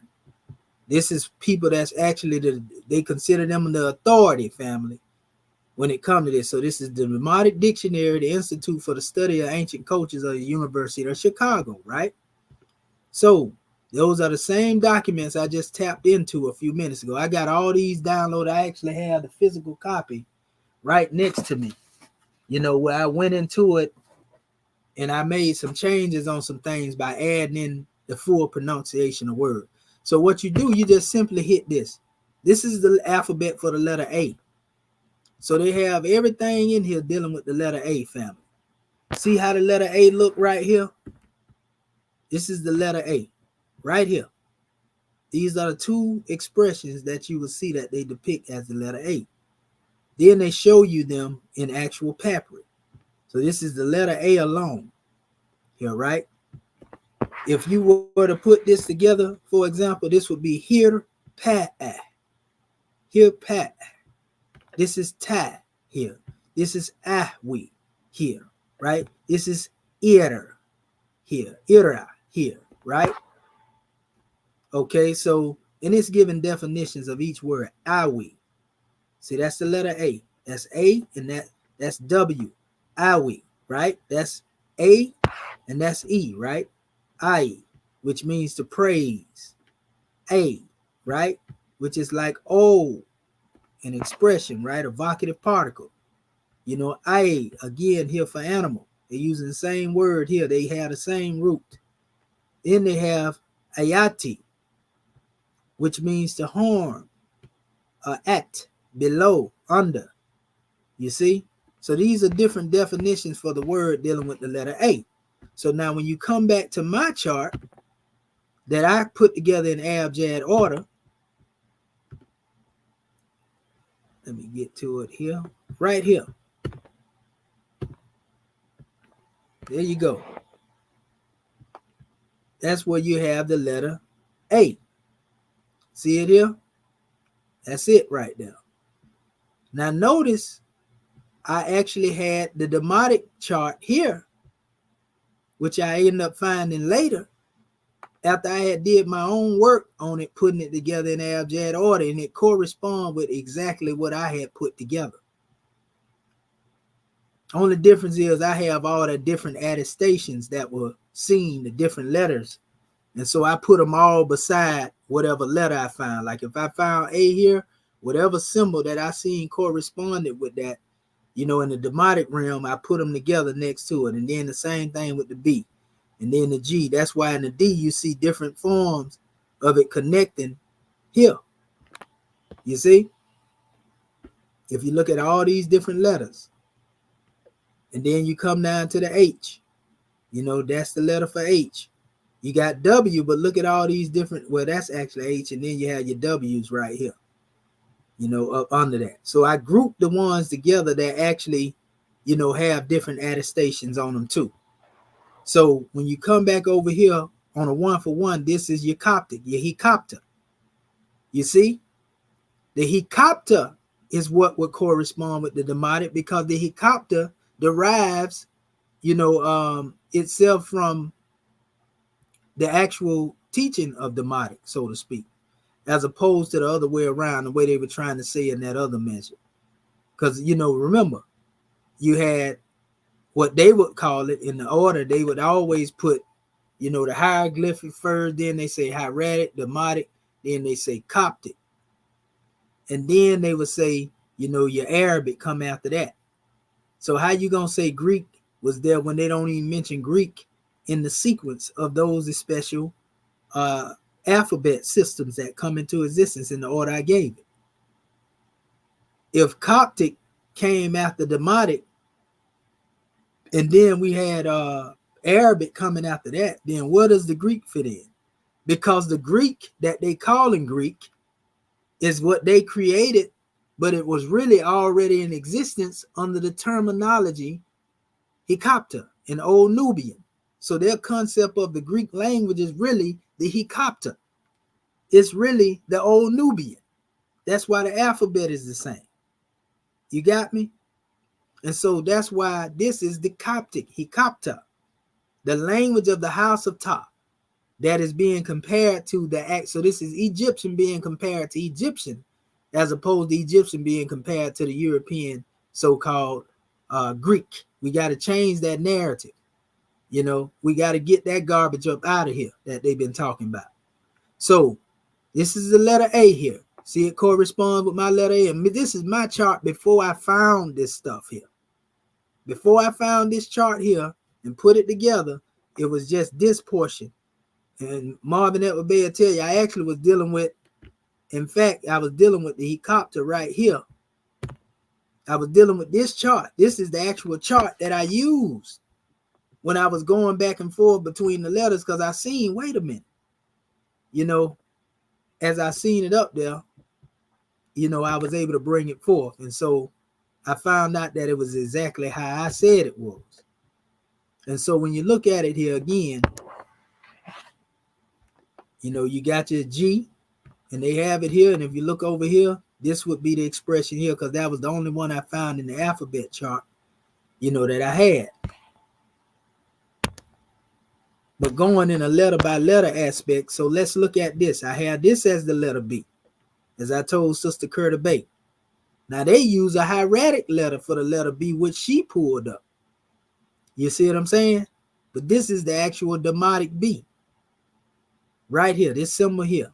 This is people that's actually they consider them the authority, family, when it comes to this. So this is the Demotic Dictionary, the Institute for the Study of Ancient Cultures of the University of Chicago, right? So those are the same documents I just tapped into a few minutes ago. I got all these downloaded. I actually have the physical copy right next to me, where I went into it and I made some changes on some things by adding in the full pronunciation of word. So what you do, you just simply hit this. This is the alphabet for the letter A. So they have everything in here dealing with the letter A family. See how the letter A look right here? This is the letter A right here. These are the two expressions that you will see that they depict as the letter A. Then they show you them in actual papyri. So this is the letter A alone here, right? If you were to put this together, for example, this would be here, pa, here, pa. This is ta here. This is ahwi here, right? This is E.A.R.S here, E.A.R.S here, right? Okay, so and it's giving definitions of each word. Awi. See, that's the letter A. That's A, and that's W. Awi, right? That's A, and that's E, right? I, which means to praise. A, right? Which is like O, an expression, right? A vocative particle. You know, I, again, here for animal. They're using the same word here. They have the same root. Then they have ayati, which means to harm. At, below, under. You see? So these are different definitions for the word dealing with the letter A. So now when you come back to my chart that I put together in abjad order, let me get to it here, right here. There you go. That's where you have the letter A. See it here? That's it right there. Now notice I actually had the Demotic chart here, which I ended up finding later after I had did my own work on it, putting it together in abjad order, and it corresponded with exactly what I had put together. Only difference is I have all the different attestations that were seen, the different letters. And so I put them all beside whatever letter I found. Like if I found A here, whatever symbol that I seen corresponded with that, you know, in the Demotic realm, I put them together next to it. And then the same thing with the B. And then the G. That's why in the D, you see different forms of it connecting here. You see? If you look at all these different letters. And then you come down to the H. You know, that's the letter for H. You got W, but look at all these different, well, that's actually H, and then you have your W's right here, you know, up under that. So I grouped the ones together that actually, you know, have different attestations on them too. So when you come back over here on a 1-for-1, this is your Coptic, your Hecopter. You see? The Hecopter is what would correspond with the Demotic, because the Hecopter derives, you know, itself from the actual teaching of Demotic, so to speak, as opposed to the other way around, the way they were trying to say in that other measure. Because, you know, remember, you had what they would call it in the order. They would always put, you know, the hieroglyphic first, then they say hieratic, Demotic, then they say Coptic. And then they would say, you know, your Arabic come after that. So how you going to say Greek was there when they don't even mention Greek in the sequence of those special alphabet systems that come into existence in the order I gave it? If Coptic came after Demotic, and then we had Arabic coming after that, then where does the Greek fit in? Because the Greek that they call in Greek is what they created, but it was really already in existence under the terminology Hecopter in Old Nubian. So their concept of the Greek language is really the Hecopter. It's really the Old Nubian. That's why the alphabet is the same. You got me? And so that's why this is the Coptic, Hecopter, the language of the house of Ta, that is being compared to the act. So this is Egyptian being compared to Egyptian, as opposed to Egyptian being compared to the European so-called Greek. We got to change that narrative. You know, we got to get that garbage up out of here that they've been talking about. So this is the letter A here. See, it corresponds with my letter A. And this is my chart before I found this stuff here. Before I found this chart here and put it together, it was just this portion. And Marvin Edward Bay will tell you, I actually was dealing with, in fact, I was dealing with the Hecopter right here. I was dealing with this chart. This is the actual chart that I used when I was going back and forth between the letters, because I seen, wait a minute, you know, as I seen it up there, you know, I was able to bring it forth. And so I found out that it was exactly how I said it was. And so when you look at it here again, you know, you got your G, and they have it here. And if you look over here, this would be the expression here, because that was the only one I found in the alphabet chart, you know, that I had. But going in a letter by letter aspect, so let's look at this. I have this as the letter B, as I told Sister Curta Bay. Now they use a hieratic letter for the letter B, which she pulled up. You see what I'm saying? But this is the actual Demotic B. Right here, this symbol here.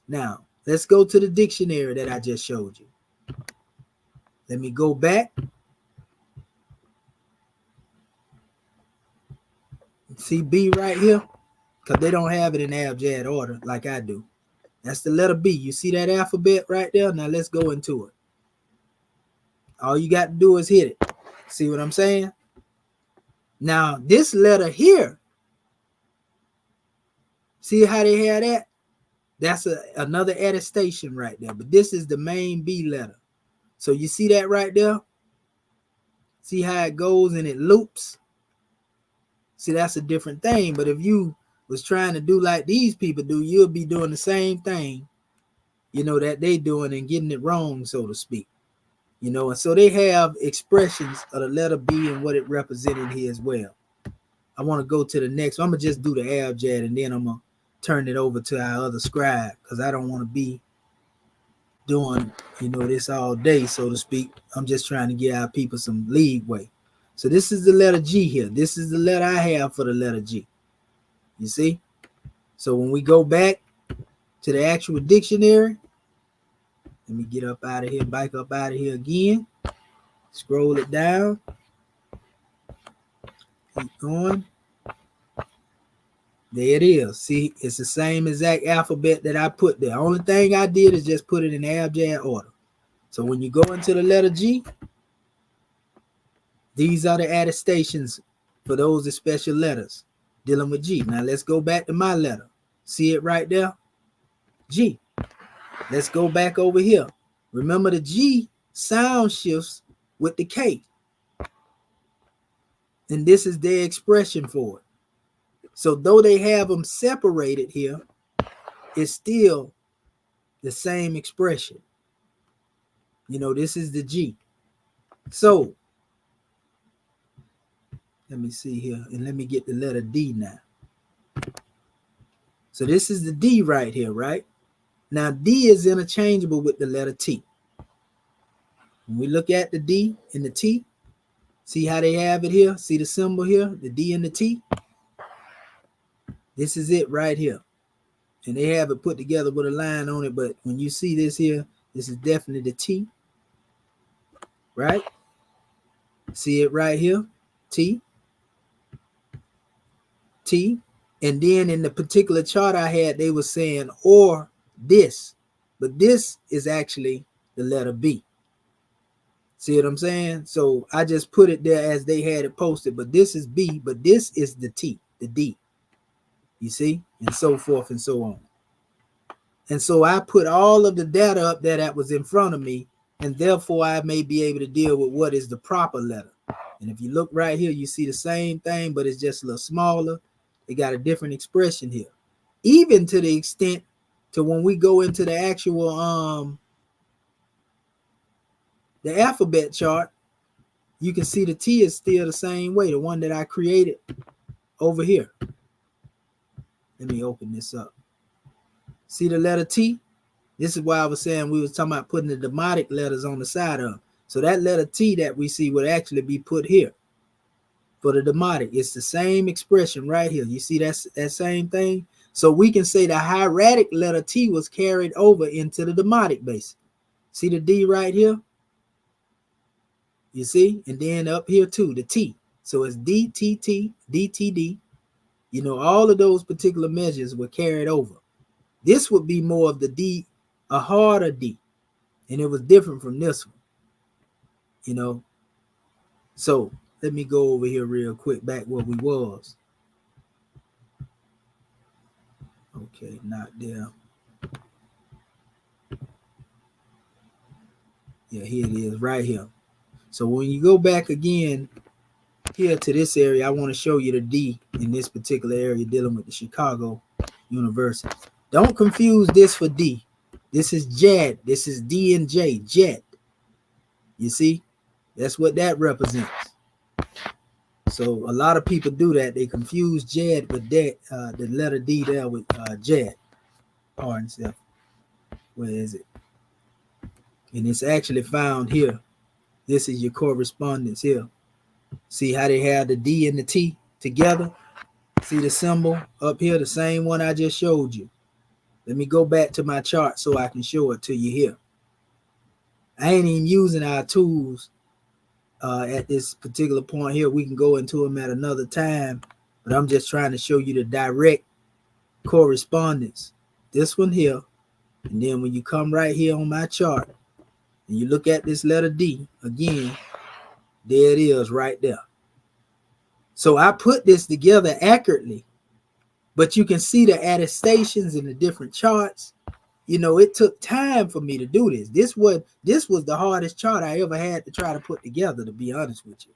Now, let's go to the dictionary that I just showed you. Let me go back. See B right here? Because they don't have it in abjad order like I do. That's the letter B. You see that alphabet right there? Now let's go into it. All you got to do is hit it. See what I'm saying? Now, this letter here, see how they have that? That's another attestation right there. But this is the main B letter. So you see that right there? See how it goes and it loops? See, that's a different thing. But if you was trying to do like these people do, you'll be doing the same thing, you know, that they doing and getting it wrong, so to speak. You know, and so they have expressions of the letter B and what it represented here as well. I want to go to the next. I'm going to just do the abjad, and then I'm going to turn it over to our other scribe, because I don't want to be doing, you know, this all day, so to speak. I'm just trying to give our people some leeway. So this is the letter G here. This is the letter I have for the letter G. You see? So when we go back to the actual dictionary, let me get up out of here, back up out of here again. Scroll it down. Keep going. There it is. See, it's the same exact alphabet that I put there. Only thing I did is just put it in abjad order. So when you go into the letter G, these are the attestations for those special letters dealing with G. Now let's go back to my letter. See it right there? G. Let's go back over here. Remember, the G sound shifts with the K. And this is their expression for it. So though they have them separated here, it's still the same expression. You know, this is the G. So let me see here, and let me get the letter D now. So this is the D right here, right? Now D is interchangeable with the letter T. When we look at the D and the T, see how they have it here? See the symbol here, the D and the T? This is it right here. And they have it put together with a line on it, but when you see this here, this is definitely the T, right? See it right here, T, T. And then in the particular chart I had, they were saying, or this, but this is actually the letter B. See what I'm saying? So I just put it there as they had it posted, but this is B, but this is the T, the D. You see? And so forth and so on. And so I put all of the data up there that was in front of me, and therefore I may be able to deal with what is the proper letter. And if you look right here, you see the same thing, but it's just a little smaller. They got a different expression here. Even to the extent to when we go into the actual the alphabet chart, you can see the T is still the same way, the one that I created over here. Let me open this up. See the letter T? This is why I was saying we was talking about putting the Demotic letters on the side of them. So that letter T that we see would actually be put here for the Demotic. It's the same expression right here. You see that same thing? So we can say the hieratic letter T was carried over into the Demotic base. See the D right here? You see? And then up here too, the T. So it's D, T, T, D, T, D. You know, all of those particular measures were carried over. This would be more of the D, a harder D. And it was different from this one. you know. So let me go over here real quick, back where we was. Okay, not there. Yeah, here it is, right here. So when you go back again here to this area, I want to show you the D in this particular area dealing with the Chicago University. Don't confuse this for D. This is JED. This is D and J, JED. You see? That's what that represents. So a lot of people do that. They confuse JED with that, the letter D there with JED. Pardon self. Where is it? And it's actually found here. This is your correspondence here. See how they have the D and the T together? See the symbol up here, the same one I just showed you. Let me go back to my chart so I can show it to you here. I ain't even using our tools at this particular point here. We can go into them at another time, but I'm just trying to show you the direct correspondence. This one here, and then when you come right here on my chart, and you look at this letter D again, there it is right there. So I put this together accurately, but you can see the attestations in the different charts. You know, it took time for me to do this. This was the hardest chart I ever had to try to put together, to be honest with you.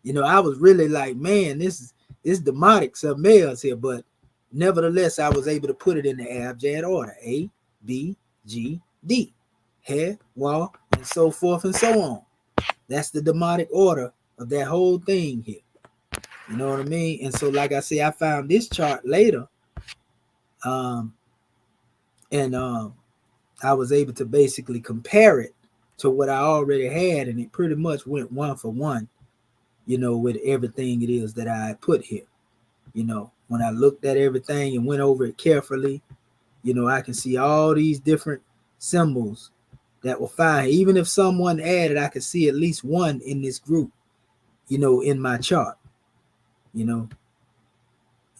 You know, I was really like, man, this Demotic something else here, but nevertheless, I was able to put it in the abjad order: A, B, G, D, head, wall, and so forth and so on. That's the Demotic order of that whole thing here. You know what I mean? And so, like I say, I found this chart later, and I was able to basically compare it to what I already had, and it pretty much went one for one, you know, with everything it is that I put here. You know, when I looked at everything and went over it carefully, you know, I can see all these different symbols that were fine. Even if someone added, I could see at least one in this group, you know, in my chart, you know,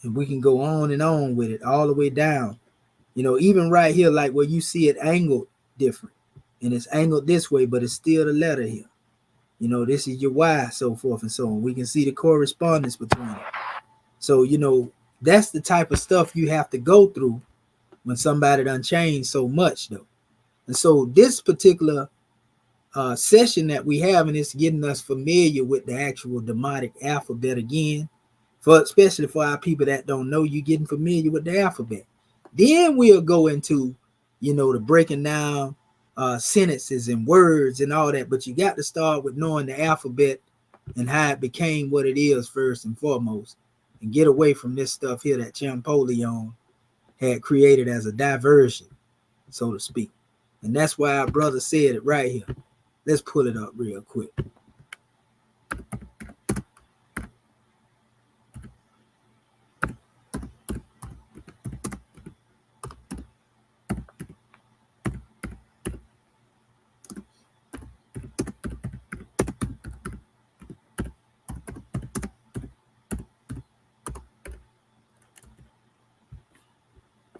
and we can go on and on with it all the way down. You know, even right here, like where you see it angled different, and it's angled this way, but it's still the letter here. You know, this is your Y, so forth and so on. We can see the correspondence between it. So, you know, that's the type of stuff you have to go through when somebody done changed so much, though. And so this particular session that we have, and it's getting us familiar with the actual Demotic alphabet again, especially for our people that don't know, you getting familiar with the alphabet. Then we'll go into, you know, the breaking down sentences and words and all that. But you got to start with knowing the alphabet and how it became what it is first and foremost, and get away from this stuff here that Champollion had created as a diversion, so to speak. And that's why our brother said it right here. Let's pull it up real quick.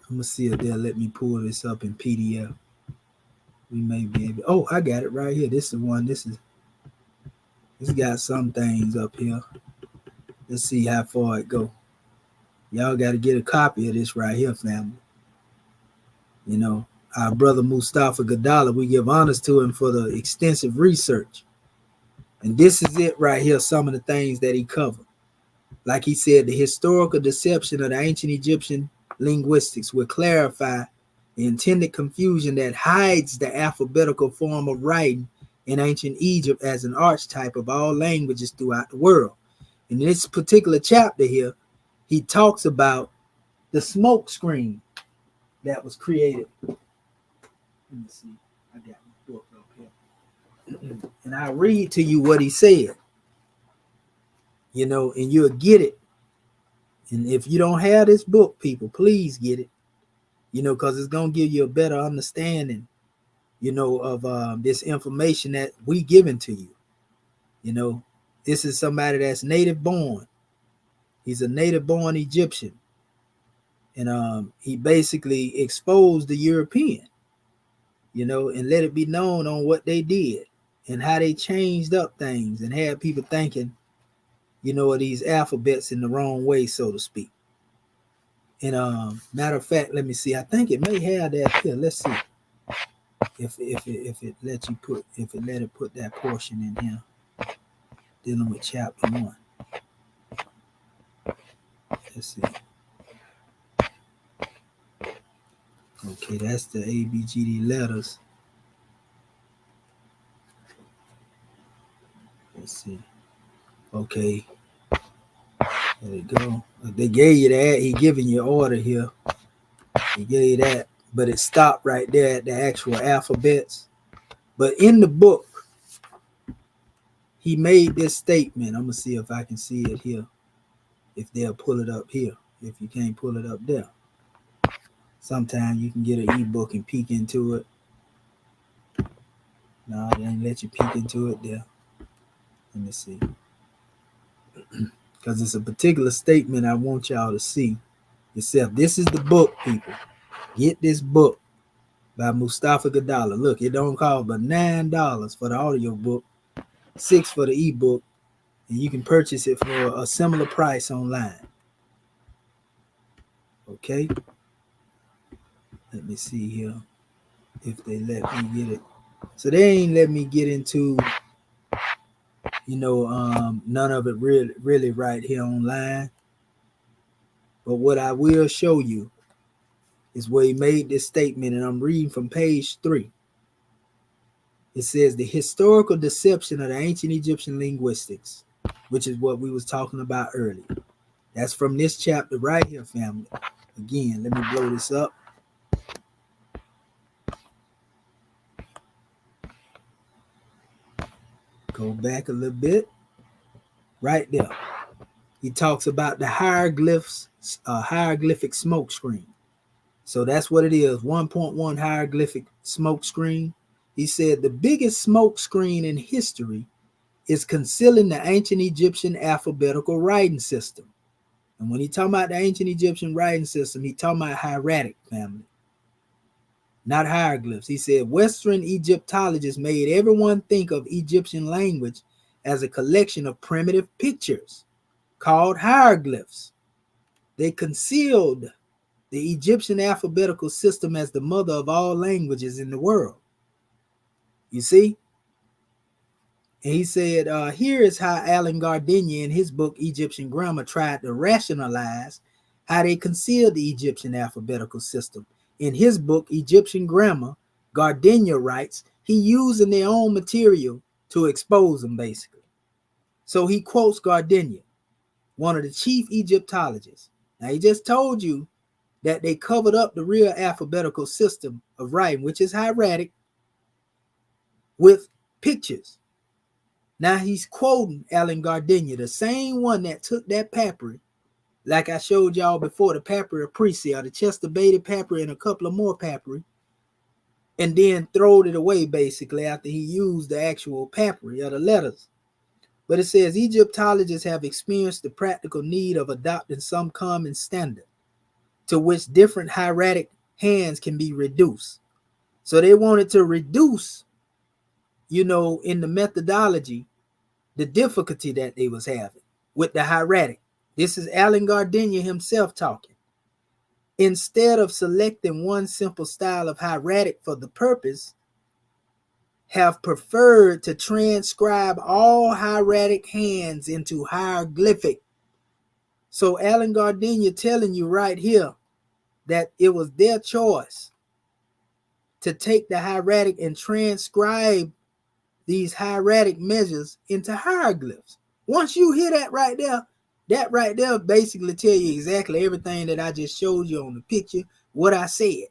I'm gonna see if they'll let me pull this up in PDF. We may be able. Oh, I got it right here. This is the one. This got some things up here. Let's see how far it go. Y'all got to get a copy of this right here, family. You know, our brother Mustafa Gadala, we give honors to him for the extensive research. And this is it right here, some of the things that he covered. Like he said, the historical deception of the ancient Egyptian linguistics will clarify the intended confusion that hides the alphabetical form of writing in ancient Egypt as an archetype of all languages throughout the world. In this particular chapter here, he talks about the smoke screen that was created. Let me see. I got my book up here. And I'll read to you what he said. You know, and you'll get it. And if you don't have this book, people, please get it. You know, because it's going to give you a better understanding, you know, of this information that we giving to you. You know, this is somebody that's native born. He's a native born Egyptian. And he basically exposed the European, you know, and let it be known on what they did and how they changed up things and had people thinking, you know, of these alphabets in the wrong way, so to speak. And matter of fact, let me see. I think it may have that here. Let's see if it let it put that portion in here dealing with chapter 1. Let's see. Okay, that's the ABGD letters. Let's see. Okay. There you go. They gave you that. He giving you order here. He gave you that. But it stopped right there at the actual alphabets. But in the book, he made this statement. I'm going to see if I can see it here. If they'll pull it up here. If you can't pull it up there. Sometimes you can get an ebook and peek into it. No, they ain't let you peek into it there. Let me see. Because it's a particular statement I want y'all to see yourself. This is the book, people. Get this book by Mustafa Gadala. Look, it don't cost but $9 for the audio book, $6 for the ebook, and you can purchase it for a similar price online. Okay? Let me see here if they let me get it. So they ain't let me get into, you know, none of it really right here online. But what I will show you is where he made this statement, and I'm reading from page 3. It says the historical deception of the ancient Egyptian linguistics, which is what we was talking about earlier. That's from this chapter right here, family. Again, let me blow this up. Go back a little bit. Right there. He talks about the hieroglyphs, hieroglyphic smoke screen. So that's what it is, 1.1 hieroglyphic smoke screen. He said the biggest smoke screen in history is concealing the ancient Egyptian alphabetical writing system. And when he talking about the ancient Egyptian writing system, he talking about hieratic, family, not hieroglyphs. He said Western Egyptologists made everyone think of Egyptian language as a collection of primitive pictures called hieroglyphs. They concealed the Egyptian alphabetical system as the mother of all languages in the world. You see? And he said, here is how Alan Gardiner in his book, Egyptian Grammar, tried to rationalize how they concealed the Egyptian alphabetical system. In his book, Egyptian Grammar, Gardiner writes, he using their own material to expose them, basically. So he quotes Gardiner, one of the chief Egyptologists. Now, he just told you that they covered up the real alphabetical system of writing, which is hieratic, with pictures. Now he's quoting Alan Gardiner, the same one that took that papyri, like I showed y'all before, the papyri of Prisia, the Chester Beatty papyri and a couple of more papyri, and then throwed it away basically after he used the actual papyri of the letters. But it says Egyptologists have experienced the practical need of adopting some common standard to which different hieratic hands can be reduced. So they wanted to reduce, you know, in the methodology, the difficulty that they was having with the hieratic. This is Alan Gardiner himself talking. Instead of selecting one simple style of hieratic for the purpose, have preferred to transcribe all hieratic hands into hieroglyphic. So Alan Gardiner telling you right here that it was their choice to take the hieratic and transcribe these hieratic measures into hieroglyphs. Once you hear that right there basically tell you exactly everything that I just showed you on the picture, what I said.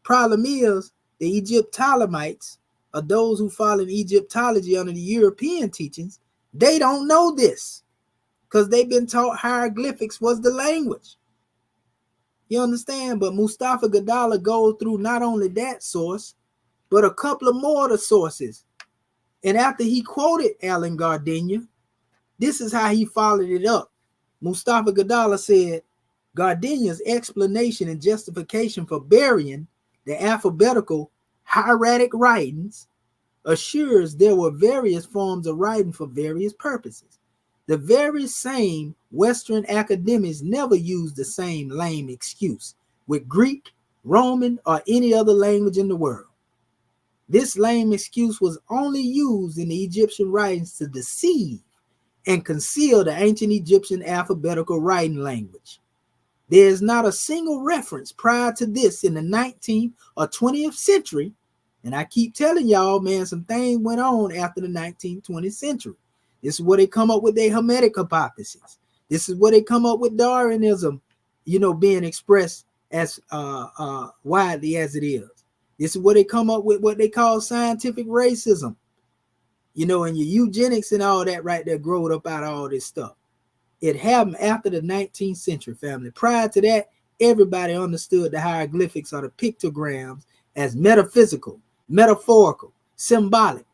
Problem is, the Egyptolomites, or those who follow Egyptology under the European teachings, they don't know this because they've been taught hieroglyphics was the language. You understand? But Mustafa Gadala goes through not only that source, but a couple of more of the sources. And after he quoted Alan Gardiner, this is how he followed it up. Mustafa Gadala said, Gardiner's explanation and justification for burying the alphabetical hieratic writings assures there were various forms of writing for various purposes. The very same Western academics never used the same lame excuse with Greek, Roman, or any other language in the world. This lame excuse was only used in the Egyptian writings to deceive and conceal the ancient Egyptian alphabetical writing language. There is not a single reference prior to this in the 19th or 20th century. And I keep telling y'all, man, some things went on after the 19th, 20th century. This is where they come up with their Hermetic hypothesis. This is where they come up with Darwinism, being expressed as widely as it is. This is where they come up with what they call scientific racism, and your eugenics and all that right there growed up out of all this stuff. It happened after the 19th century, family. Prior to that, everybody understood the hieroglyphics or the pictograms as metaphysical, metaphorical, symbolic,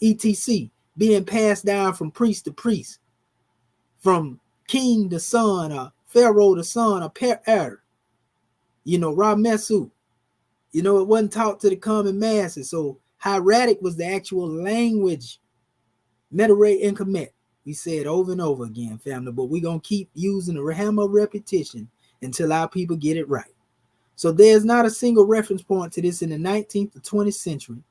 etc., being passed down from priest to priest, from king to son, or pharaoh to son, or Per, Ramesu. It wasn't taught to the common masses. So hieratic was the actual language. Metare and comet. We said over and over again, family, but we're going to keep using the hammer of repetition until our people get it right. So there's not a single reference point to this in the 19th or 20th century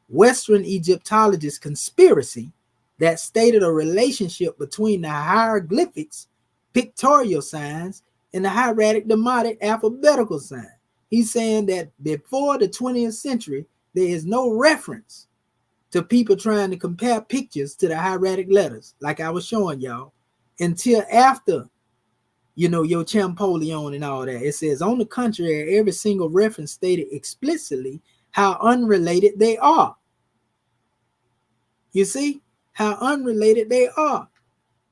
Western Egyptologist conspiracy that stated a relationship between the hieroglyphics, pictorial signs, and the hieratic Demotic alphabetical sign. He's saying that before the 20th century, there is no reference to people trying to compare pictures to the hieratic letters, like I was showing y'all, until after, your Champollion and all that. It says, on the contrary, every single reference stated explicitly how unrelated they are. You see how unrelated they are.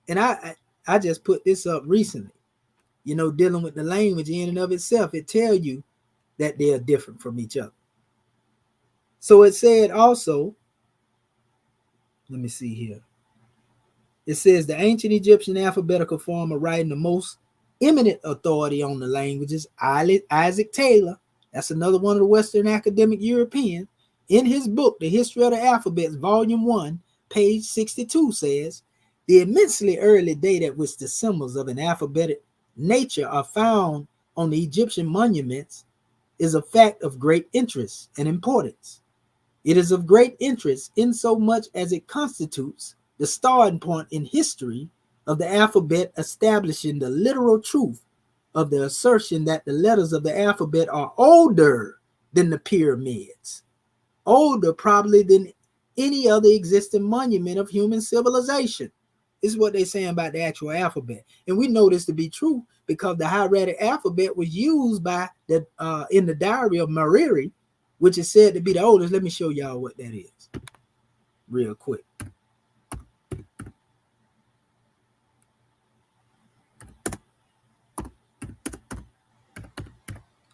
And I just put this up recently, dealing with the language in and of itself. It tells you that they are different from each other. So it said also, let me see here. It says the ancient Egyptian alphabetical form of writing, the most eminent authority on the languages, Isaac Taylor, that's another one of the Western academic Europeans, in his book, The History of the Alphabets, Volume 1, page 62 says, the immensely early date at which the symbols of an alphabetic nature are found on the Egyptian monuments is a fact of great interest and importance. It is of great interest in so much as it constitutes the starting point in history of the alphabet, establishing the literal truth of the assertion that the letters of the alphabet are older than the pyramids, older probably than any other existing monument of human civilization. This is what they're saying about the actual alphabet. And we know this to be true because the hieratic alphabet was used by the in the diary of Mariri, which is said to be the oldest. Let me show y'all what that is real quick.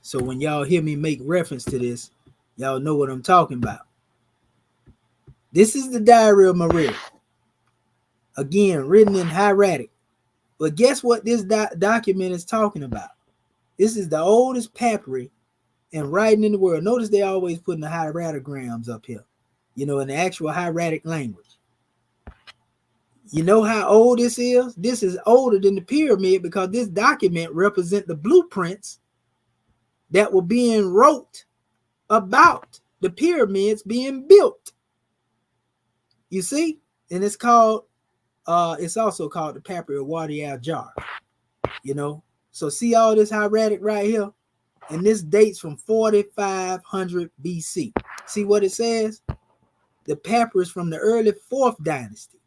So when y'all hear me make reference to this, y'all know what I'm talking about. This is the diary of Mariri. Again, written in hieratic. But guess what this document is talking about? This is the oldest papyri and writing in the world. Notice they always putting the hieroglyphs up here, in the actual hieratic language. You know how old this is? This is older than the pyramid because this document represents the blueprints that were being wrote about the pyramids being built. You see? And it's called, it's also called the Papyri of Wadi al-Jar, So see all this hieratic right here? And this dates from 4500 BC. See what it says? The papyrus from the early 4th dynasty.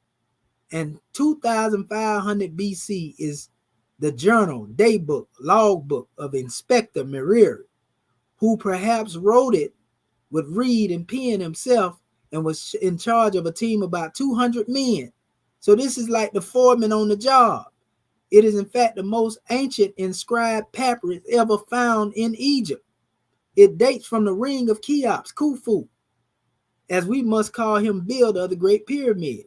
And 2500 BC is the journal, daybook, logbook of Inspector Mariri, who perhaps wrote it, would read and pen himself, and was in charge of a team of about 200 men. So this is like the foreman on the job. It is in fact the most ancient inscribed papyrus ever found in Egypt. It dates from the reign of Cheops, Khufu, as we must call him builder of the Great Pyramid.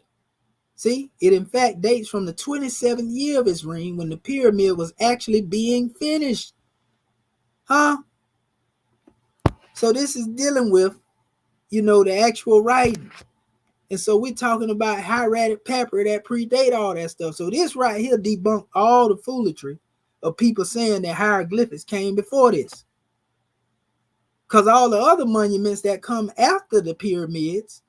See, it in fact dates from the 27th year of his reign when the pyramid was actually being finished. So this is dealing with, the actual writing. And so we're talking about hieratic papyri that predate all that stuff. So this right here debunked all the foolery of people saying that hieroglyphics came before this. Because all the other monuments that come after the pyramids,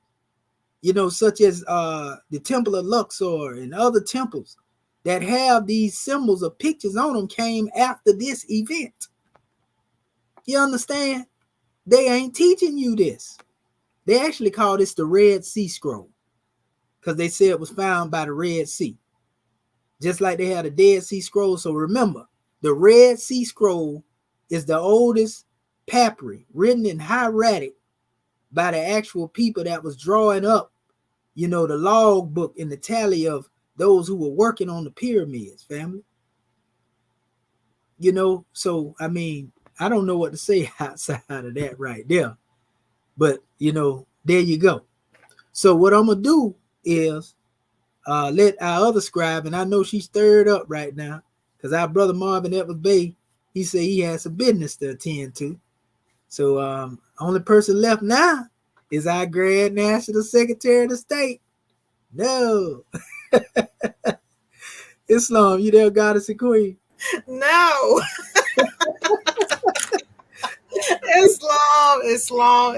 such as the Temple of Luxor and other temples that have these symbols or pictures on them, came after this event. You understand? They ain't teaching you this. They actually call this the Red Sea Scroll because they said it was found by the Red Sea. Just like they had a Dead Sea Scroll. So remember, the Red Sea Scroll is the oldest papyri written in hieratic by the actual people that was drawing up, the log book and the tally of those who were working on the pyramids, family. So, I mean, I don't know what to say outside of that right there. But, there you go. So what I'm going to do is let our other scribe, and I know she's stirred up right now, because our brother Marvin Edwards Bay, he said he has some business to attend to. So only person left now is our Grand National Secretary of the State. No. Islam, you there, Goddess and Queen? No.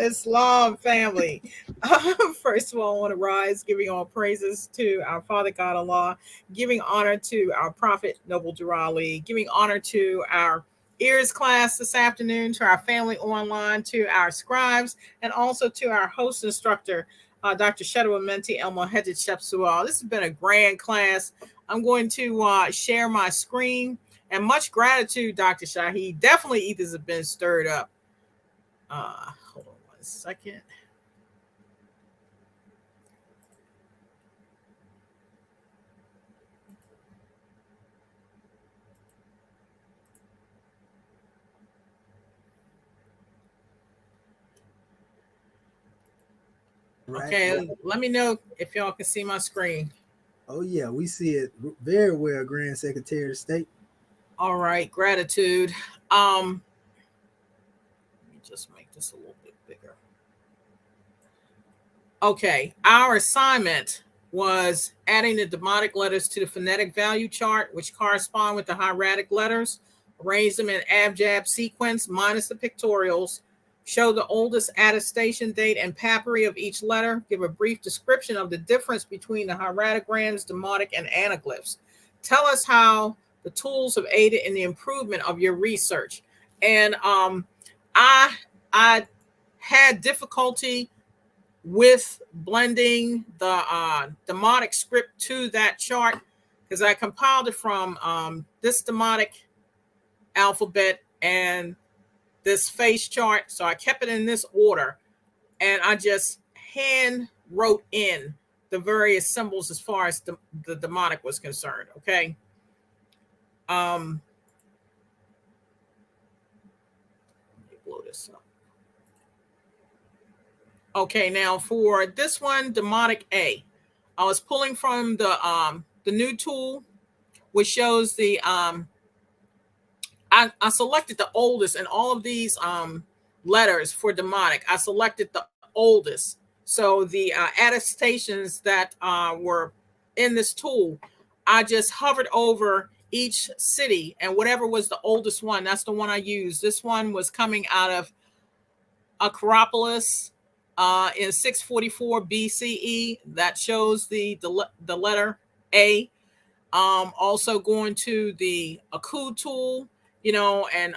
Islam, family. First of all, I want to rise, giving all praises to our Father God Allah, giving honor to our Prophet Noble Durali, giving honor to our E.A.R.S class this afternoon, to our family online, to our scribes, and also to our host instructor, Dr. Shedawa Menti El Mohedded Shepsual. This has been a grand class. I'm going to share my screen, and much gratitude, Dr. Shahi. Definitely ethers have been stirred up. Hold on 1 second. Right. Okay, let me know if y'all can see my screen. Oh yeah, we see it very well, Grand Secretary of State. All right, gratitude. Let me just make this a little bit bigger. Okay, our assignment was adding the Demotic letters to the phonetic value chart, which correspond with the hieratic letters, arrange them in abjad sequence minus the pictorials, show the oldest attestation date and papyri of each letter, give a brief description of the difference between the hieratograms, Demotic, and anaglyphs. Tell us how the tools have aided in the improvement of your research. And I had difficulty with blending the Demotic script to that chart because I compiled it from this Demotic alphabet and this face chart. So I kept it in this order, and I just hand wrote in the various symbols as far as the Demotic was concerned. Okay. Let me blow this up. Okay, now for this one, Demotic A, I was pulling from the new tool, which shows the I selected the oldest in all of these letters for Demotic. I selected the oldest. So the attestations that were in this tool, I just hovered over each city, and whatever was the oldest one, that's the one I used. This one was coming out of Acropolis in 644 BCE. That shows the letter A. Also going to the Aku tool, and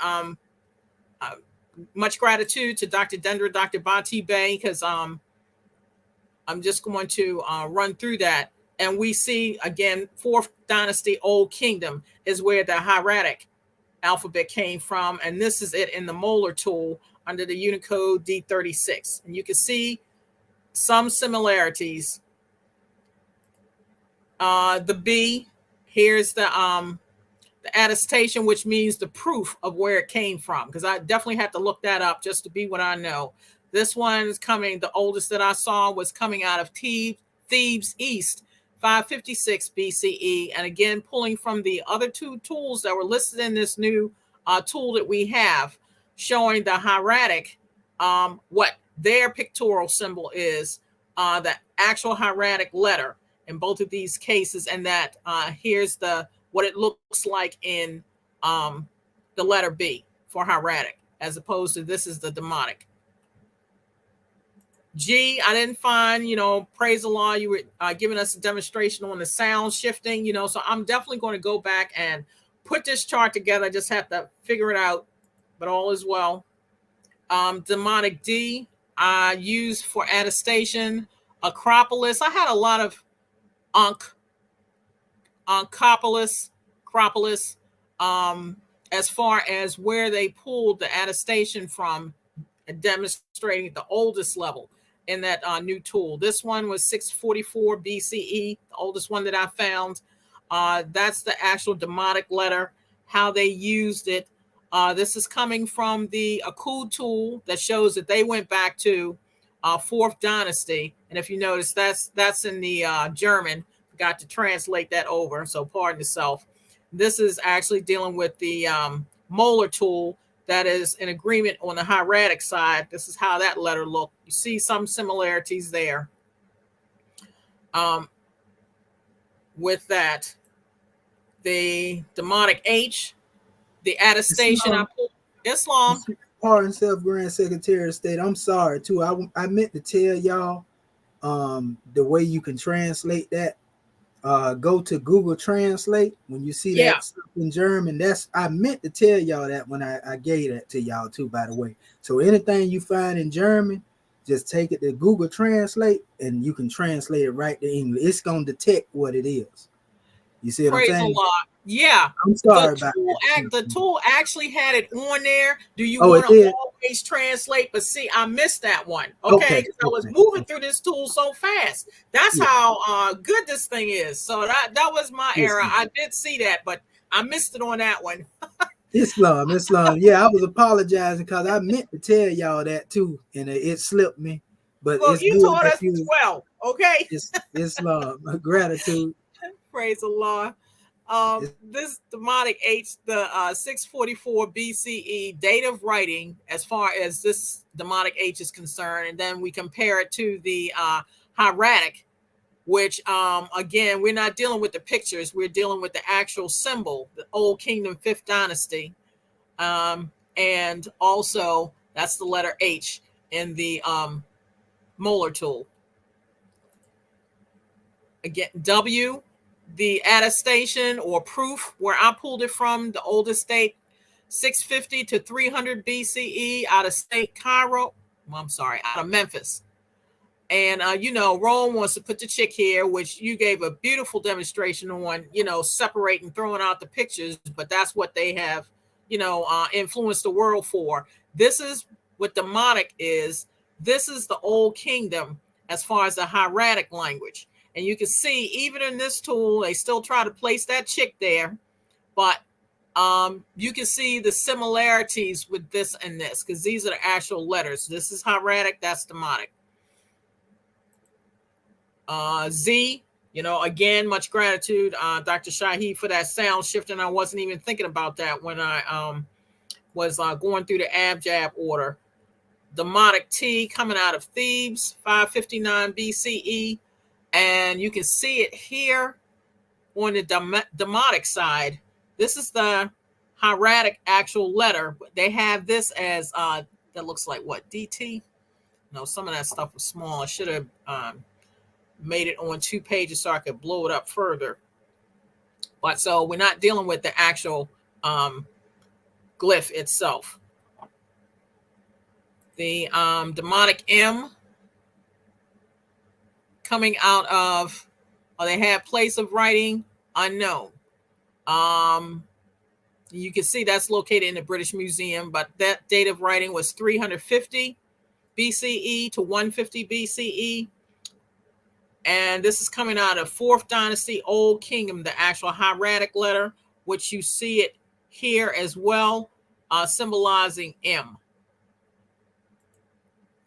much gratitude to Dr. Dendra, Dr. Bati Bey, because I'm just going to run through that. And we see, again, 4th Dynasty Old Kingdom is where the hieratic alphabet came from. And this is it in the molar tool under the Unicode D36. And you can see some similarities. The B, here's the attestation, which means the proof of where it came from, because I definitely had to look that up just to be what I know. This one is coming, the oldest that I saw was coming out of Thebes East, 556 BCE. And again, pulling from the other two tools that were listed in this new tool that we have, showing the hieratic, what their pictorial symbol is the actual hieratic letter in both of these cases, and that here's what it looks like in the letter B for hieratic, as opposed to this is the Demotic. G, I didn't find, praise the law, you were giving us a demonstration on the sound shifting, so I'm definitely going to go back and put this chart together. I just have to figure it out, but all is well. Demotic D, I used for attestation. Acropolis, I had a lot of Oncopolis, Acropolis, as far as where they pulled the attestation from, demonstrating the oldest level in that new tool. This one was 644 BCE, the oldest one that I found. That's the actual Demotic letter, how they used it. This is coming from the Akud tool that shows that they went back to 4th dynasty. And if you notice, that's in the German. Forgot to translate that over, so pardon yourself. This is actually dealing with the molar tool that is in agreement on the hieratic side. This is how that letter looked. You see some similarities there. With that, the Demotic H, the attestation I pulled. Islam. Pardon self, Grand Secretary of State. I'm sorry too. I meant to tell y'all the way you can translate that. Go to Google Translate when you see that stuff in German. I meant to tell y'all that when I gave that to y'all too, by the way. So anything you find in German, just take it to Google Translate and you can translate it right to English. It's gonna detect what it is. You see what I'm saying? Praise the Lord. Yeah. I'm sorry about that. The tool actually had it on there. Do you want to always translate? But see, I missed that one. Okay. I was moving through this tool so fast. That's how good this thing is. So that was my error. I did see that, but I missed it on that one. Islam. Yeah, I was apologizing because I meant to tell y'all that too, and it slipped me. But well, it's you good told us as well. Okay. It's Islam. Gratitude. Praise the Lord. This Demotic H, the 644 BCE date of writing, as far as this Demotic H is concerned, and then we compare it to the hieratic, which again, we're not dealing with the pictures, we're dealing with the actual symbol, the Old Kingdom 5th dynasty, and also that's the letter H in the molar tool. Again, W, the attestation or proof where I pulled it from, the oldest date, 650 to 300 BCE out of Cairo. Well, I'm sorry, out of Memphis. And, Rome wants to put the chick here, which you gave a beautiful demonstration on, separating, throwing out the pictures, but that's what they have, influenced the world for. This is what Demotic is. This is the Old Kingdom as far as the hieratic language. And you can see, even in this tool, they still try to place that chick there. But you can see the similarities with this and this, because these are the actual letters. This is hieratic, that's Demotic. Z, again, much gratitude, Dr. Shahi, for that sound shift. And I wasn't even thinking about that when I was going through the abjad order. Demotic T coming out of Thebes, 559 BCE. And you can see it here on the Demotic side. This is the hieratic actual letter. They have this as, that looks like what, DT? No, some of that stuff was small. I should have made it on 2 pages so I could blow it up further. But so we're not dealing with the actual glyph itself. The Demotic M coming out of, they had place of writing unknown. You can see that's located in the British Museum, but that date of writing was 350 BCE to 150 BCE. And this is coming out of 4th dynasty, Old Kingdom, the actual hieratic letter, which you see it here as well, symbolizing M.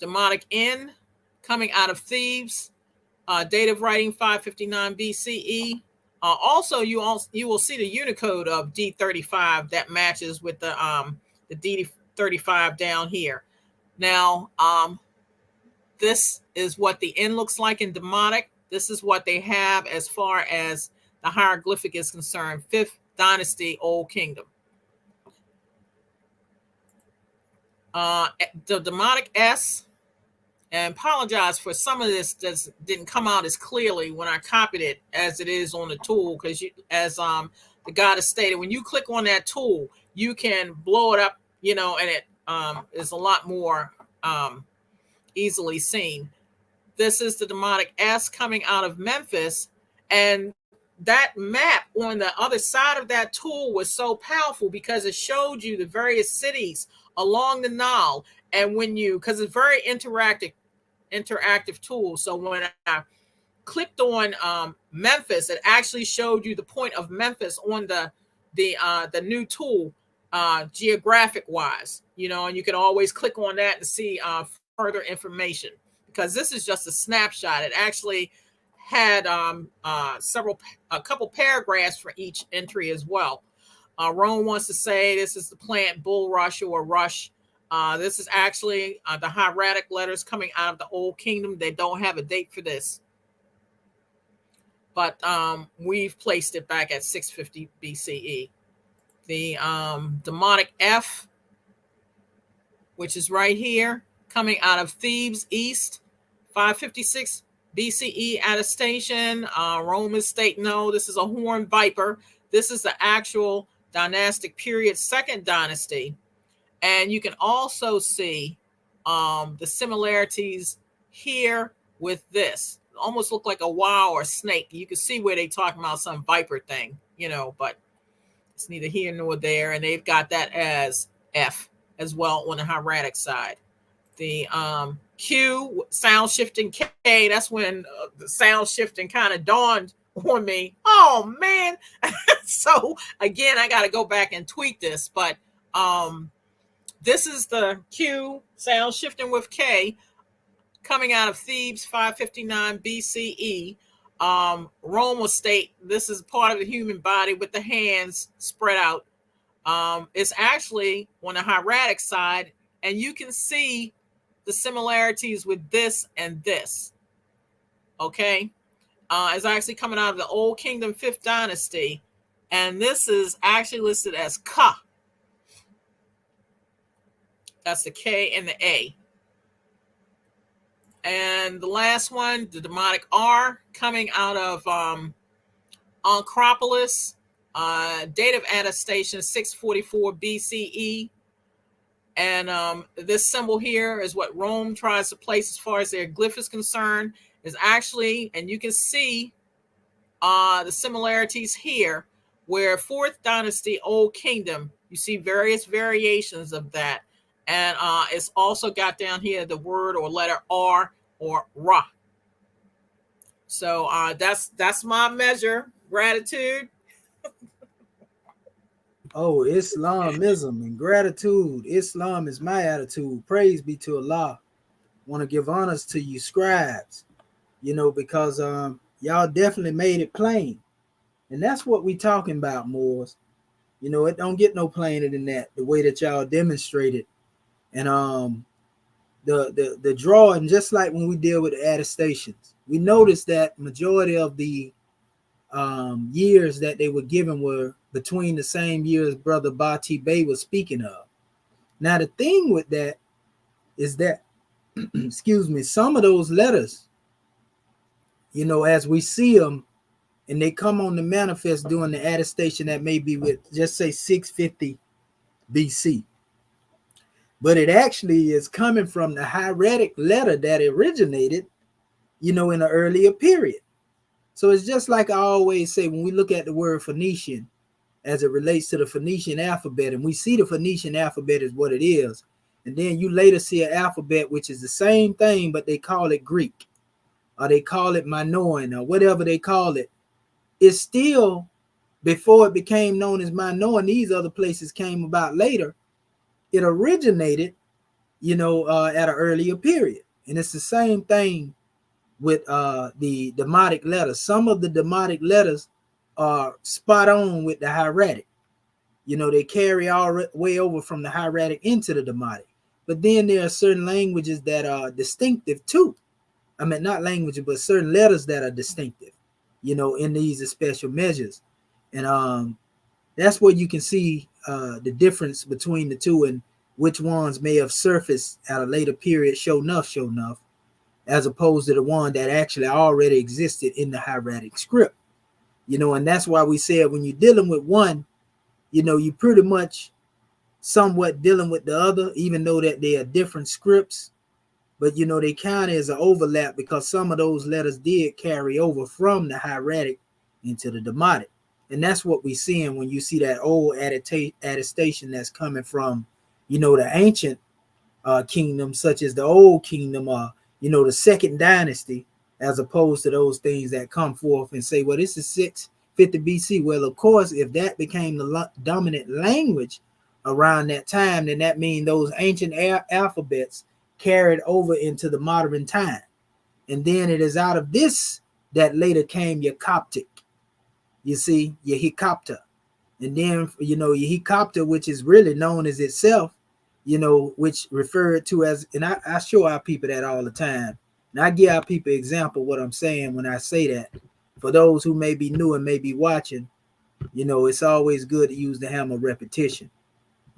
Demotic N coming out of Thebes, date of writing 559 BCE. Also, you will see the Unicode of D35 that matches with the D35 down here. Now, This is what the end looks like in Demotic. This is what they have as far as the hieroglyphic is concerned. 5th Dynasty, Old Kingdom. The Demotic S, and apologize for some of this that didn't come out as clearly when I copied it as it is on the tool, because as the guy has stated, when you click on that tool, you can blow it up, you know, and it is a lot more easily seen. This is the Demotic S coming out of Memphis, and that map on the other side of that tool was so powerful because it showed you the various cities along the Nile. And when you, because it's very interactive tool, so when I clicked on Memphis, it actually showed you the point of Memphis on the new tool, geographic wise, you know, and you can always click on that to see further information, because this is just a snapshot. It actually had a couple paragraphs for each entry as well. Rome wants to say this is the plant bulrush or rush. This is actually the hieratic letters coming out of the Old Kingdom. They don't have a date for this, but we've placed it back at 650 BCE. The Demotic F, which is right here, coming out of Thebes East, 556 BCE attestation. Rome is stating, no, this is a horned viper. This is the actual dynastic period, 2nd dynasty. And you can also see the similarities here with this. It almost look like a wow or snake. You can see where they talking about some viper thing, you know, but it's neither here nor there. And they've got that as F as well on the hieratic side. The Q, sound shifting K, that's when the sound shifting kind of dawned on me. Oh, man. So, again, I got to go back and tweak this. But this is the Q, sound shifting with K, coming out of Thebes, 559 BCE. Rome will state this is part of the human body with the hands spread out. It's actually on the hieratic side, and you can see the similarities with this and this. Okay, it's actually coming out of the Old Kingdom 5th Dynasty, and this is actually listed as Ka. That's the K and the A. And the last one, the Demotic R, coming out of Acropolis, date of attestation 644 BCE. And this symbol here is what Rome tries to place as far as their glyph is concerned, is actually, and you can see the similarities here, where 4th Dynasty, Old Kingdom, you see various variations of that. And it's also got down here the word or letter R or Ra. So that's my measure. Gratitude. Oh, Islamism and gratitude. Islam is my attitude. Praise be to Allah. Want to give honors to you, scribes, you know, because y'all definitely made it plain. And that's what we talking about, Moors. You know, it don't get no plainer than that, the way that y'all demonstrated. And the drawing, just like when we deal with the attestations, we noticed that majority of the years that they were given were between the same years Brother Bati Bey was speaking of. Now, the thing with that is that, excuse me, some of those letters, you know, as we see them, and they come on the manifest during the attestation that may be with, just say 650 BC. But it actually is coming from the hieratic letter that originated, you know, in an earlier period. So it's just like I always say, when we look at the word Phoenician as it relates to the Phoenician alphabet, and we see the Phoenician alphabet is what it is, and then you later see an alphabet which is the same thing, but they call it Greek, or they call it Minoan, or whatever they call it. It's still, before it became known as Minoan, these other places came about later. It originated, you know, at an earlier period. And it's the same thing with the Demotic letters. Some of the Demotic letters are spot on with the hieratic. You know, they carry all way over from the hieratic into the Demotic. But then there are certain languages that are distinctive too. I mean, not languages, but certain letters that are distinctive, in these special measures. And that's where you can see the difference between the two and which ones may have surfaced at a later period, show enough, as opposed to the one that actually already existed in the hieratic script. And that's why we said when you're dealing with one, you pretty much somewhat dealing with the other, even though that they are different scripts. But they kind of is an overlap because some of those letters did carry over from the hieratic into the Demotic. And that's what we're seeing when you see that old attestation that's coming from, the ancient kingdom, such as the old kingdom, the second dynasty, as opposed to those things that come forth and say, well, this is 650 BC. Well, of course, if that became the dominant language around that time, then that means those ancient alphabets carried over into the modern time. And then it is out of this that later came your Coptic. You see, your Hecopter. And then, your Hecopter, which is really known as itself, which referred to as, and I show our people that all the time. And I give our people example what I'm saying when I say that. For those who may be new and may be watching, it's always good to use the hammer of repetition.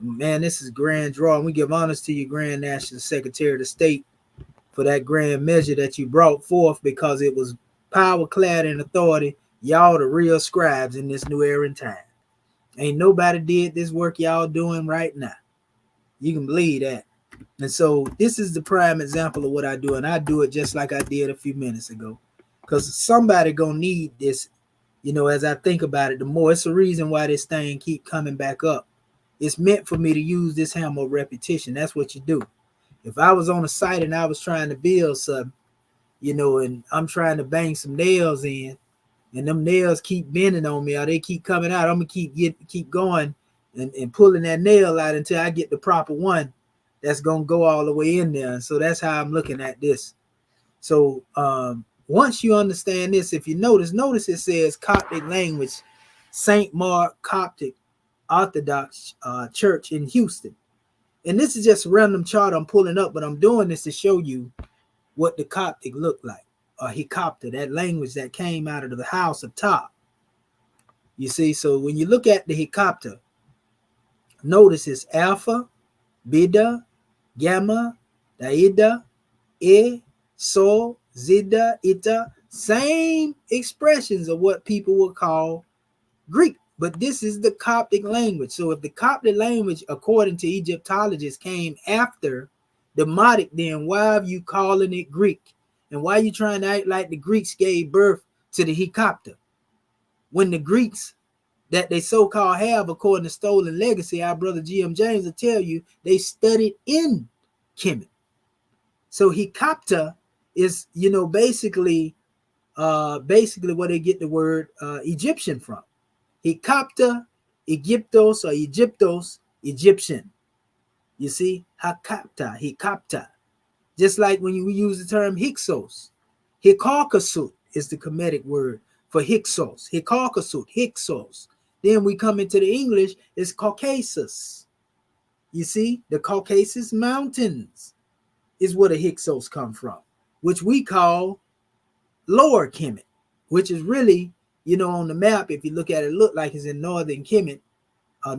Man, this is grand draw. And we give honors to your Grand National Secretary of the State for that grand measure that you brought forth, because it was power clad in authority. Y'all the real scribes in this new era and time. Ain't nobody did this work y'all doing right now. You can believe that. And so this is the prime example of what I do. And I do it just like I did a few minutes ago. Because somebody gonna need this, as I think about it, the more. It's the reason why this thing keep coming back up. It's meant for me to use this hammer of repetition. That's what you do. If I was on a site and I was trying to build something, and I'm trying to bang some nails in, and them nails keep bending on me or they keep coming out, I'm gonna keep going and pulling that nail out until I get the proper one that's gonna go all the way in there. And so that's how I'm looking at this. So once you understand this, if you notice it says Coptic language, St. Mark Coptic Orthodox Church in Houston. And this is just a random chart I'm pulling up, but I'm doing this to show you what the Coptic looked like. Hecopter, that language that came out of the house of Ptah. You see, so when you look at the Hecopter, notice it's Alpha, Beta, Gamma, Daida, E, Sol, Zeta, Ita. Same expressions of what people would call Greek. But this is the Coptic language. So if the Coptic language, according to Egyptologists, came after Demotic, then why are you calling it Greek? And why are you trying to act like the Greeks gave birth to the Hecopter? When the Greeks that they so-called have, according to Stolen Legacy, our brother G.M. James will tell you, they studied in Kemet. So Hecopter is, basically where they get the word Egyptian from. Hecopter, Egyptos or Egyptos, Egyptian. You see, Hecopter. Just like when you use the term Hyksos. Hikakasut is the Kemetic word for Hyksos. Hikakasut, Hyksos. Then we come into the English, it's Caucasus. You see, the Caucasus Mountains is where the Hyksos come from, which we call Lower Kemet, which is really, on the map, if you look at it, look like it's in northern Kemet,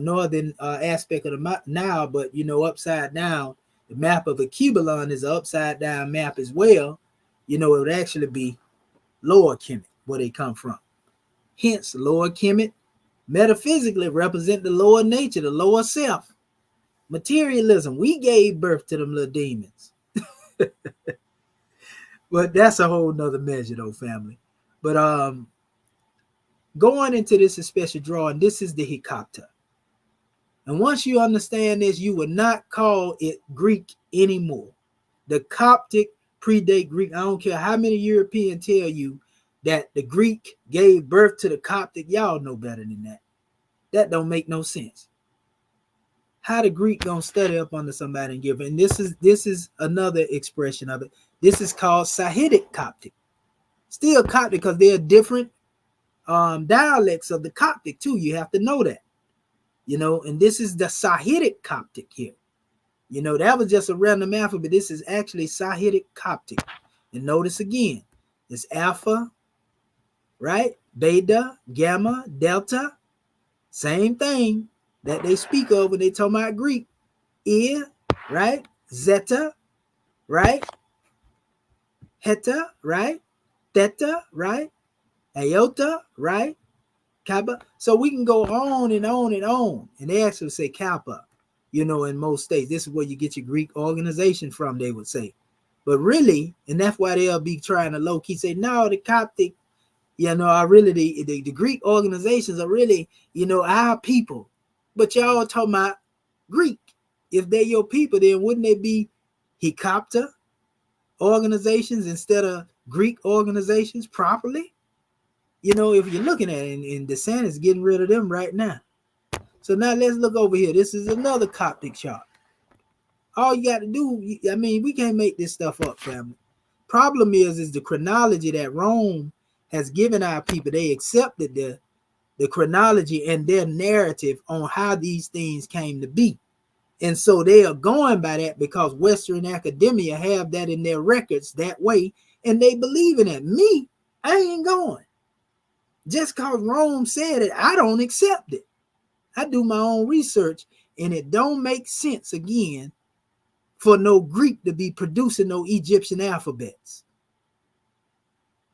northern aspect of the Nile, but, upside down. The map of Aquebulon is an upside down map as well. It would actually be Lower Kemet, where they come from. Hence, Lower Kemet metaphysically represent the lower nature, the lower self. Materialism. We gave birth to them little demons. But that's a whole nother measure though, family. But going into this special drawing, this is the Hecopter. And once you understand this, you will not call it Greek anymore. The Coptic predate Greek. I don't care how many Europeans tell you that the Greek gave birth to the Coptic. Y'all know better than that. That don't make no sense. How the Greek gonna study up under somebody and give it? And this is another expression of it. This is called Sahidic Coptic. Still Coptic because they're different dialects of the Coptic too. You have to know that. And this is the Sahidic Coptic here. You know, that was just a random alphabet. This is actually Sahidic Coptic. And notice again, it's alpha, right? Beta, gamma, delta. Same thing that they speak of when they talk about Greek. E, right? Zeta, right? Heta, right? Theta, right? Iota, right? Kappa. So we can go on and on and on. And they actually say Kappa, you know, in most states. This is where you get your Greek organization from, they would say. But really, and that's why they'll be trying to low-key say, no, the Coptic, you know, are really the Greek organizations are really, you know, our people. But y'all talking about Greek. If they're your people, then wouldn't they be Hecopter organizations instead of Greek organizations properly? You know, if you're looking at it, and DeSantis is getting rid of them right now. So now let's look over here. This is another Coptic chart. All you got to do, I mean, we can't make this stuff up, family. Problem is the chronology that Rome has given our people. They accepted the chronology and their narrative on how these things came to be. And so they are going by that because Western academia have that in their records that way, and they believe in it. Me, I ain't going. Just because Rome said it, I don't accept it. I do my own research, and it don't make sense, again, for no Greek to be producing no Egyptian alphabets.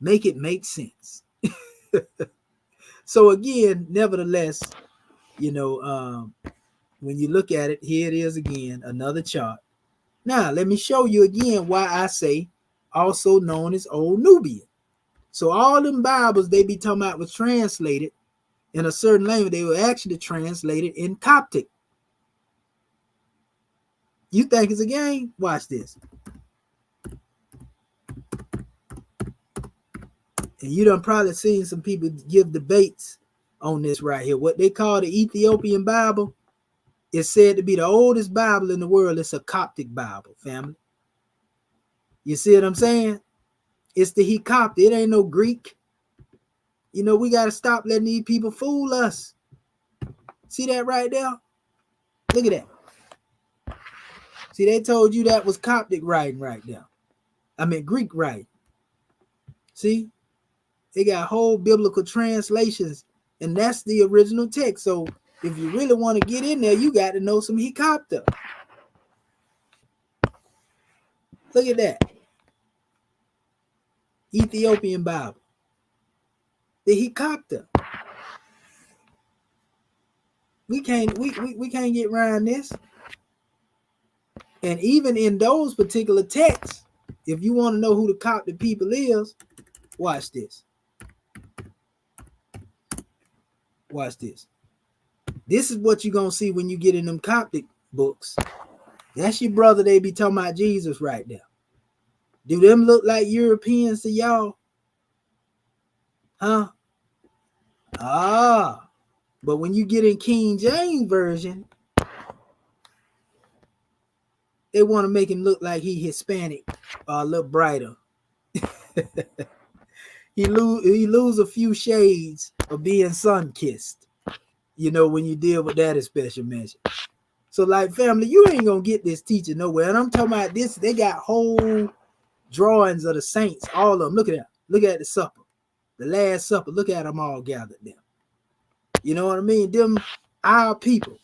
Make it make sense. So again, nevertheless, you know, when you look at it, here it is again, another chart. Now, let me show you again why I say also known as Old Nubian. So all them Bibles they be talking about was translated in a certain language. They were actually translated in Coptic. You think it's a game? Watch this. And you done probably seen some people give debates on this right here. What they call the Ethiopian Bible is said to be the oldest Bible in the world. It's a Coptic Bible, family. You see what I'm saying? It's the Hecoptic. It ain't no Greek. You know, we got to stop letting these people fool us. See that right there? Look at that. See, they told you that was Coptic writing right there. I mean, Greek writing. See? They got whole biblical translations, and that's the original text. So if you really want to get in there, you got to know some Hecopter. Look at that. Ethiopian Bible. The Hecopter. We can't get around this. And even in those particular texts, if you want to know who the Coptic people is, watch this. Watch this. This is what you're going to see when you get in them Coptic books. That's your brother they be talking about Jesus right there. Do them look like Europeans to y'all? Huh? Ah. But when you get in King James Version, they want to make him look like he Hispanic or a little brighter. He lose a few shades of being sun-kissed, you know, when you deal with that as special mention. So, like, family, you ain't going to get this teaching nowhere. And I'm talking about this. They got whole drawings of the saints, all of them. Look at that. Look at the supper. The Last Supper. Look at them all gathered there. You know what I mean? Them, our people.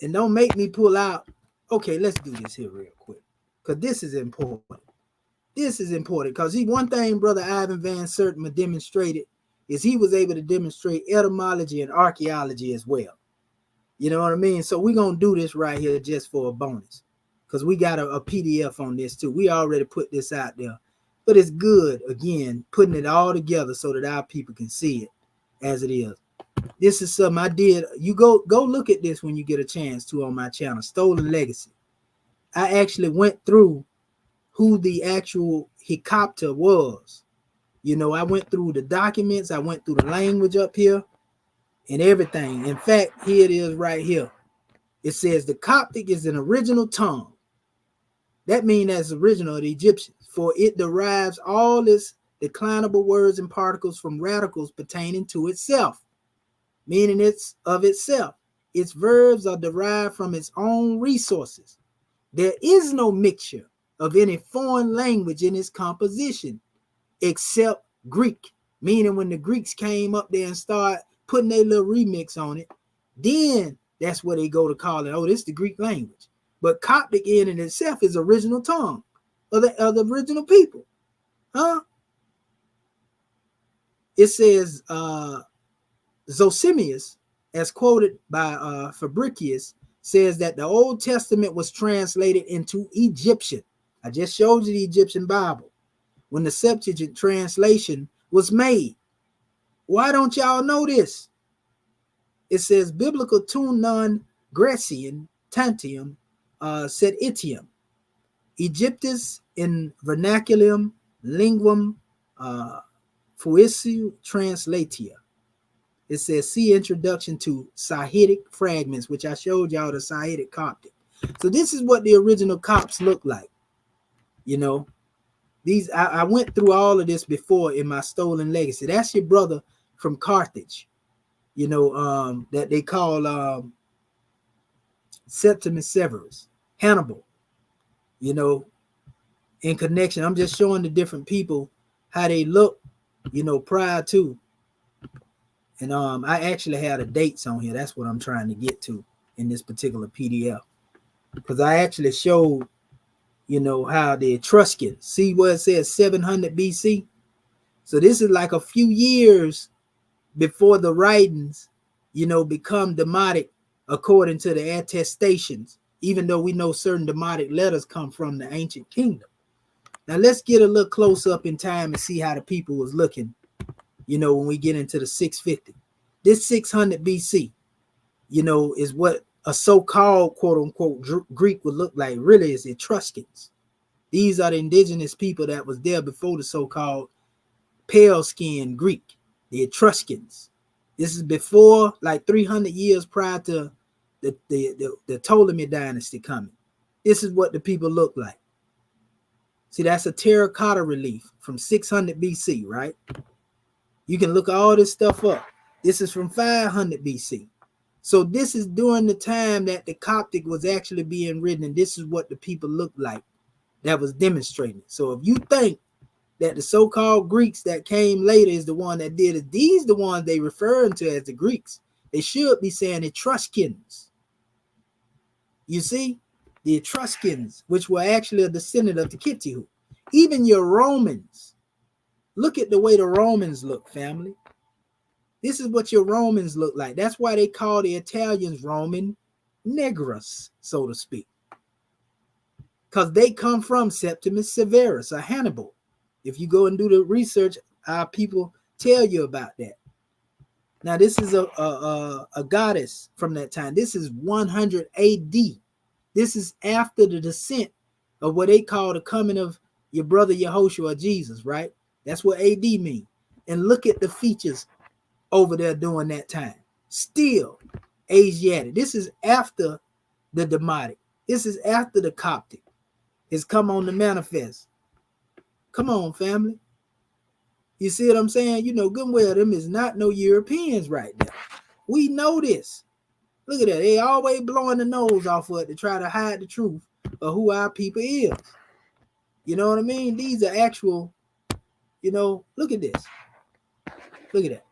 And don't make me pull out. Okay, let's do this here real quick. Because this is important. This is important because one thing Brother Ivan Van Sertima demonstrated is he was able to demonstrate etymology and archaeology as well. You know what I mean? So we're going to do this right here just for a bonus because we got a PDF on this too. We already put this out there, but it's good, again, putting it all together so that our people can see it as it is. This is something I did. You go look at this when you get a chance to on my channel, Stolen Legacy. I actually went through who the actual Hecopter was. You know, I went through the documents, I went through the language up here and everything. In fact, here it is right here. It says the Coptic is an original tongue. That means that's original of the Egyptians, for it derives all its declinable words and particles from radicals pertaining to itself, meaning it's of itself. Its verbs are derived from its own resources. There is no mixture of any foreign language in its composition except Greek, meaning when the Greeks came up there and started putting their little remix on it, then that's where they go to call it, oh, this is the Greek language. But Coptic in and itself is original tongue of the original people. Huh? It says Zosimus, as quoted by Fabricius, says that the Old Testament was translated into Egyptian. I just showed you the Egyptian Bible when the Septuagint translation was made. Why don't y'all know this? It says biblical tun non Grecian tantium sed itium Egyptus in vernaculum linguam fuisiu translatia. It says, see introduction to Sahidic fragments, which I showed y'all the Sahidic Coptic. So this is what the original Copts look like. You know, these I went through all of this before in my Stolen Legacy. That's your brother from Carthage, you know, that they call Septimus Severus, Hannibal, you know, in connection. I'm just showing the different people how they look, you know, prior to. And I actually had the dates on here. That's what I'm trying to get to in this particular PDF. Because I actually showed, you know, how the Etruscans, see where it says 700 BC? So this is like a few years before the writings, you know, become Demotic according to the attestations, even though we know certain Demotic letters come from the ancient kingdom. Now let's get a little close up in time and see how the people was looking, you know, when we get into the 650. This 600 BC, you know, is what a so-called quote-unquote Greek would look like. Really is Etruscans. These are the indigenous people that was there before the so-called pale-skinned Greek, the Etruscans. This is before, like 300 years prior to the Ptolemy dynasty coming. This is what the people look like. See, that's a terracotta relief from 600 BC, right? You can look all this stuff up. This is from 500 BC. So this is during the time that the Coptic was actually being written, and this is what the people looked like that was demonstrating. So if you think that the so-called Greeks that came later is the one that did it, these the ones they referring to as the Greeks. They should be saying Etruscans. You see? The Etruscans, which were actually a descendant of the Kittihu. Even your Romans. Look at the way the Romans look, family. This is what your Romans look like. That's why they call the Italians Roman Negrus, so to speak. Because they come from Septimus Severus or Hannibal. If you go and do the research, our people tell you about that. Now, this is a goddess from that time. This is 100 AD. This is after the descent of what they call the coming of your brother Yehoshua or Jesus, right? That's what AD means. And look at the features over there during that time. Still Asiatic. This is after the Demotic. This is after the Coptic. It's come on to manifest. Come on, family. You see what I'm saying? You know good and well them is not no Europeans right now. We know this. Look at that. They always blowing the nose off of it to try to hide the truth of who our people is. You know what I mean? These are actual, you know, look at this. Look at that.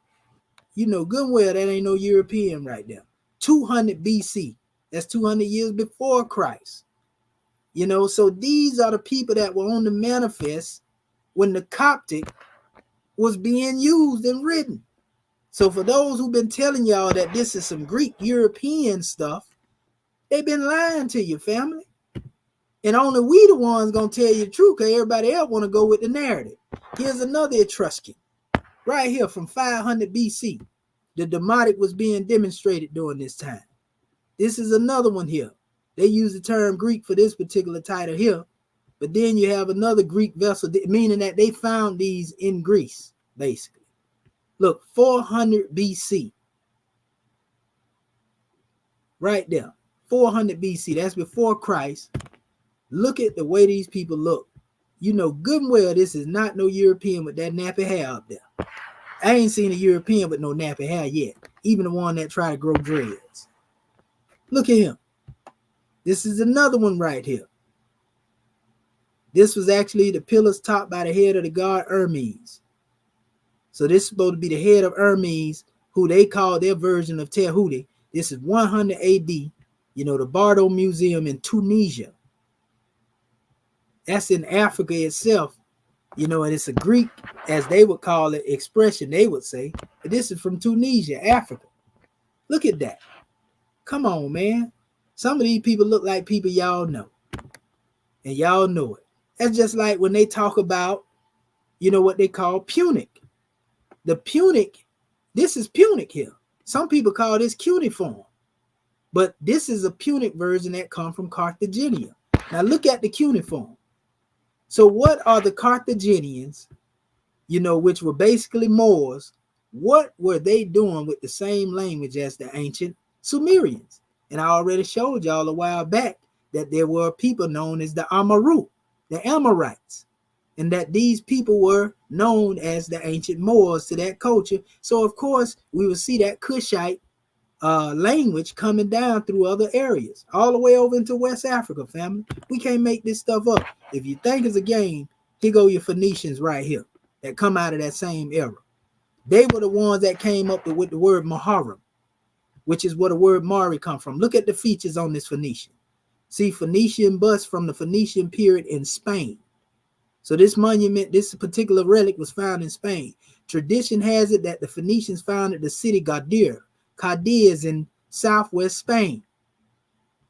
You know good and well that ain't no European right there. 200 BC. That's 200 years before Christ. You know, so these are the people that were on the manifest when the Coptic was being used and written. So for those who've been telling y'all that this is some Greek European stuff, they've been lying to you, family. And only we the ones gonna tell you the truth, because everybody else want to go with the narrative. Here's another Etruscan, right here from 500 BC. The Demotic was being demonstrated during this time. This is another one here. They use the term Greek for this particular title here, but then you have another Greek vessel, meaning that they found these in Greece, basically. Look, 400 BC. Right there. 400 BC. That's before Christ. Look at the way these people look. You know good and well this is not no European with that nappy hair up there. I ain't seen a European with no nappy hair yet. Even the one that try to grow dreads. Look at him. This is another one right here. This was actually the pillars topped by the head of the god Hermes. So this is supposed to be the head of Hermes, who they call their version of Tehuti. This is 100 AD, you know, the Bardo Museum in Tunisia. That's in Africa itself, you know, and it's a Greek, as they would call it, expression, they would say. But this is from Tunisia, Africa. Look at that. Come on, man. Some of these people look like people y'all know. And y'all know it. That's just like when they talk about, you know, what they call Punic. The Punic, this is Punic here. Some people call this cuneiform. But this is a Punic version that comes from Carthaginian. Now look at the cuneiform. So what are the Carthaginians, you know, which were basically Moors? What were they doing with the same language as the ancient Sumerians? And I already showed y'all a while back that there were people known as the Amaru, the Amorites, and that these people were known as the ancient Moors to that culture. So of course we will see that Cushite language coming down through other areas, all the way over into West Africa, family. We can't make this stuff up. If you think it's a game, here go your Phoenicians right here that come out of that same era. They were the ones that came up with the word Muharram, which is where the word Mari come from. Look at the features on this Phoenician. See, Phoenician bust from the Phoenician period in Spain. So this monument, this particular relic was found in Spain. Tradition has it that the Phoenicians founded the city Gadir. Cadiz is in southwest Spain,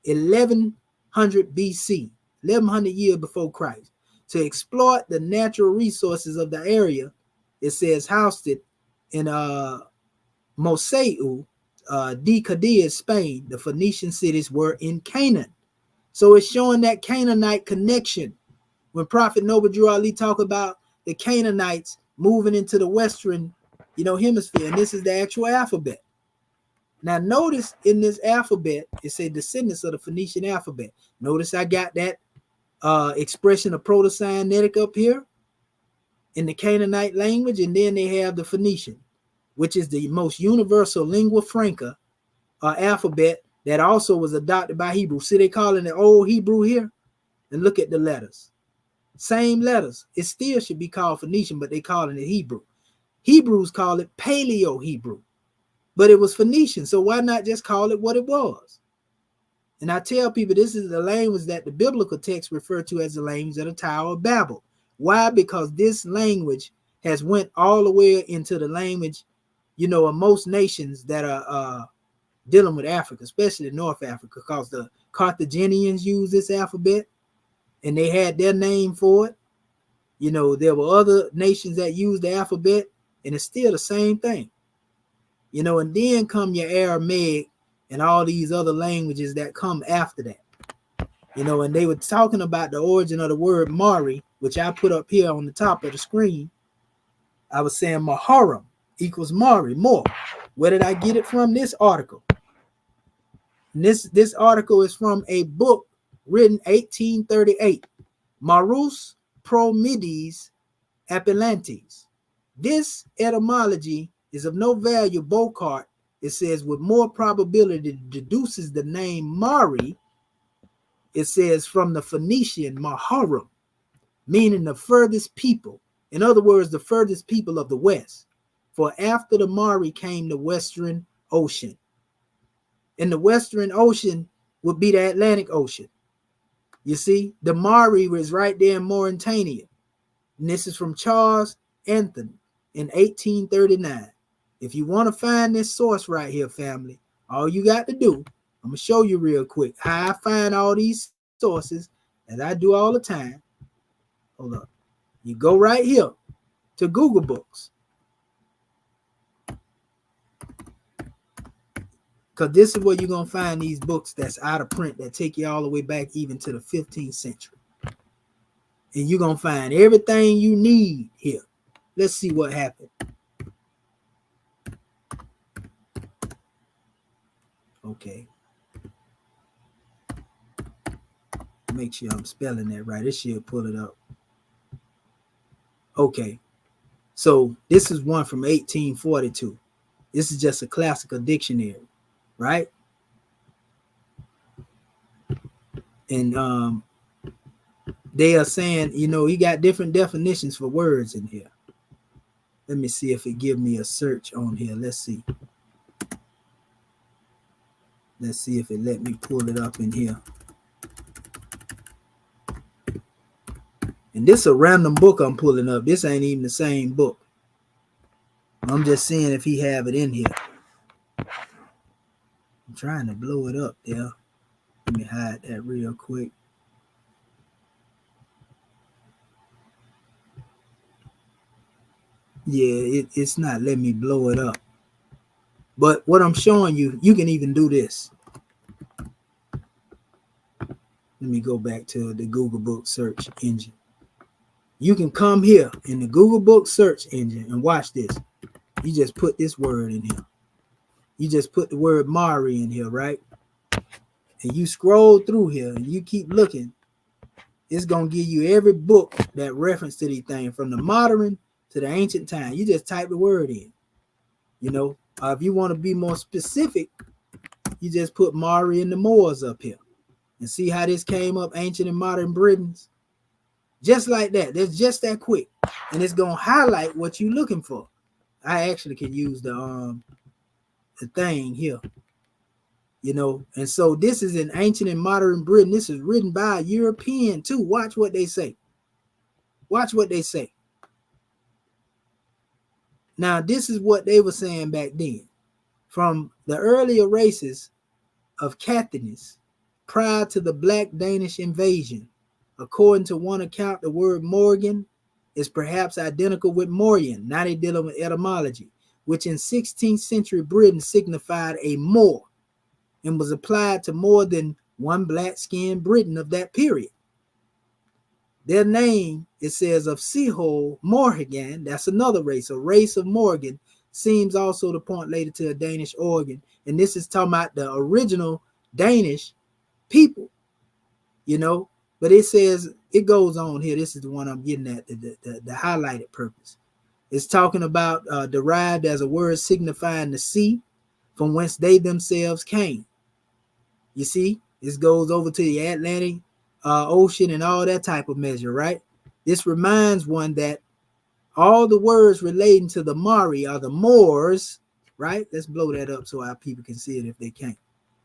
1100 BC, 1100 years before Christ. To exploit the natural resources of the area, it says housed it in Moseu, de Cadiz, Spain. The Phoenician cities were in Canaan. So it's showing that Canaanite connection. When Prophet Noble Drew Ali talk about the Canaanites moving into the Western, you know, hemisphere, and this is the actual alphabet. Now notice in this alphabet, it says descendants of the Phoenician alphabet. Notice I got that expression of Proto-Sinaitic up here in the Canaanite language, and then they have the Phoenician, which is the most universal lingua franca alphabet that also was adopted by Hebrew. See, they calling it Old Hebrew here, and look at the letters. Same letters. It still should be called Phoenician, but they calling it Hebrew. Hebrews call it Paleo-Hebrew. But it was Phoenician, so why not just call it what it was? And I tell people this is the language that the biblical text refer to as the language of the Tower of Babel. Why? Because this language has went all the way into the language, you know, of most nations that are dealing with Africa, especially North Africa, because the Carthaginians use this alphabet, and they had their name for it. You know, there were other nations that used the alphabet, and it's still the same thing. You know, and then come your Aramaic and all these other languages that come after that. You know, and they were talking about the origin of the word Mari, which I put up here on the top of the screen. I was saying Muharram equals Mari, more. Where did I get it from? This article. And this article is from a book written 1838, Marus Promides Appelantes. This etymology is of no value. Bocart, it says, with more probability deduces the name Mari, it says, from the Phoenician Muharram, meaning the furthest people. In other words, the furthest people of the West. For after the Mari came the Western Ocean. And the Western Ocean would be the Atlantic Ocean. You see, the Mari was right there in Mauritania. And this is from Charles Anthony in 1839. If you want to find this source right here, family, all you got to do, I'm going to show you real quick how I find all these sources, as I do all the time. Hold up. You go right here to Google Books. Because this is where you're going to find these books that's out of print that take you all the way back even to the 15th century. And you're going to find everything you need here. Let's see what happened. Okay. Make sure I'm spelling that right. This should pull it up. Okay. So this is one from 1842. This is just a classical dictionary, right? And they are saying, you know, he got different definitions for words in here. Let me see if it give me a search on here. Let's see. Let's see if it let me pull it up in here. And this is a random book I'm pulling up. This ain't even the same book. I'm just seeing if he have it in here. I'm trying to blow it up there. Let me hide that real quick. Yeah, it's not letting me blow it up. But what I'm showing you, you can even do this. Let me go back to the Google Book search engine. You can come here in the Google Book search engine and watch this. You just put this word in here. You just put the word Mari in here, right? And you scroll through here and you keep looking. It's going to give you every book that reference to these things from the modern to the ancient time. You just type the word in. You know, if you want to be more specific, you just put Mari and the Moors up here. And see how this came up, ancient and modern Britons? Just like that. That's just that quick. And it's going to highlight what you're looking for. I actually can use the thing here. You know, and so this is in ancient and modern Britain. This is written by a European too. Watch what they say. Watch what they say. Now, this is what they were saying back then. From the earlier races of Caithness, prior to the Black Danish invasion, according to one account, the word Morgan is perhaps identical with Morian. Now they're dealing with etymology, which in 16th century Britain signified a Moor and was applied to more than one black-skinned Briton of that period. Their name, it says, of Sehol Morgan, that's another race, a race of Morgan, seems also to point later to a Danish origin. And this is talking about the original Danish people, you know. But it says, it goes on here. This is the one I'm getting at, the highlighted purpose. It's talking about derived as a word signifying the sea from whence they themselves came. You see, this goes over to the Atlantic Ocean and all that type of measure, right? This reminds one that all the words relating to the Mari are the Moors, right? Let's blow that up so our people can see it if they can't.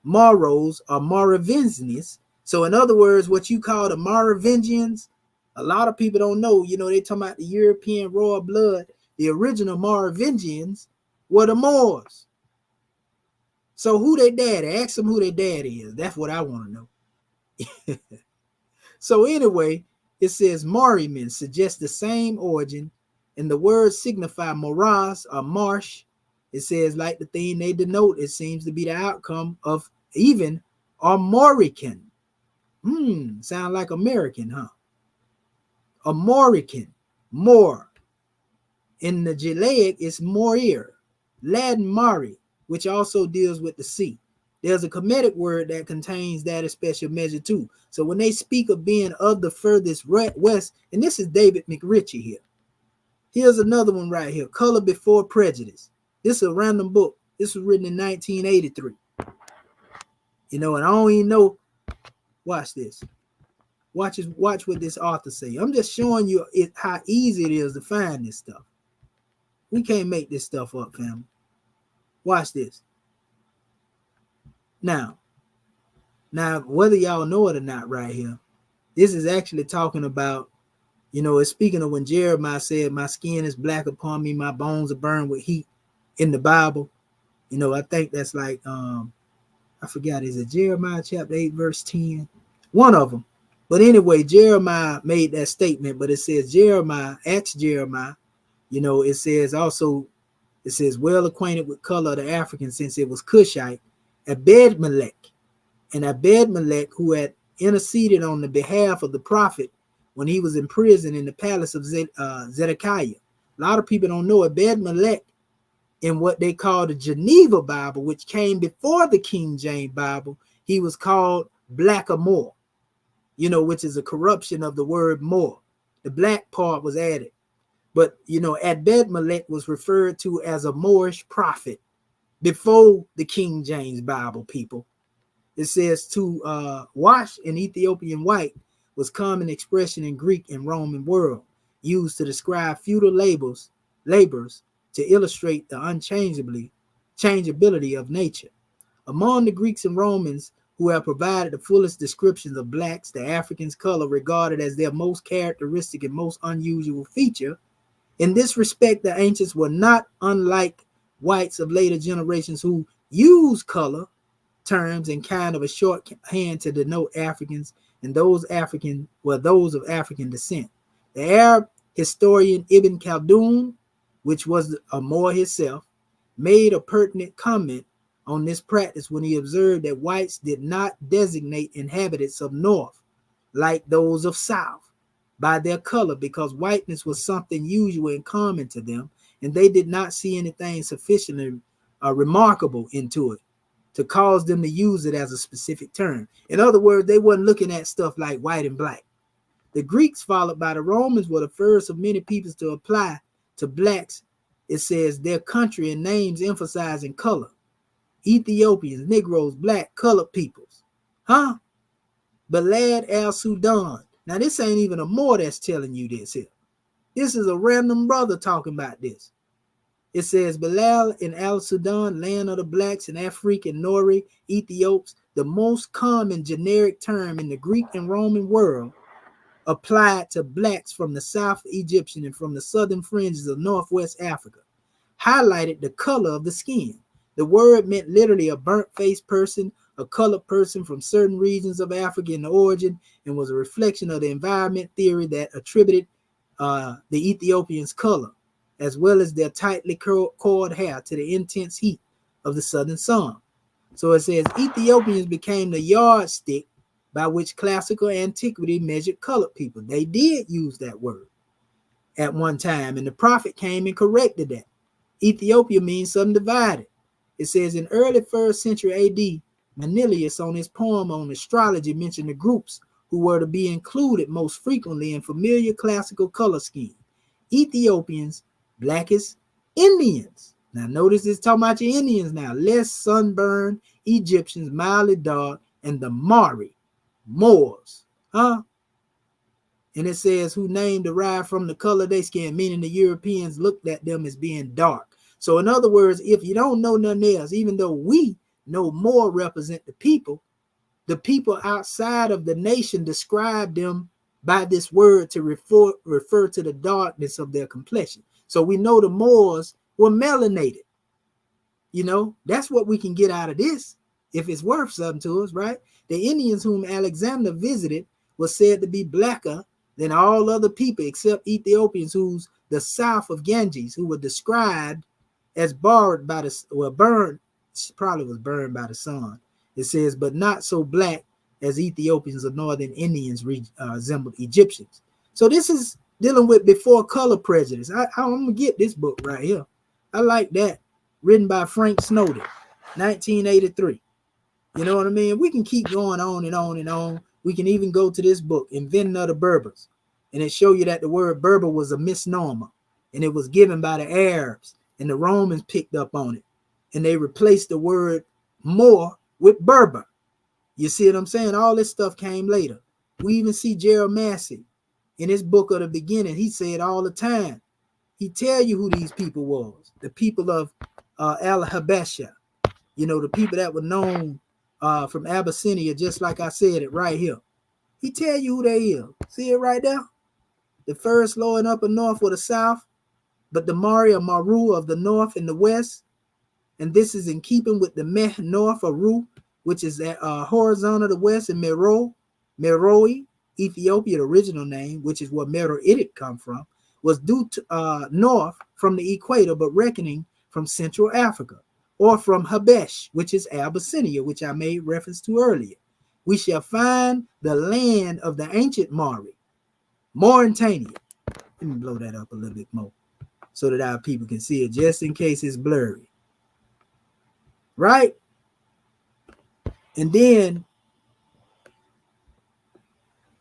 Moros are Moravians. So in other words, what you call the Moravians, a lot of people don't know, you know, they talking about the European royal blood. The original Moravians were the Moors. So who their daddy? Ask them who their daddy is. That's what I want to know. So anyway, it says Morimen suggests the same origin, and the words signify morass or marsh. It says like the thing they denote, it seems to be the outcome of even Armorican. Sound like American, huh? Armorican, more. In the Gaelic, it's morir. Latin mari, which also deals with the sea. There's a Kemetic word that contains that special measure too. So when they speak of being of the furthest west, and this is David McRitchie here. Here's another one right here, Color Before Prejudice. This is a random book. This was written in 1983. You know, and I don't even know. Watch this. Watch what this author say. I'm just showing you how easy it is to find this stuff. We can't make this stuff up, family. Watch this. Now, whether y'all know it or not right here, this is actually talking about, you know, it's speaking of when Jeremiah said, my skin is black upon me, my bones are burned with heat in the Bible. You know, I think that's like, I forgot, is it Jeremiah chapter 8, verse 10? One of them. But anyway, Jeremiah made that statement, but it says Jeremiah, asked Jeremiah, you know, it says also, it says, well acquainted with color of the African since it was Cushite, Abed-Melech. And Abed-Melech, who had interceded on the behalf of the prophet when he was in prison in the palace of Zedekiah. A lot of people don't know Abed-Melech in what they call the Geneva Bible, which came before the King James Bible. He was called Blackamoor, you know, which is a corruption of the word Moor. The black part was added. But, you know, Abed-Melech was referred to as a Moorish prophet before the King James Bible, people. It says to wash an Ethiopian white was common expression in Greek and Roman world, used to describe feudal labors to illustrate the changeability of nature. Among the Greeks and Romans who have provided the fullest descriptions of blacks, the Africans' color regarded as their most characteristic and most unusual feature. In this respect, the ancients were not unlike whites of later generations who used color terms in kind of a shorthand to denote Africans, and those of African descent. The Arab historian Ibn Khaldun, which was a Moor himself, made a pertinent comment on this practice when he observed that whites did not designate inhabitants of North like those of South by their color, because whiteness was something usual and common to them, and they did not see anything sufficiently remarkable into it to cause them to use it as a specific term. In other words, they weren't looking at stuff like white and black. The Greeks, followed by the Romans, were the first of many peoples to apply to blacks, it says, their country and names emphasizing color. Ethiopians, Negroes, black, colored peoples. Balad al-Sudan. Now, this ain't even a Moor that's telling you this here. This is a random brother talking about this. It says, Bilal in al-Sudan, land of the blacks, and Afrique and Nori, Ethiops, the most common generic term in the Greek and Roman world, applied to blacks from the South Egyptian and from the southern fringes of Northwest Africa, highlighted the color of the skin. The word meant literally a burnt-faced person, a colored person from certain regions of Africa in origin, and was a reflection of the environment theory that attributed the Ethiopians' color, as well as their tightly coiled hair, to the intense heat of the southern sun. So it says Ethiopians became the yardstick by which classical antiquity measured colored people. They did use that word at one time, and the prophet came and corrected that. Ethiopia means subdivided. It says in early 1st century AD, Manilius, on his poem on astrology, mentioned the groups who were to be included most frequently in familiar classical color scheme. Ethiopians, blackest, Indians. Now notice it's talking about your Indians now. Less sunburned Egyptians, mildly dark, and the Mari, Moors. And it says who name derived from the color of their skin, meaning the Europeans looked at them as being dark. So in other words, if you don't know nothing else, even though we know more represent the people outside of the nation describe them by this word to refer to the darkness of their complexion. So we know the Moors were melanated. You know, that's what we can get out of this, if it's worth something to us, right? The Indians whom Alexander visited was said to be blacker than all other people except Ethiopians whose the south of Ganges, who were described as burned by the sun. It says, but not so black as Ethiopians or northern Indians resembled Egyptians. So this is dealing with before color prejudice. I'm gonna get this book right here. I like that. Written by Frank Snowden, 1983. You know what I mean? We can keep going on and on and on. We can even go to this book, Inventing of the Berbers, and it show you that the word Berber was a misnomer, and it was given by the Arabs, and the Romans picked up on it, and they replaced the word Moor with Berber. You see what I'm saying? All this stuff came later. We even see Gerald Massey in his book of the beginning. He said all the time, he tell you who these people was, the people of Al-Habasha, you know, the people that were known from Abyssinia, just like I said it right here. He tell you who they is. See it right there? The first lower and upper north or the south, but the Mari or Maru of the north and the west. And this is in keeping with the Meh north or Ru, which is at horizontal the west, and Meroe, Ethiopia, the original name, which is where Meroitic come from, was due to north from the equator, but reckoning from Central Africa, or from Habesh, which is Abyssinia, which I made reference to earlier. We shall find the land of the ancient Mari, Mauritania. Let me blow that up a little bit more so that our people can see it, just in case it's blurry. Right? And then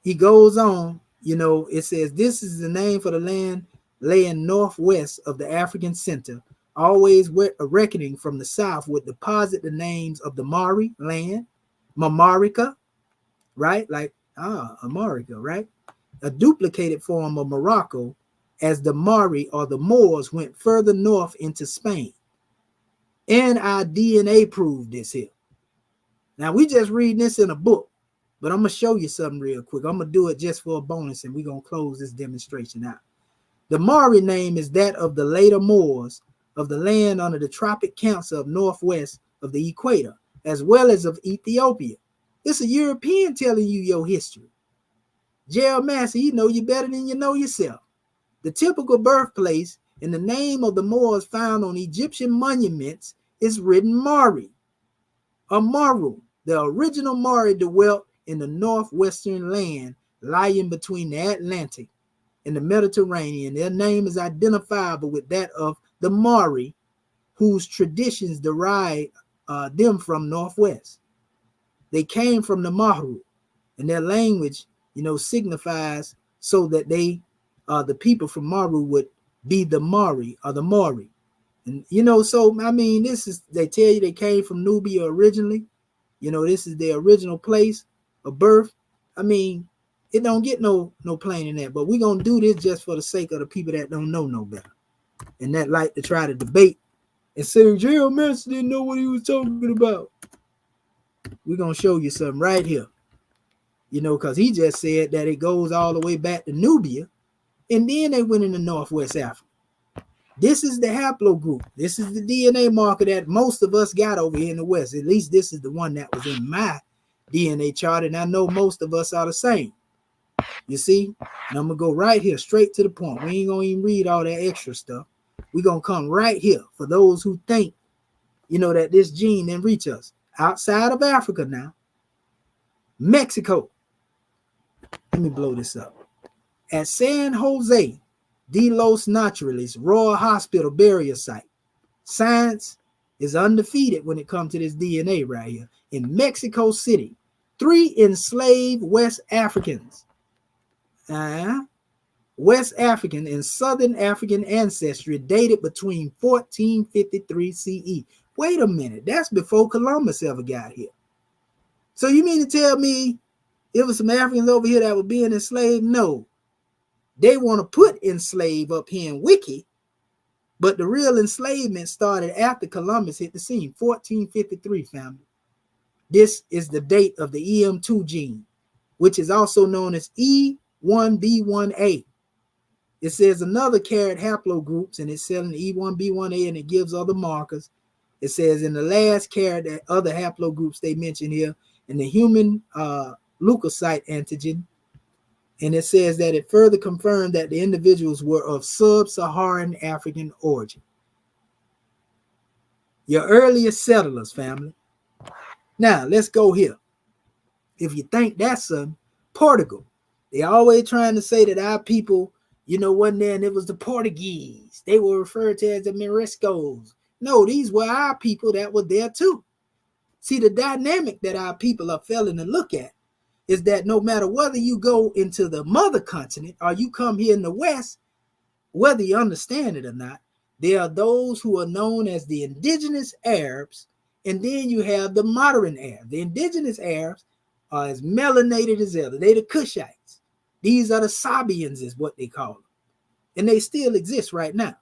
he goes on, you know, it says, this is the name for the land laying northwest of the African center, always reckoning from the south would deposit the names of the Mari land, Mamarica, right? Like America, right? A duplicated form of Morocco, as the Mari or the Moors went further north into Spain. And our DNA proved this here. Now, we just reading this in a book, but I'm going to show you something real quick. I'm going to do it just for a bonus, and we're going to close this demonstration out. The Mari name is that of the later Moors of the land under the Tropic Council of northwest of the equator, as well as of Ethiopia. It's a European telling you your history. Gerald Massey, you know you better than you know yourself. The typical birthplace and the name of the Moors found on Egyptian monuments is written Mari, or Maru. The original Mari dwelt in the northwestern land lying between the Atlantic and the Mediterranean. Their name is identifiable with that of the Mari, whose traditions derive them from northwest. They came from the Maru, and their language, signifies so that they, the people from Maru, would be the Mari or the Mori. And, so, I mean, they tell you they came from Nubia originally. This is their original place of birth. I mean, it don't get no plain in that, but we're going to do this just for the sake of the people that don't know no better and that like to try to debate and say, Gerald Massey didn't know what he was talking about. We're going to show you something right here, because he just said that it goes all the way back to Nubia, and then they went into Northwest Africa. This is the haplogroup. This is the DNA marker that most of us got over here in the West. At least this is the one that was in my DNA chart, and I know most of us are the same. You see? And I'm going to go right here, straight to the point. We ain't going to even read all that extra stuff. We're going to come right here for those who think, that this gene didn't reach us. Outside of Africa now, Mexico. Let me blow this up. At San Jose de los Naturales Royal Hospital burial site, science is undefeated when it comes to this DNA right here. In Mexico City, 3 enslaved West Africans, West African and Southern African ancestry dated between 1453 CE. Wait a minute, that's before Columbus ever got here. So you mean to tell me it was some Africans over here that were being enslaved? No. They want to put enslaved up here in Wiki, but the real enslavement started after Columbus hit the scene, 1453, family. This is the date of the EM2 gene, which is also known as E1B1A. It says another carat haplogroups, and it's selling E1B1A, and it gives other markers. It says in the last carat that other haplogroups they mention here, in the human leukocyte antigen. And it says that it further confirmed that the individuals were of sub-Saharan African origin. Your earliest settlers, family. Now, let's go here. If you think that's Portugal, they always trying to say that our people, wasn't there, and it was the Portuguese. They were referred to as the Moriscos. No, these were our people that were there too. See, the dynamic that our people are failing to look at is that no matter whether you go into the mother continent or you come here in the West, whether you understand it or not, there are those who are known as the indigenous Arabs, and then you have the modern Arabs. The indigenous Arabs are as melanated as ever. They're the Cushites. These are the Sabians is what they call them. And they still exist right now.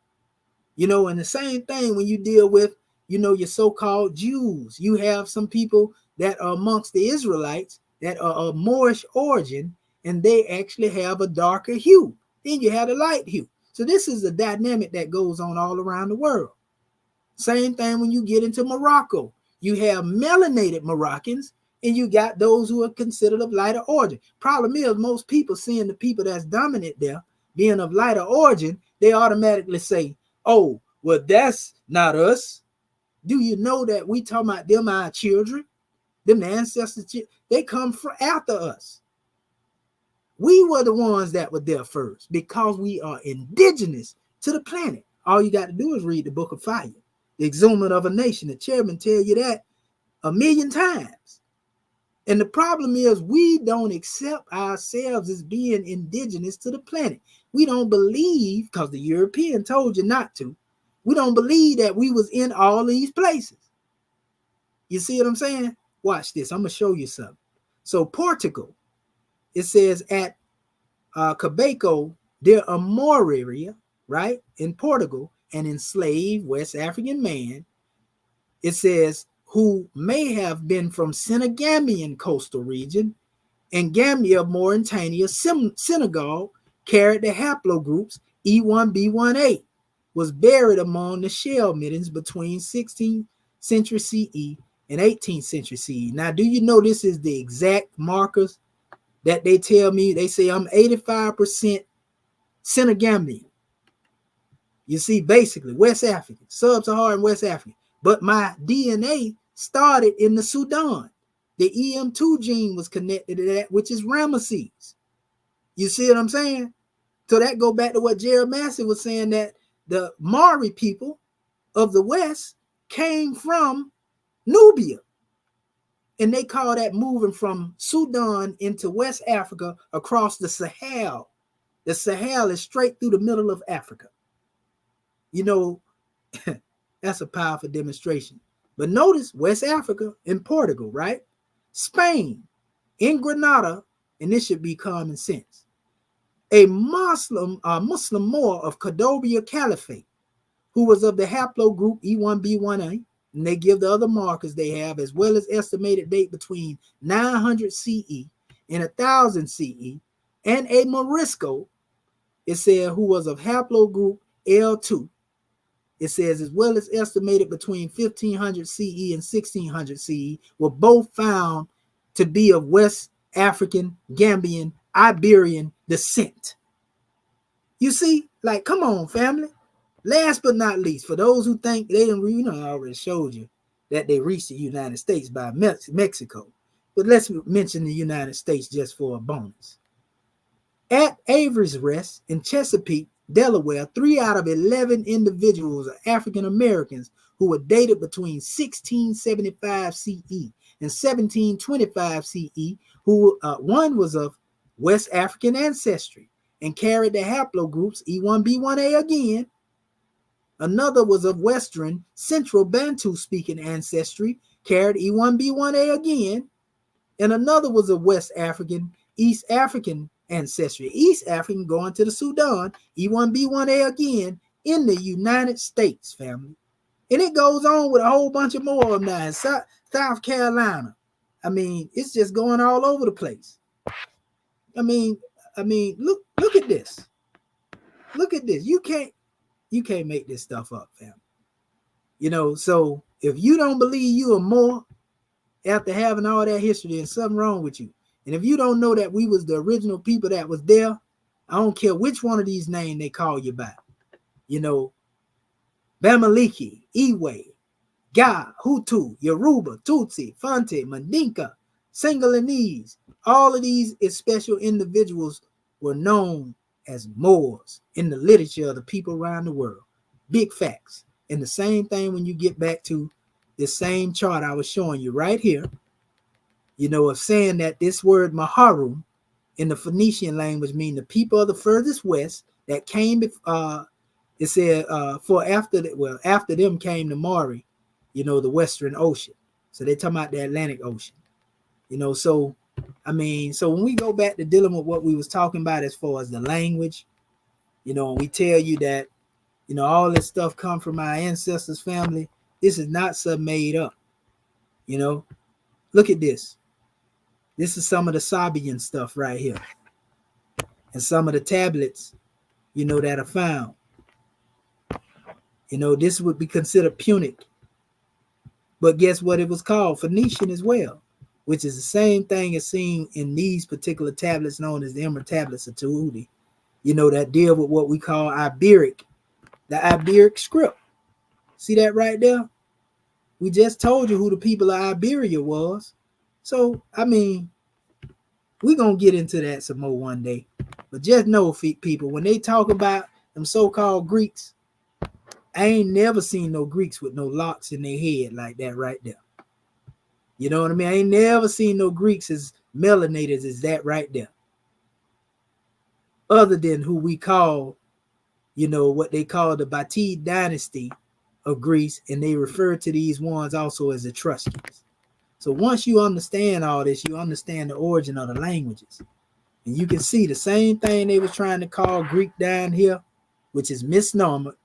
And the same thing when you deal with, your so-called Jews. You have some people that are amongst the Israelites that are of Moorish origin, and they actually have a darker hue. Then you have a light hue. So this is a dynamic that goes on all around the world. Same thing when you get into Morocco. You have melanated Moroccans, and you got those who are considered of lighter origin. Problem is, most people seeing the people that's dominant there being of lighter origin, they automatically say, oh, well, that's not us. Do you know that we talking about them, our children? Them ancestors, they come from after us. We were the ones that were there first because we are indigenous to the planet. All you got to do is read the Book of Fire, the Exhumation of a Nation. The chairman tell you that 1,000,000 times. And the problem is we don't accept ourselves as being indigenous to the planet. We don't believe, because the European told you not to, we don't believe that we was in all these places. You see what I'm saying? Watch this. I'm going to show you something. So Portugal it says at Quebeco de Amoreira, right, in Portugal, an enslaved West African man, it says, who may have been from Senegambian coastal region and Gambia, Mauritania, Senegal, carried the haplogroups E1B1A, was buried among the shell middens between 16th century CE and 18th century CE. Now, do you know this is the exact markers that they tell me? They say I'm 85% Senegambian. You see, basically, West African, sub-Saharan West African. But my DNA started in the Sudan. The EM2 gene was connected to that, which is Ramesses. You see what I'm saying? So that go back to what Jerry Massey was saying, that the Mari people of the West came from Nubia. And they call that moving from Sudan into West Africa across the Sahel. The Sahel is straight through the middle of Africa. You know, that's a powerful demonstration. But notice West Africa in Portugal, right? Spain, in Granada, and this should be common sense. A Muslim Moor of Cordoba Caliphate, who was of the haplogroup E1B1A, and they give the other markers they have, as well as estimated date between 900 CE and 1000 CE, and a Morisco, it said, who was of haplogroup L2. It says, as well as estimated between 1500 CE and 1600 CE, were both found to be of West African, Gambian, Iberian descent. You see, like, come on, family. Last but not least, for those who think they didn't, you know, I already showed you that they reached the United States by Mexico. But let's mention the United States just for a bonus. At Avery's Rest in Chesapeake, Delaware, 3 out of 11 individuals are African Americans who were dated between 1675 CE and 1725 CE, who one was of West African ancestry and carried the haplogroups E1B1A again. Another was of Western Central Bantu speaking ancestry, carried E1B1A again. And another was of West African, East African ancestry, East African going to the Sudan, E1B1A again in the United States, family. And it goes on with a whole bunch of more of them now in South Carolina. I mean, it's just going all over the place. I mean, look at this. Look at this. You can't make this stuff up, family. You know, so if you don't believe you are more after having all that history, there's something wrong with you. And if you don't know that we was the original people that was there, I don't care which one of these names they call you by. You know, Bamaliki, Iwe, Ga, Hutu, Yoruba, Tutsi, Fante, Mandinka, Singalinese, all of these special individuals were known as Moors in the literature of the people around the world. Big facts. And the same thing when you get back to the same chart I was showing you right here, you know, of saying that this word Maharum in the Phoenician language mean the people of the furthest west that came, it said, after them came the Mari, you know, the Western Ocean. So they're talking about the Atlantic Ocean, you know. So, I mean, so when we go back to dealing with what we was talking about as far as the language, you know, and we tell you that, you know, all this stuff come from our ancestors' family, this is not something made up, you know. Look at this. This is some of the Sabian stuff right here. And some of the tablets, you know, that are found. You know, this would be considered Punic. But guess what it was called? Phoenician as well, which is the same thing as seen in these particular tablets known as the Emerald Tablets of Tahuti, you know, that deal with what we call Iberic, the Iberic script. See that right there? We just told you who the people of Iberia was. So, I mean, we're going to get into that some more one day. But just know, people, when they talk about them so-called Greeks, I ain't never seen no Greeks with no locks in their head like that right there. You know what I mean? I ain't never seen no Greeks as melanated as that right there. Other than who we call, you know, what they call the Batid dynasty of Greece, and they refer to these ones also as Etruscans. So once you understand all this, you understand the origin of the languages. And you can see the same thing they was trying to call Greek down here, which is misnomer.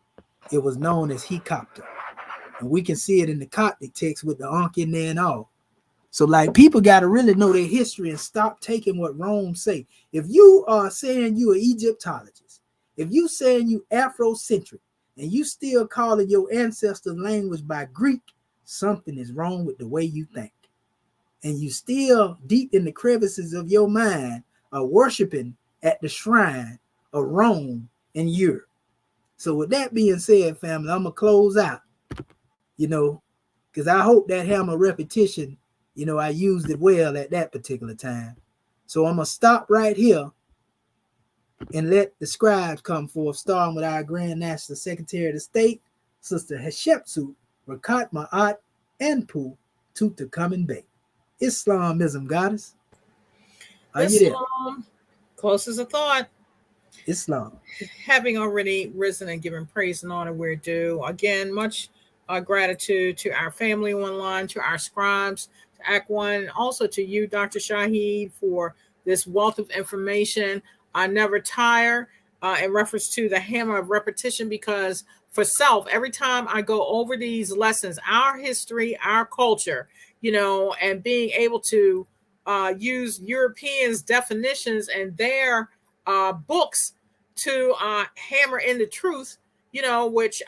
It was known as Hecopter. And we can see it in the Coptic text with the Ankh in there and all. So like people got to really know their history and stop taking what Rome say. If you are saying you are Egyptologist, if you saying you Afrocentric, and you still calling your ancestors' language by Greek, something is wrong with the way you think. And you still deep in the crevices of your mind are worshiping at the shrine of Rome and Europe. So with that being said, family, I'm going to close out, because I hope that hammer repetition, I used it well at that particular time. So I'm going to stop right here and let the scribes come forth, starting with our Grand National Secretary of the State, Sister Hatshepsut, Rakat Ma'at, Anpu, Tutankhamun Bey. Islamism, goddess. Are you there? Islam, close as a thought. Islam. Having already risen and given praise and honor where due. Again, much gratitude to our family online, to our scribes, to Act One, also to you, Dr. Shahid, for this wealth of information. I never tire in reference to the hammer of repetition, because for self, every time I go over these lessons, our history, our culture, and being able to use Europeans' definitions and their books to hammer in the truth, which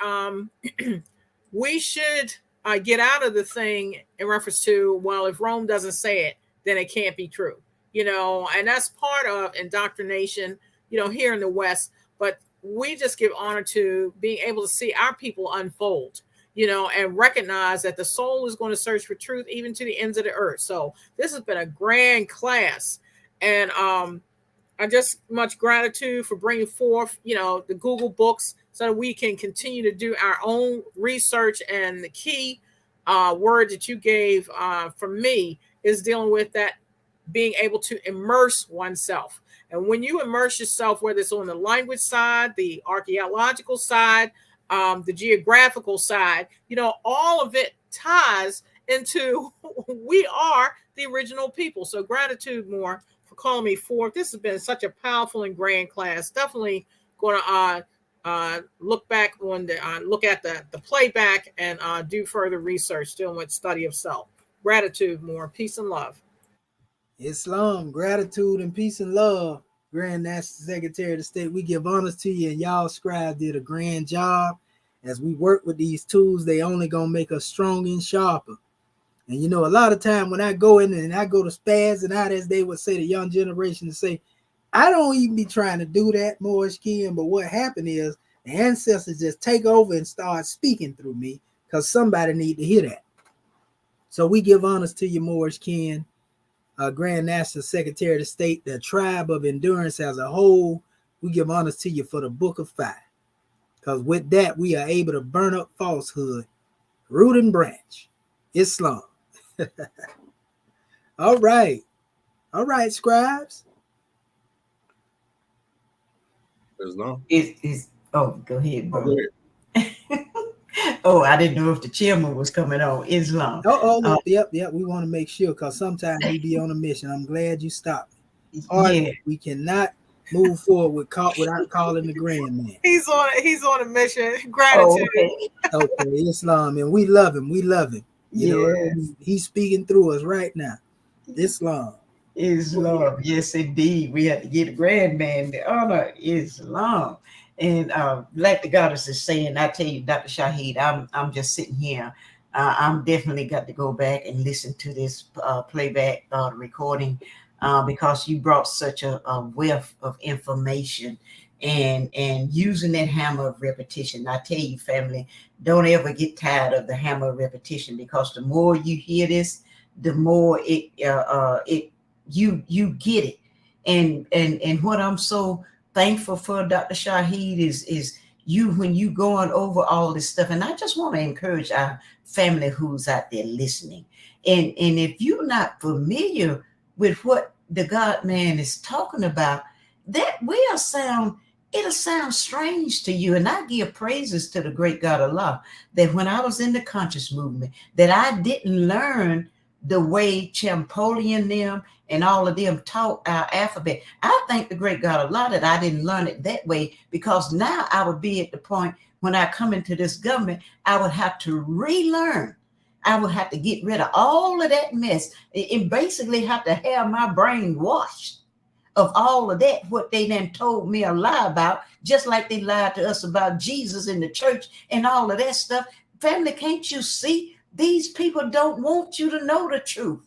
we should get out of the thing in reference to, well, if Rome doesn't say it, then it can't be true, and that's part of indoctrination, here in the West. But we just give honor to being able to see our people unfold, and recognize that the soul is going to search for truth even to the ends of the earth. So this has been a grand class. And I just much gratitude for bringing forth, the Google books so that we can continue to do our own research. And the key word that you gave for me is dealing with that, being able to immerse oneself. And when you immerse yourself, whether it's on the language side, the archaeological side, the geographical side, all of it ties into we are the original people. So gratitude more for calling me forth. This has been such a powerful and grand class. Definitely going to look back on look at the playback and do further research dealing with study of self. Gratitude more. Peace and love. Islam, gratitude and peace and love. Grand National Secretary of the State, we give honors to you, and y'all scribes did a grand job. As we work with these tools, they only gonna make us stronger and sharper. And a lot of time when I go in and I go to spaz and out, as they would say, the young generation to say, I don't even be trying to do that, Moorish kin. But what happened is the ancestors just take over and start speaking through me, because somebody need to hear that. So we give honors to you, Moorish kin. Grand National Secretary of the State, the tribe of endurance as a whole, we give honors to you for the Book of Fire. Because with that, we are able to burn up falsehood, root and branch. Islam. All right, scribes. Islam. Go ahead, bro. Go ahead. Oh, I didn't know if the chairman was coming on. Islam. Yep. We want to make sure, because sometimes we be on a mission. I'm glad you stopped. Yeah. We cannot move forward without calling the grand man. He's on a mission. Gratitude. Okay, Islam, and we love him. He's speaking through us right now. Islam. Yes, indeed. We have to give the grand man the honor. Islam. And like the goddess is saying, I tell you, Dr. Shahid, I'm just sitting here. I'm definitely got to go back and listen to this playback recording, because you brought such a wealth of information and using that hammer of repetition. I tell you, family, don't ever get tired of the hammer of repetition, because the more you hear this, the more you get it. And what I'm so thankful for, Dr. Shahid, is you, when you going over all this stuff. And I just want to encourage our family who's out there listening. And if you're not familiar with what the God man is talking about, that it'll sound strange to you. And I give praises to the great God Allah that when I was in the conscious movement, that I didn't learn the way Champollion them and all of them taught our alphabet. I thank the great God a lot that I didn't learn it that way, because now I would be at the point when I come into this government, I would have to relearn. I would have to get rid of all of that mess and basically have to have my brain washed of all of that, what they then told me a lie about, just like they lied to us about Jesus in the church and all of that stuff. Family, can't you see? These people don't want you to know the truth.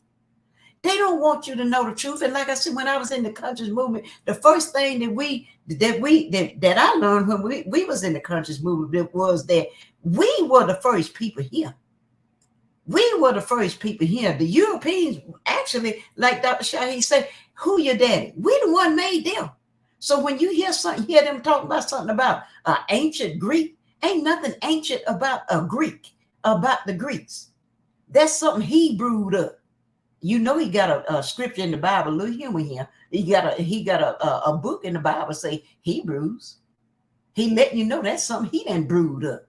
They don't want you to know the truth. And like I said, when I was in the conscious movement, the first thing that I learned when we was in the conscious movement was that we were the first people here. We were the first people here. The Europeans actually, like Dr. Shaheed said, who your daddy? We the one made them. So when you hear them talking about something about ancient Greek, ain't nothing ancient about a Greek, about the Greeks. That's something he brewed up. You know, he got a scripture in the Bible, little humor here. He got a book in the Bible say Hebrews. He letting you know that's something he done brewed up.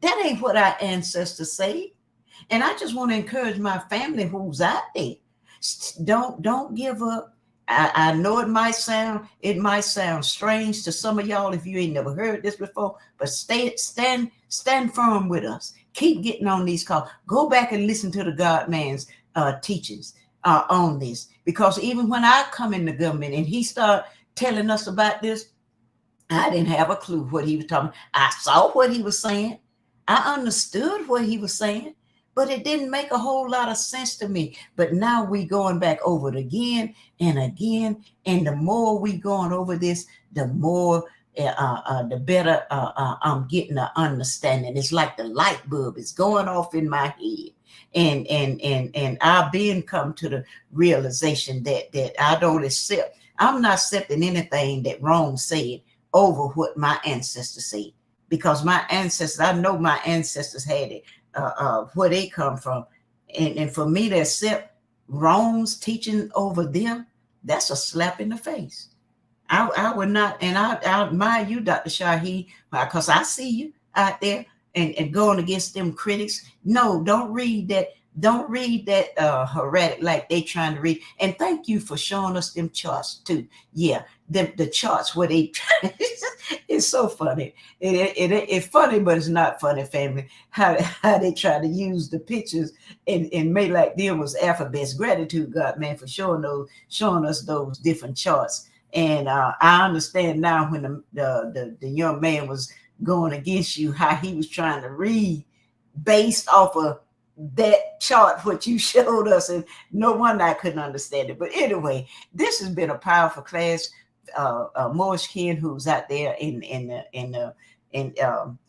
That ain't what our ancestors say. And I just want to encourage my family who's out there. Don't give up. I know it might sound strange to some of y'all if you ain't never heard this before, but stand firm with us. Keep getting on these calls. Go back and listen to the God man's teachings on this, because even when I come in the government and he start telling us about this, I didn't have a clue what he was talking about. I saw what he was saying. I understood what he was saying, but it didn't make a whole lot of sense to me. But now we going back over it again and again. And the more we going over this, the more, the better I'm getting an understanding. It's like the light bulb is going off in my head. And I've been come to the realization that I don't accept. I'm not accepting anything that Rome said over what my ancestors said. Because my ancestors, I know my ancestors had it, where they come from. And for me to accept Rome's teaching over them, that's a slap in the face. I would not, and I admire you, Dr. Shaheed, because I see you out there and going against them critics. No, don't read that. Don't read that heretic like they trying to read. And thank you for showing us them charts too. Yeah, the charts where they try. It's so funny. It's funny, but it's not funny, family. How they try to use the pictures and make like them was alphabets. Gratitude, God, man, for showing us those different charts. And I understand now when the young man was going against you, how he was trying to read based off of that chart what you showed us, and no wonder I couldn't understand it. But anyway, this has been a powerful class. Morris Ken, who's out there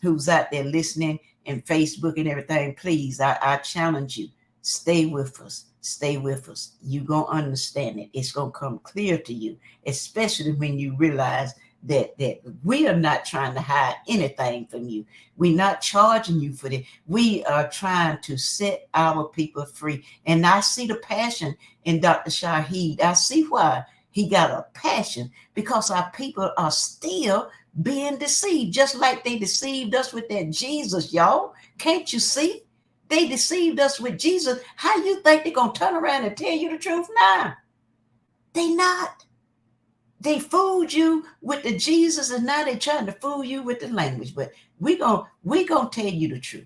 who's out there listening and Facebook and everything, please, I challenge you, stay with us. Stay with us. You're going to understand it. It's going to come clear to you, especially when you realize that we are not trying to hide anything from you. We're not charging you for that. We are trying to set our people free. And I see the passion in Dr. Shaheed. I see why he got a passion, because our people are still being deceived, just like they deceived us with that Jesus, y'all. Can't you see? They deceived us with Jesus. How you think they're going to turn around and tell you the truth now? They not. They fooled you with the Jesus, and now they're trying to fool you with the language. But we gonna tell you the truth.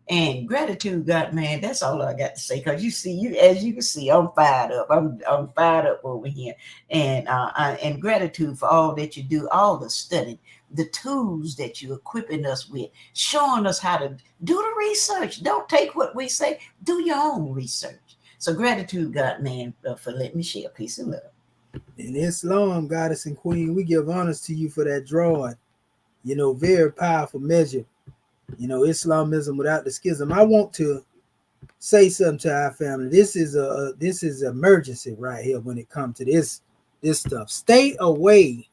And gratitude, God, man, that's all I got to say. Because you see, as you can see, I'm fired up. I'm fired up over here. And gratitude for all that you do, all the studying, the tools that you're equipping us with, showing us how to do the research. Don't take what we say, do your own research. So gratitude, God, man, for letting me share. Peace and love. In Islam, Goddess and Queen, we give honors to you for that drawing. Very powerful measure. Islamism without the schism. I want to say something to our family. This is emergency right here when it comes to this stuff. Stay away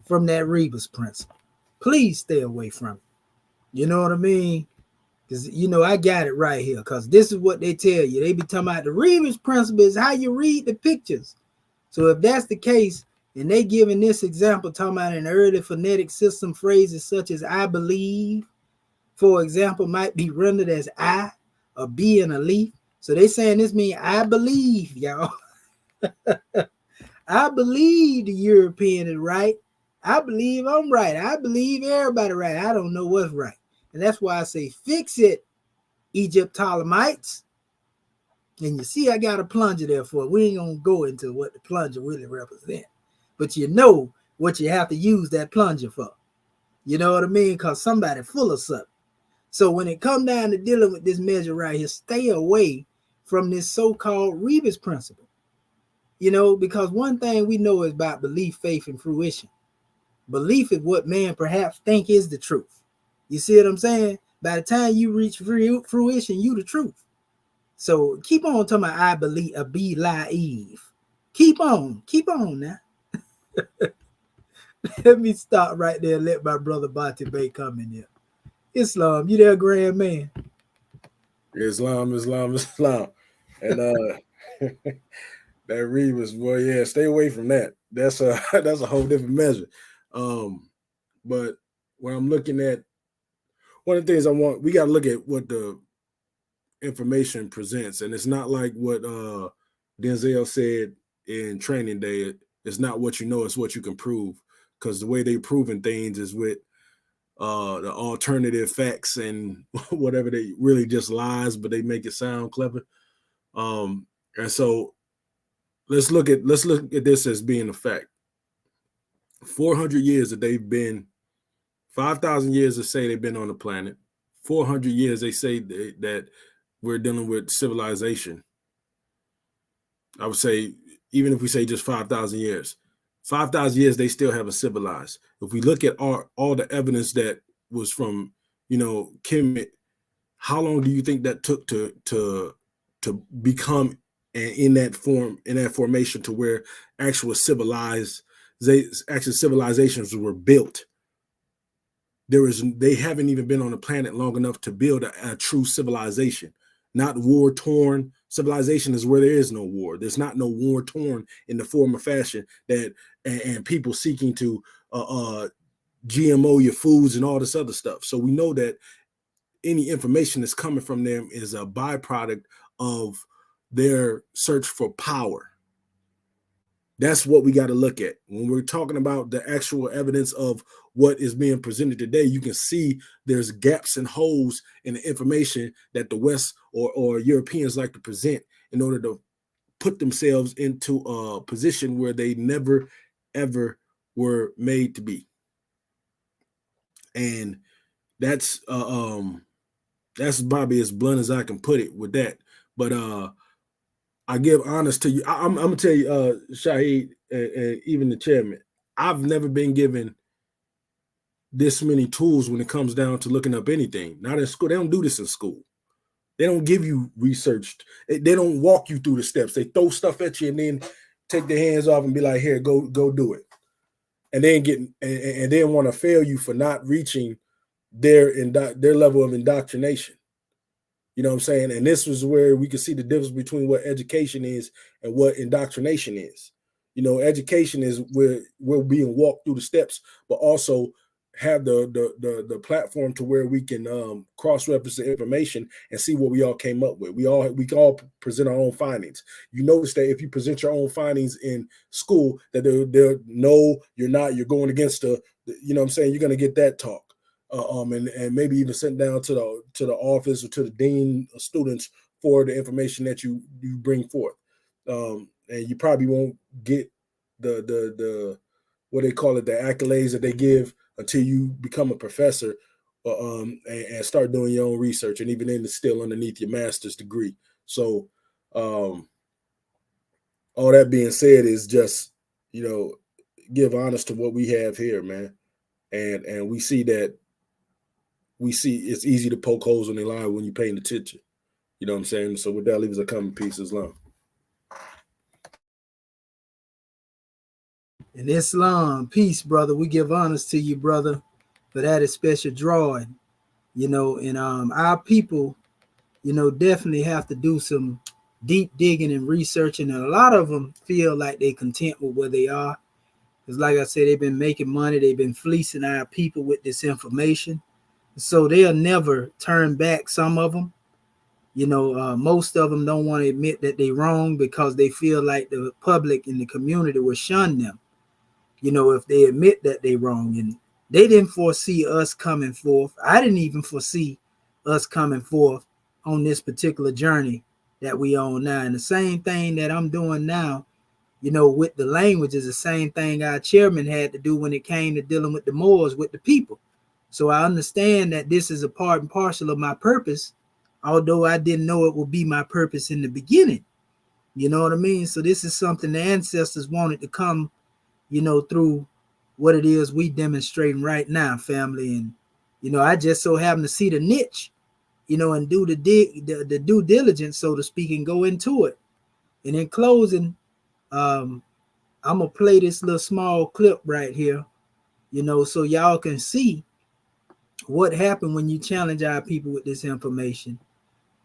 from that Rebus principle. Please stay away from it. You know what I mean? Because I got it right here. Because this is what they tell you. They be talking about the Rebus principle is how you read the pictures. So if that's the case, and they giving this example, talking about an early phonetic system, phrases such as I believe, for example, might be rendered as I, a B, and a leaf. So they saying this mean I believe, y'all. I believe the European is right. I believe I'm right. I believe everybody right. I don't know what's right. And that's why I say fix it, Egyptolomites. And you see, I got a plunger there for it. We ain't gonna go into what the plunger really represents. But you know what you have to use that plunger for. You know what I mean? Because somebody full of something. So when it come down to dealing with this measure right here, stay away from this so-called Rebus principle. You know, because one thing we know is about belief, faith, and fruition. Belief is what man perhaps think is the truth. You see what I'm saying? By the time you reach fruition, you the truth. So keep on talking about I believe a be live. Keep on now. Let me stop right there and let my brother Bati Bay come in here. Islam, you there, grand man? Islam. And that Rebus, boy, yeah, stay away from that. That's a that's a whole different measure. But when I'm looking at one of the things we got to look at what the information presents, and it's not like what Denzel said in Training Day. It's not what you know, it's what you can prove. Because the way they proving things is with the alternative facts and whatever, they really just lies, but they make it sound clever. And so let's look at this as being a fact. 400 years that they've been, 5,000 years to say they've been on the planet. 400 years they say that we're dealing with civilization. I would say, even if we say just 5,000 years, 5,000 years, they still haven't civilized. If we look at all the evidence that was from, Kemet, how long do you think that took to become in that formation to where actual civilizations were built? They haven't even been on the planet long enough to build a true civilization. Not war-torn civilization is where there is no war. There's not no war-torn in the form of fashion that and people seeking to GMO your foods and all this other stuff. So we know that any information that's coming from them is a byproduct of their search for power. That's what we got to look at. When we're talking about the actual evidence of what is being presented today, you can see there's gaps and holes in the information that the West or Europeans like to present in order to put themselves into a position where they never, ever were made to be. And that's probably as blunt as I can put it with that. But I give honest to you. I'm gonna tell you, Shahid, and even the chairman, I've never been given this many tools when it comes down to looking up anything. Not in school. They don't do this in school. They don't give you research. They don't walk you through the steps. They throw stuff at you and then take their hands off and be like, "Here, go do it," and then want to fail you for not reaching their level of indoctrination. You know what I'm saying? And this was where we could see the difference between what education is and what indoctrination is. Education is where we're being walked through the steps, but also have the platform to where we can cross-reference the information and see what we all came up with. We can all present our own findings. You notice that if you present your own findings in school, that they're no, you're not, you're going against you know what I'm saying? You're going to get that talk. And maybe even sent down to the office or to the dean of students for the information that you bring forth. And you probably won't get the what they call it, the accolades that they give until you become a professor and start doing your own research. And even then, it's still underneath your master's degree. So all that being said is just, give honest to what we have here, man. And we see it's easy to poke holes in their line when you're paying attention. You know what I'm saying? So with that, leave us a comment. Peace, Islam. In Islam, peace, brother. We give honors to you, brother, for that is special drawing. And our people, definitely have to do some deep digging and researching. And a lot of them feel like they're content with where they are. Because like I said, they've been making money. They've been fleecing our people with this information. So they'll never turn back, some of them. Most of them don't want to admit that they wrong because they feel like the public and the community will shun them, if they admit that they wrong. And they didn't foresee us coming forth. I didn't even foresee us coming forth on this particular journey that we on now. And the same thing that I'm doing now, with the language is the same thing our chairman had to do when it came to dealing with the Moors, with the people. So I understand that this is a part and parcel of my purpose, although I didn't know it would be my purpose in the beginning. You know what I mean? So this is something the ancestors wanted to come, through what it is we demonstrating right now, family. And, I just so happen to see the niche, and do the due diligence, so to speak, and go into it. And in closing, I'm gonna play this little small clip right here, so y'all can see what happened when you challenge our people with this information,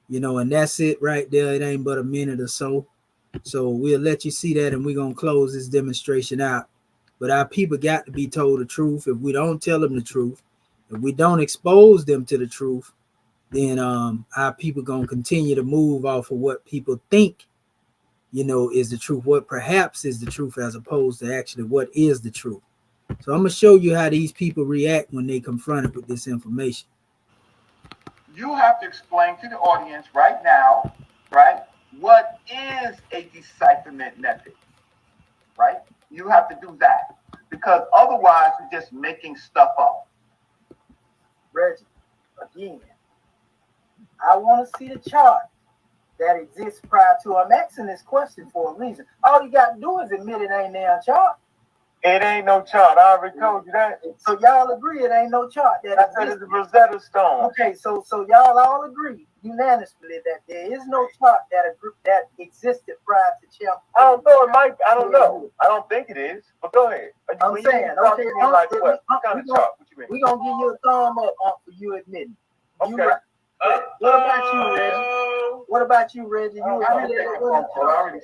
and that's it right there. It ain't but a minute or so. So we'll let you see that, and we're gonna close this demonstration out. But our people got to be told the truth. If we don't tell them the truth, if we don't expose them to the truth, then our people gonna continue to move off of what people think, is the truth, what perhaps is the truth, as opposed to actually what is the truth. So I'm gonna show you how these people react when they confronted with this information. You have to explain to the audience right now, right, what is a decipherment method, right? You have to do that, because otherwise you're just making stuff up. Reggie, again, I want to see the chart that exists prior to. I'm asking this question for a reason. All you got to do is admit it ain't there a chart. It ain't no chart. I already told you that. So y'all agree it ain't no chart that I said it's a Rosetta Stone. Okay, so y'all all agree unanimously that there is no chart that existed prior to Champ. I don't know. It might. I don't know. I don't think it is. But go ahead. I'm saying, okay. Like what kind of chart? What you mean? We're gonna give you a thumb up for you admitting. Okay. What about you, Reggie? What about you, Reggie? I already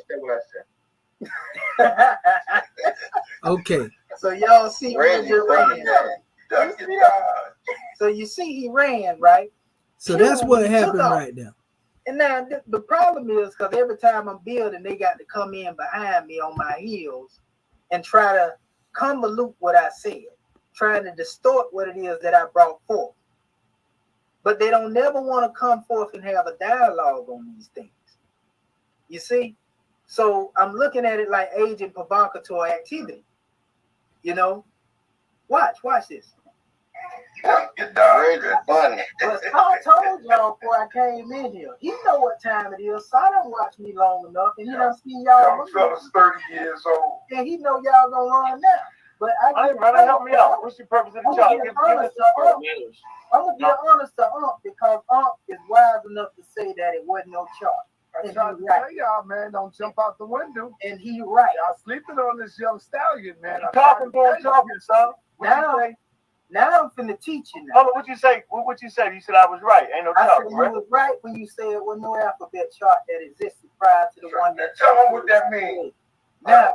said what I said. Okay. So y'all see Reggie ran. So you see he ran, right? So that's what happened right now. And now the problem is, because every time I'm building, they got to come in behind me on my heels and try to convolute what I said, trying to distort what it is that I brought forth. But they don't never want to come forth and have a dialogue on these things. You see? So I'm looking at it like agent provocateur activity. Watch this. Get down, funny. But I told y'all before I came in here, he know what time it is, so I don't watch me long enough, and he done seen y'all. I'm 30 years old. And he know y'all gonna run now. But I ain't trying to help me out. What's your purpose of the job? I'm gonna be honest to because is wise enough to say that it wasn't no chart. I'm trying to tell y'all, man, don't jump out the window. And he right. Y'all sleeping on this young stallion, man. Talking, son. Now I'm finna teach you now. Hold on, what you say? What you said? You said I was right. Ain't no chart. I said you was right when you said it was no alphabet chart that existed prior to the one that. Tell them what that means. Now,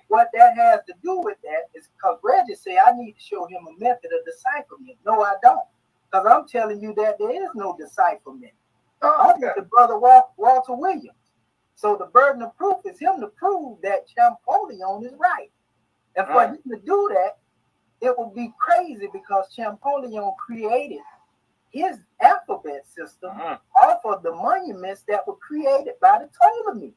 what that has to do with that is because Reggie said I need to show him a method of decipherment. No, I don't. Because I'm telling you that there is no decipherment. I'm with the brother Walter Williams. So the burden of proof is him to prove that Champollion is right. And for him to do that, it would be crazy because Champollion created his alphabet system off of the monuments that were created by the Ptolemies.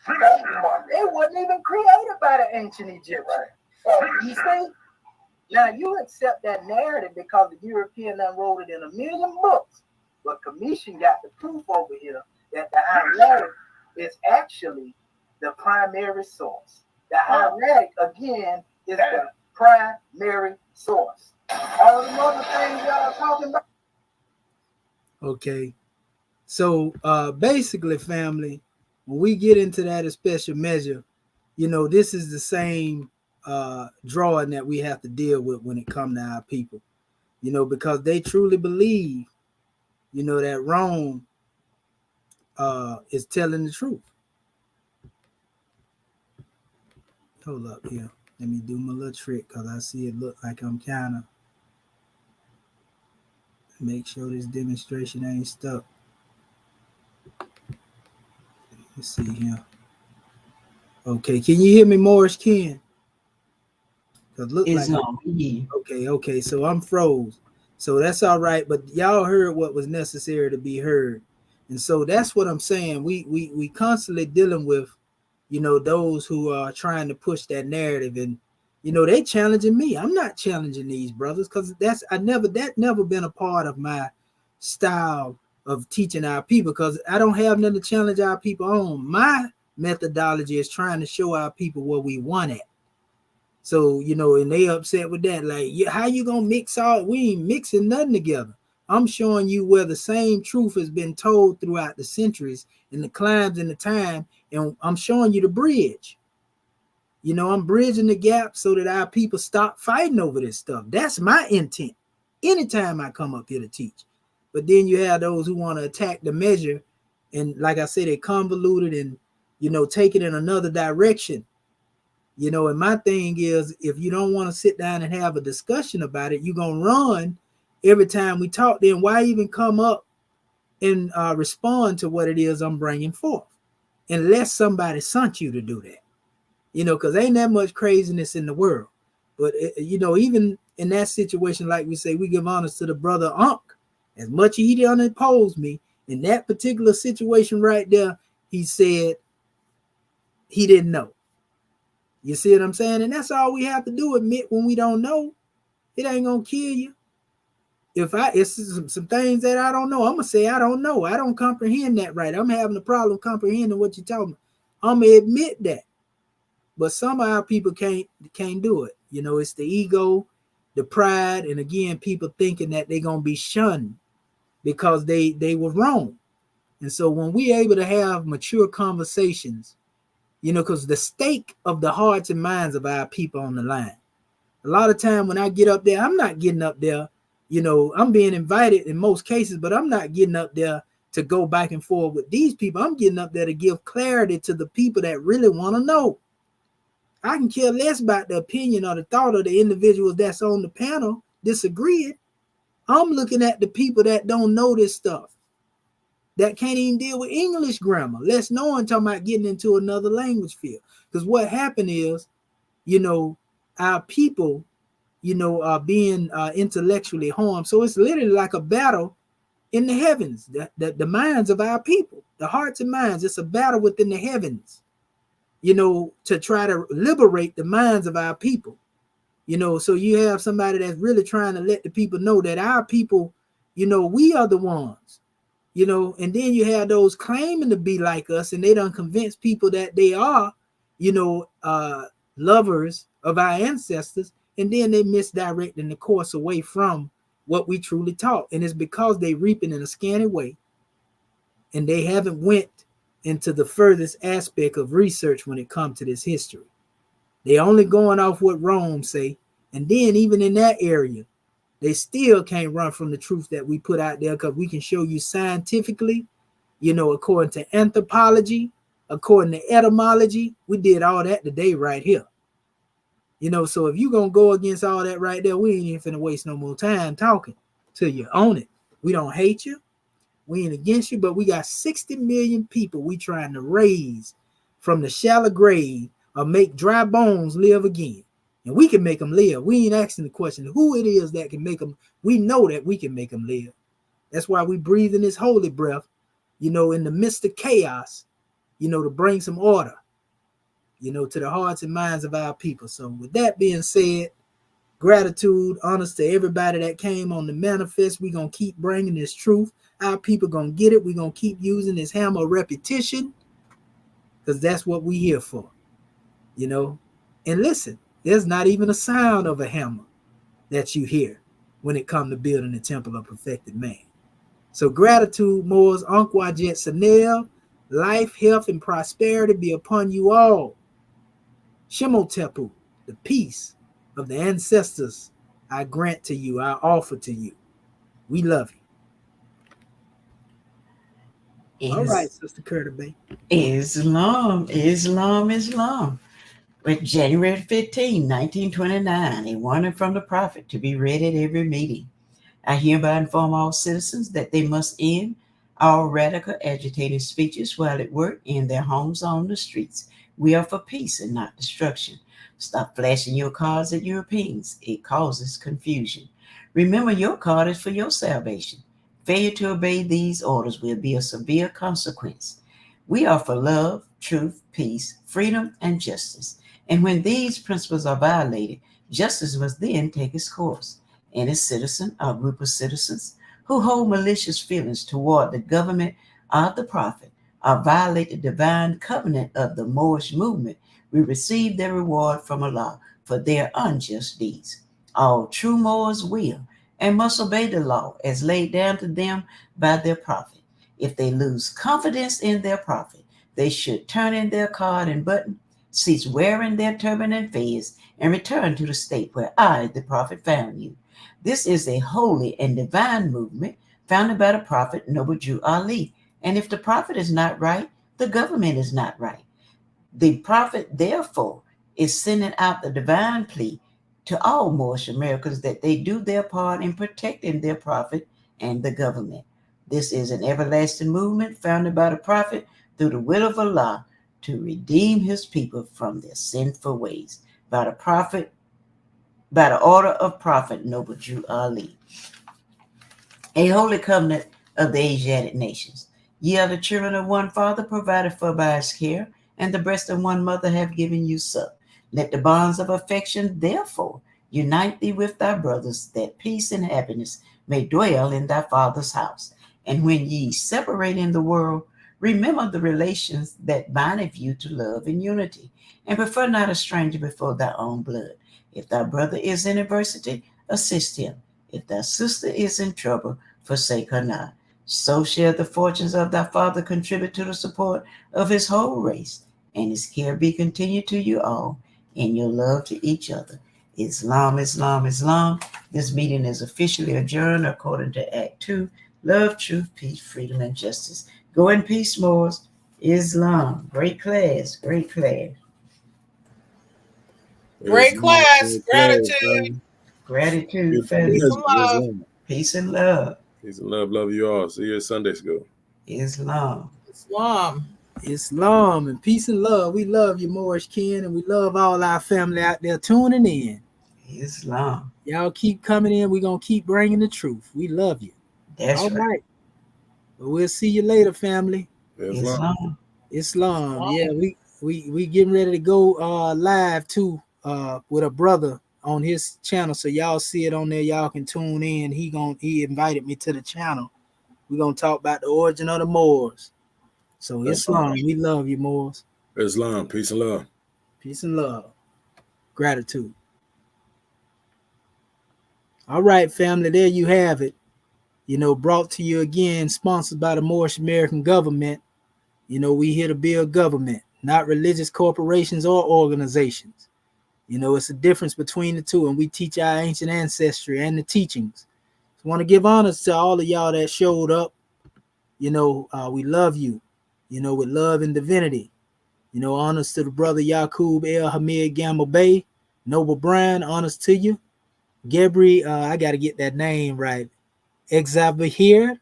They wasn't even created by the ancient Egyptians. You see? Now you accept that narrative because the European wrote it in 1,000,000 books. But Commission got the proof over here that the hieratic is actually the primary source. The hieratic, again, is the primary source. All the other things y'all talking about. Okay. So basically, family, when we get into that special measure, this is the same drawing that we have to deal with when it comes to our people, because they truly believe, that Rome is telling the truth. Hold up here. Let me do my little trick because I see it look like I'm kind of make sure this demonstration ain't stuck. see here. Okay, can you hear me, Morris? Ken? Look like Islam. okay. So I'm froze. So that's all right. But y'all heard what was necessary to be heard, and so that's what I'm saying. We constantly dealing with, you know, those who are trying to push that narrative, and you know they challenging me. I'm not challenging these brothers because that never been a part of my style of teaching our people, because I don't have nothing to challenge our people on. My methodology is trying to show our people where we want at. So, you know, and they upset with that. Like, how you gonna mix all? We ain't mixing nothing together. I'm showing you where the same truth has been told throughout the centuries and the climes and the time, and I'm showing you the bridge. You know, I'm bridging the gap so that our people stop fighting over this stuff. That's my intent anytime I come up here to teach. But then you have those who want to attack the measure, and like I said, they convoluted and, you know, take it in another direction. You know, and my thing is, if you don't want to sit down and have a discussion about it, you're going to run every time we talk. Then why even come up and respond to what it is I'm bringing forth? Unless somebody sent you to do that. You know, because ain't that much craziness in the world. But, you know, even in that situation, like we say, we give honors to the brother Ankh. As much as he done opposed me, in that particular situation right there, he said he didn't know. You see what I'm saying? And that's all we have to do, admit when we don't know. It ain't gonna kill you. If it's some things that I don't know, I'm gonna say I don't know. I don't comprehend that right. I'm having a problem comprehending what you're talking about. I'm gonna admit that. But some of our people can't do it. You know, it's the ego, the pride, and again, people thinking that they're gonna be shunned because they were wrong. And so when we able to have mature conversations, you know, because the stake of the hearts and minds of our people on the line. A lot of time when I get up there, I'm not getting up there, you know, I'm being invited in most cases, but I'm not getting up there to go back and forth with these people. I'm getting up there to give clarity to the people that really want to know. I can care less about the opinion or the thought of the individuals that's on the panel disagreeing. I'm looking at the people that don't know this stuff, that can't even deal with English grammar. Let's know I'm talking about getting into another language field. Because what happened is, you know, our people, you know, are being intellectually harmed. So it's literally like a battle in the heavens, the minds of our people, the hearts and minds. It's a battle within the heavens, you know, to try to liberate the minds of our people. You know, so you have somebody that's really trying to let the people know that our people, you know, we are the ones. You know, and then you have those claiming to be like us, and they done convince people that they are, you know, lovers of our ancestors, and then they misdirecting the course away from what we truly taught. And it's because they reaping in a scanty way, and they haven't went into the furthest aspect of research when it comes to this history. They only going off what Rome say, and then even in that area, they still can't run from the truth that we put out there, because we can show you scientifically, you know, according to anthropology, according to etymology. We did all that today right here. You know, so if you're going to go against all that right there, we ain't even finna waste no more time talking till you own it. We don't hate you. We ain't against you, but we got 60 million people we trying to raise from the shallow grave or make dry bones live again. And we can make them live. We ain't asking the question who it is that can make them. We know that we can make them live. That's why we breathe in this holy breath, you know, in the midst of chaos, you know, to bring some order, you know, to the hearts and minds of our people. So with that being said, gratitude, honors to everybody that came on the manifest. We're going to keep bringing this truth. Our people going to get it. We're going to keep using this hammer of repetition, because that's what we here for, you know. And listen, there's not even a sound of a hammer that you hear when it comes to building the temple of perfected man. So gratitude, Moors, Ankwajet Sanel, life, health, and prosperity be upon you all. Shemotepu, the peace of the ancestors, I grant to you, I offer to you. We love you. All right, Sister Curtis Bay. Islam. With January 15, 1929, a warning from the prophet to be read at every meeting. I hereby inform all citizens that they must end All radical agitating speeches while at work in their homes on the streets. We are for peace and not destruction. Stop flashing your cards at Europeans. It causes confusion. Remember, your card is for your salvation. Failure to obey these orders will be a severe consequence. We are for love, truth, peace, freedom, and justice. And when these principles are violated, justice must then take its course. Any citizen or group of citizens who hold malicious feelings toward the government of the prophet or violate the divine covenant of the Moorish movement will receive their reward from Allah for their unjust deeds. All true Moors will and must obey the law as laid down to them by their prophet. If they lose confidence in their prophet, they should turn in their card and button, cease wearing their turban and fez, and return to the state where I, the prophet, found you. This is a holy and divine movement founded by the prophet Noble Jew Ali. And if the prophet is not right, the government is not right. The prophet, therefore, is sending out the divine plea to all Moorish Americans that they do their part in protecting their prophet and the government. This is an everlasting movement founded by the prophet through the will of Allah to redeem his people from their sinful ways. By the order of Prophet Noble Jew Ali. A holy covenant of the Asiatic nations. Ye are the children of one father, provided for by his care, and the breast of one mother have given you suck. Let the bonds of affection, therefore, unite thee with thy brothers, that peace and happiness may dwell in thy father's house. And when ye separate in the world, remember the relations that bindeth you to love and unity, and prefer not a stranger before thy own blood. If thy brother is in adversity, assist him. If thy sister is in trouble, forsake her not. So shall the fortunes of thy father contribute to the support of his whole race, and his care be continued to you all in your love to each other. Islam, Islam, Islam. This meeting is officially adjourned according to Act 2. Love, truth, peace, freedom, and justice. Go in peace, Moors. Islam. Great class, great class. Great class. Gratitude. Gratitude, Family. Peace and love. Peace and love. Peace and love you all. See you at Sunday school. Islam. Islam. Islam and peace and love. We love you, Moorish kin, and we love all our family out there tuning in. Islam. Y'all keep coming in. We're going to keep bringing the truth. We love you. That's all right. But we'll see you later, family. Islam. Islam. Yeah, we getting ready to go live too with a brother on his channel. So y'all see it on there. Y'all can tune in. He invited me to the channel. We're going to talk about the origin of the Moors. So Islam, we love you, Moors. Islam, peace and love. Peace and love. Gratitude. All right, family, there you have it. You know, brought to you again, sponsored by the Moorish American government. You know, we here to build government, not religious corporations or organizations. You know, it's a difference between the two, and we teach our ancient ancestry and the teachings. So I want to give honors to all of y'all that showed up. You know, we love you, you know, with love and divinity. You know, honors to the brother Yaqub El Hamid Gamble Bay, Noble Brian, honors to you. Gebri, I got to get that name right. Exabahir,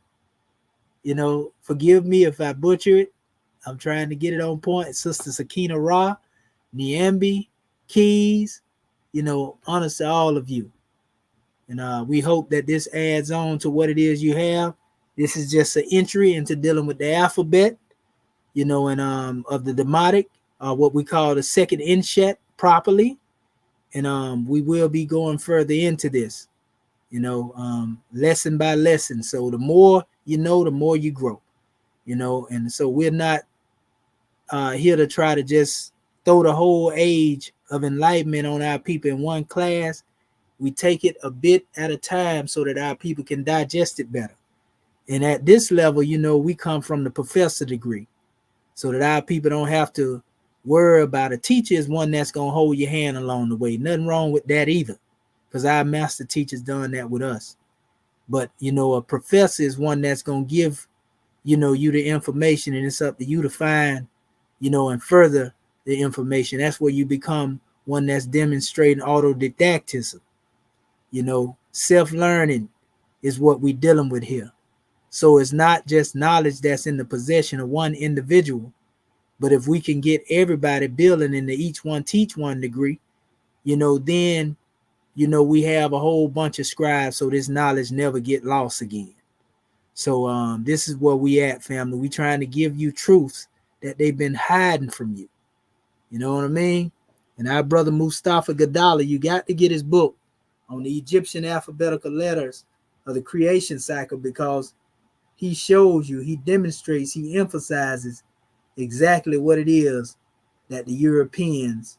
you know, forgive me if I butcher it. I'm trying to get it on point. Sister Sakina Ra, Niambi, Keys, you know, honors to all of you. And we hope that this adds on to what it is you have. This is just an entry into dealing with the alphabet, you know, and of the Demotic, what we call the second Inshet properly. And we will be going further into this, you know, lesson by lesson. So the more you know, the more you grow, you know. And so we're not here to try to just throw the whole age of enlightenment on our people in one class. We take it a bit at a time so that our people can digest it better. And at this level, you know, we come from the professor degree so that our people don't have to worry about a teacher is one that's going to hold your hand along the way. Nothing wrong with that either, because our master teacher's done that with us. But, you know, a professor is one that's going to give, you know, you the information, and it's up to you to find, you know, and further the information. That's where you become one that's demonstrating autodidactism. You know, self-learning is what we're dealing with here. So it's not just knowledge that's in the possession of one individual, but if we can get everybody building in the each one teach one degree, then, we have a whole bunch of scribes, so this knowledge never get lost again. So this is where we at, family. We trying to give you truths that they've been hiding from you. You know what I mean? And our brother Mustafa Gadala, you got to get his book on the Egyptian alphabetical letters of the creation cycle, because he shows you, he demonstrates, he emphasizes exactly what it is that the Europeans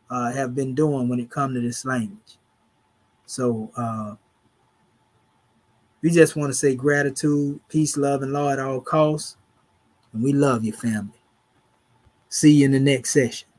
have been doing when it comes to this language. So we just want to say gratitude, peace, love, and law at all costs. And we love you, family. See you in the next session.